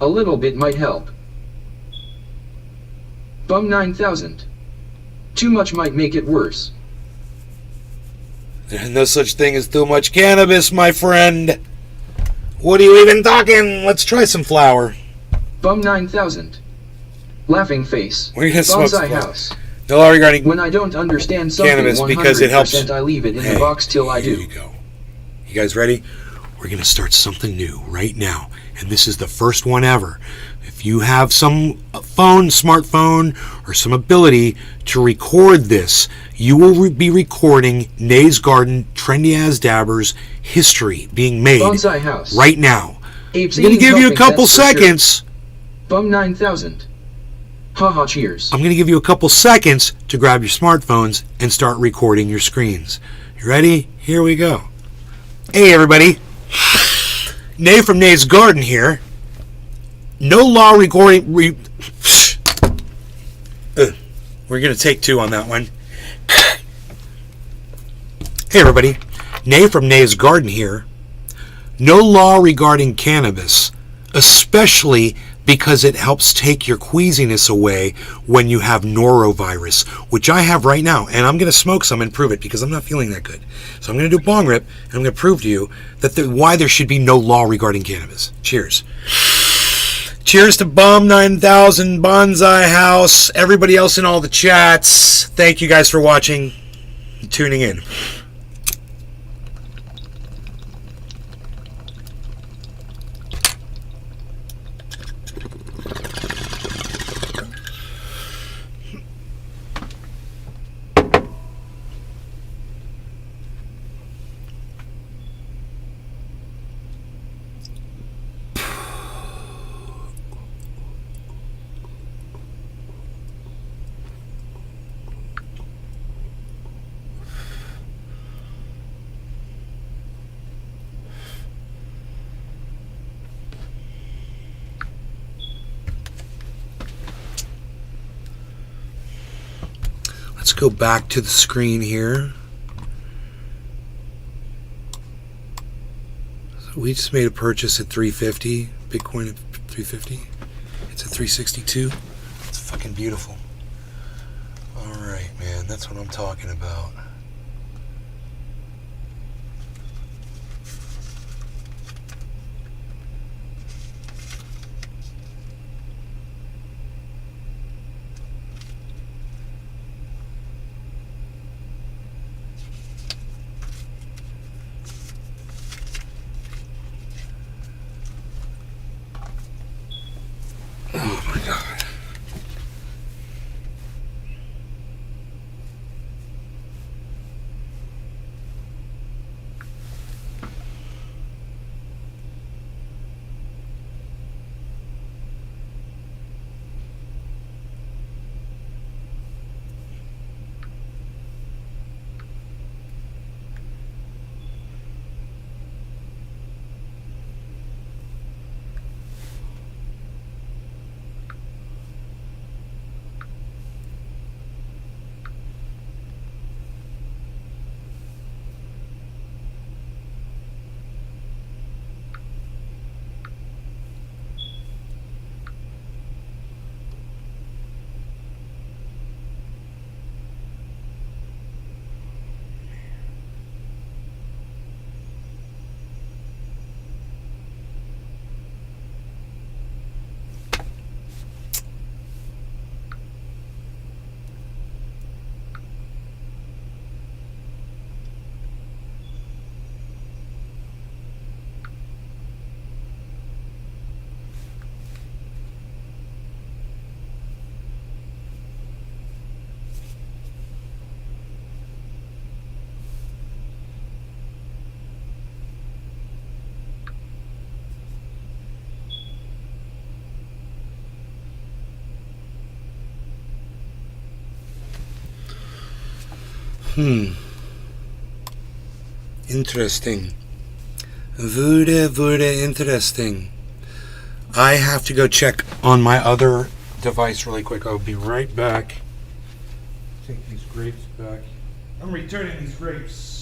A little bit might help. Bum 9000. Too much might make it worse. There's no such thing as too much cannabis, my friend. What are you even talking? Let's try some flower. Bum 9000. Laughing face. We're gonna smoke some Bonsai flower. house. No law regarding When I don't understand something cannabis 100%, because it helps. I leave it in the box till I do. Here you go. You guys ready? We're gonna start something new right now, and this is the first one ever. If you have some phone, smartphone, or some ability to record this, you will be recording Nay's Garden Trendy As Dabbers history being made Bonsai house. right now. Apes I'm going to eating give you a helping, couple that's for sure. seconds. Bum 9000. Haha, cheers. I'm going to give you a couple seconds to grab your smartphones and start recording your screens. You ready? Here we go. Hey, everybody. Nay from Nay's Garden here. No law recording. We're going to take two on that one. Hey, everybody. Nay from Nay's Garden here. No law regarding cannabis, especially because it helps take your queasiness away when you have norovirus, which I have right now, and I'm going to smoke some and prove it because I'm not feeling that good. So I'm going to do a bong rip, and I'm going to prove to you that why there should be no law regarding cannabis. Cheers. Cheers to Bum 9000, Bonsai House, everybody else in all the chats. Thank you guys for watching and tuning in. Let's go back to the screen here. So we just made a purchase at 350, Bitcoin at 350. It's at 362. It's fucking beautiful. All right, man, that's what I'm talking about. Oh my God. Interesting. Very interesting. I have to go check on my other device really quick. I'll be right back. Take these grapes back. I'm returning these grapes.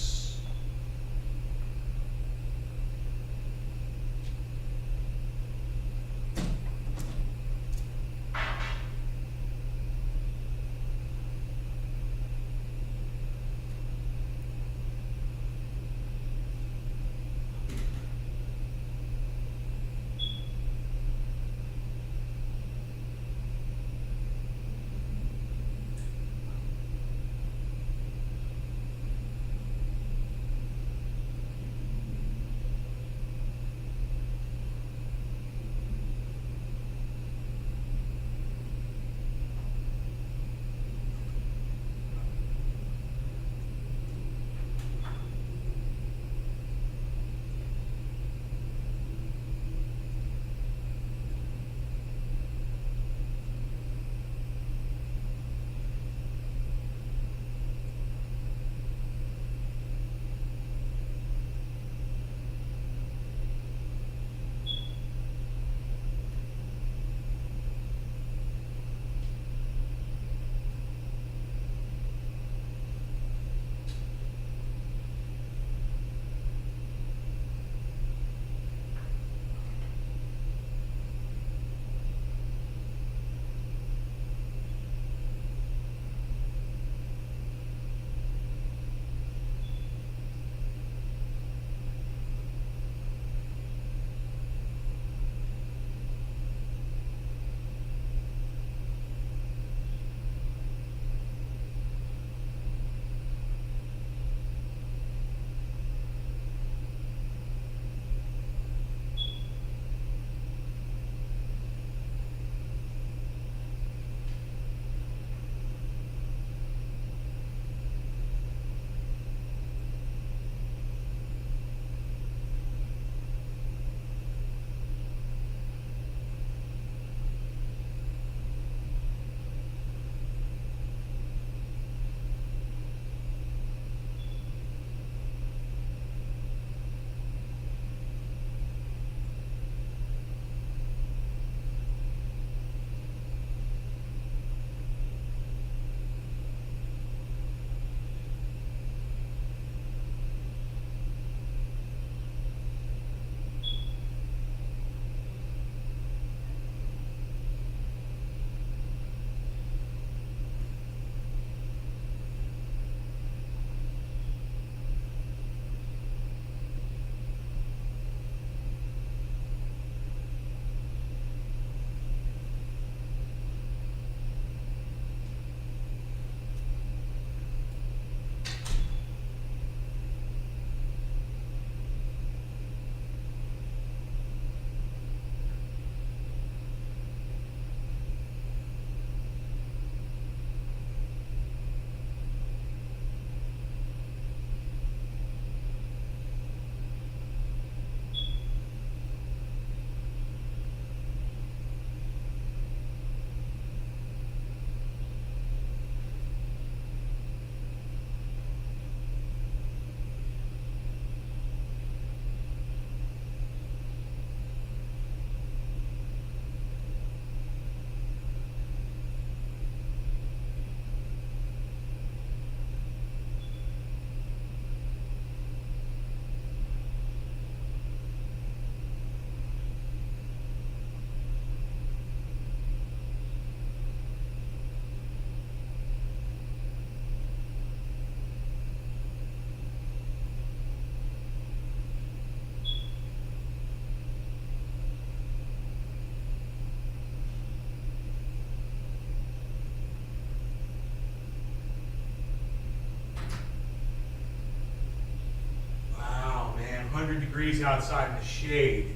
Degrees outside in the shade.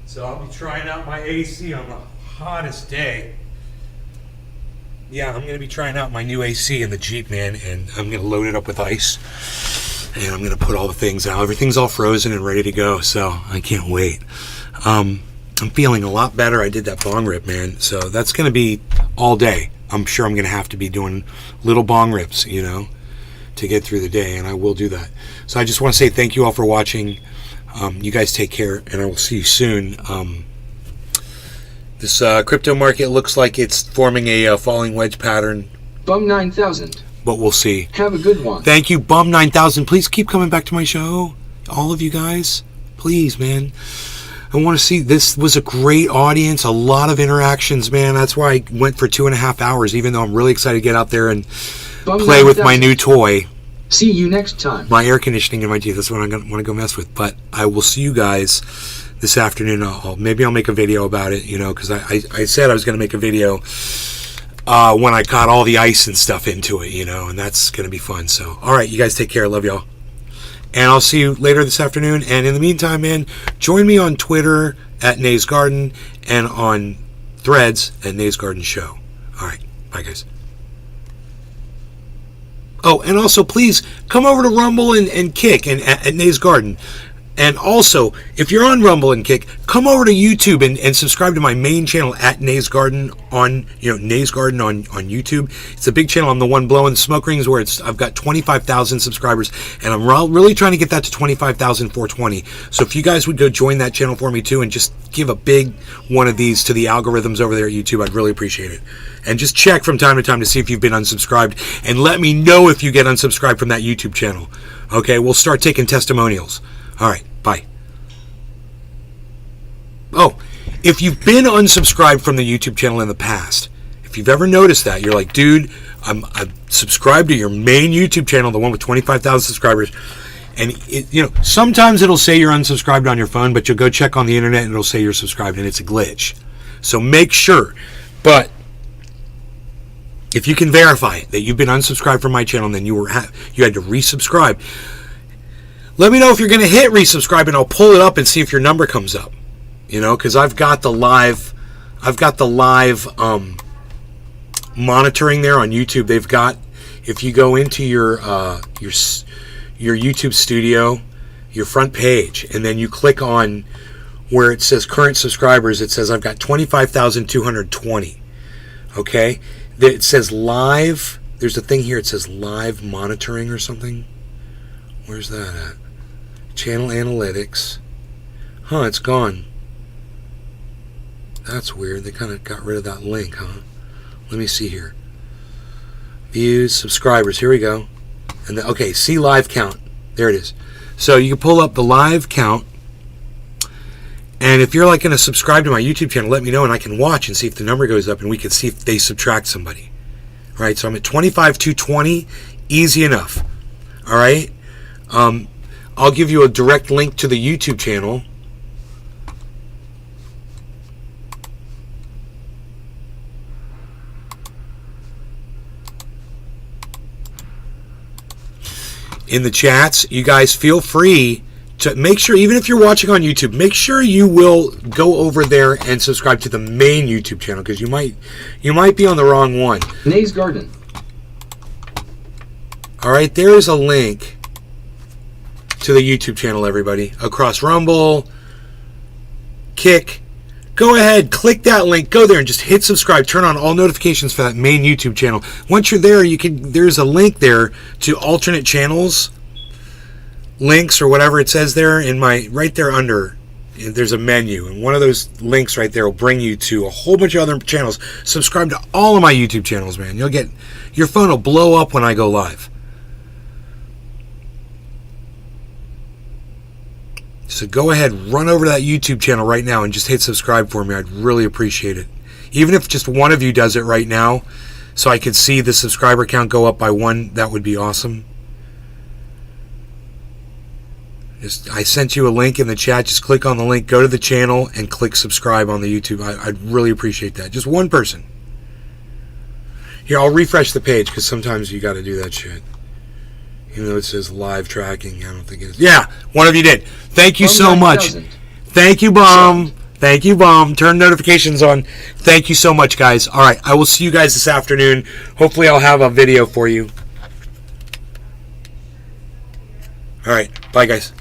So I'll be trying out my AC on the hottest day. Yeah, I'm going to be trying out my new AC in the Jeep, man, and I'm going to load it up with ice. And I'm going to put all the things out. Everything's all frozen and ready to go, so I can't wait. I'm feeling a lot better. I did that bong rip, man. So that's going to be all day. I'm sure I'm going to have to be doing little bong rips, you know. to get through the day, and I will do that. So I just want to say thank you all for watching. You guys take care, and I will see you soon. This crypto market looks like it's forming a falling wedge pattern. Bum 9000. But we'll see. Have a good one. Thank you, Bum 9000. Please keep coming back to my show. All of you guys. Please, man. I want to see. This was a great audience. A lot of interactions, man. That's why I went for 2.5 hours, even though I'm really excited to get out there and play with my new toy. See you next time. My air conditioning in my teeth. That's what I want to go mess with. But I will see you guys this afternoon. Maybe I'll make a video about it, you know, because I said I was going to make a video when I caught all the ice and stuff into it, you know, and that's going to be fun. So, all right, you guys take care. Love y'all. And I'll see you later this afternoon. And in the meantime, man, join me on Twitter at Nays Garden and on Threads at Nays Garden Show. All right. Bye, guys. Oh, and also, please come over to Rumble and Kick and at Nays Garden. And also, if you're on Rumble and Kick, come over to YouTube and subscribe to my main channel at Nays Garden on, Nays Garden on YouTube. It's a big channel. I'm the one blowing the smoke rings where I've got 25,000 subscribers, and I'm really trying to get that to 25,420. So if you guys would go join that channel for me too, and just give a big one of these to the algorithms over there at YouTube, I'd really appreciate it. And just check from time to time to see if you've been unsubscribed, and let me know if you get unsubscribed from that YouTube channel. Okay, we'll start taking testimonials. All right, bye. Oh, if you've been unsubscribed from the YouTube channel in the past, if you've ever noticed that, you're like, dude, I'm subscribed to your main YouTube channel, the one with 25,000 subscribers, and sometimes it'll say you're unsubscribed on your phone, but you'll go check on the internet and it'll say you're subscribed, and it's a glitch. So make sure. But if you can verify that you've been unsubscribed from my channel, and then you had to resubscribe, let me know if you're going to hit resubscribe, and I'll pull it up and see if your number comes up. Because I've got the live monitoring there on YouTube. They've got, if you go into your YouTube studio, your front page, and then you click on where it says current subscribers, it says I've got 25,220. Okay, it says live. There's a thing here. It says live monitoring or something. Where's that at? Channel analytics. Huh, it's gone. That's weird. They kind of got rid of that link, huh? Let me see here. Views, subscribers. Here we go. And okay, see live count. There it is. So you can pull up the live count. And if you're like going to subscribe to my YouTube channel, let me know, and I can watch and see if the number goes up, and we can see if they subtract somebody. All right, so I'm at 25,220. Easy enough. All right. I'll give you a direct link to the YouTube channel. In the chats, you guys feel free to make sure, even if you're watching on YouTube, make sure you will go over there and subscribe to the main YouTube channel, because you might be on the wrong one. Nays Garden. All right, there is a link to the YouTube channel, everybody, across Rumble, Kick. Go ahead, click that link, go there and just hit subscribe. Turn on all notifications for that main YouTube channel. Once you're there, there's a link there to alternate channels, links, or whatever it says there right there under. There's a menu, and one of those links right there will bring you to a whole bunch of other channels. Subscribe to all of my YouTube channels, man. Your phone will blow up when I go live. So go ahead, run over to that YouTube channel right now and just hit subscribe for me. I'd really appreciate it. Even if just one of you does it right now, so I could see the subscriber count go up by 1, that would be awesome. I sent you a link in the chat. Just click on the link, go to the channel, and click subscribe on the YouTube. I'd really appreciate that. Just one person. Here, I'll refresh the page, because sometimes you got to do that shit. Even though it says live tracking, I don't think it is. Yeah, one of you did. Thank you so much. Thank you, Bum. Thank you, Bum. Turn notifications on. Thank you so much, guys. All right, I will see you guys this afternoon. Hopefully I'll have a video for you. All right, bye, guys.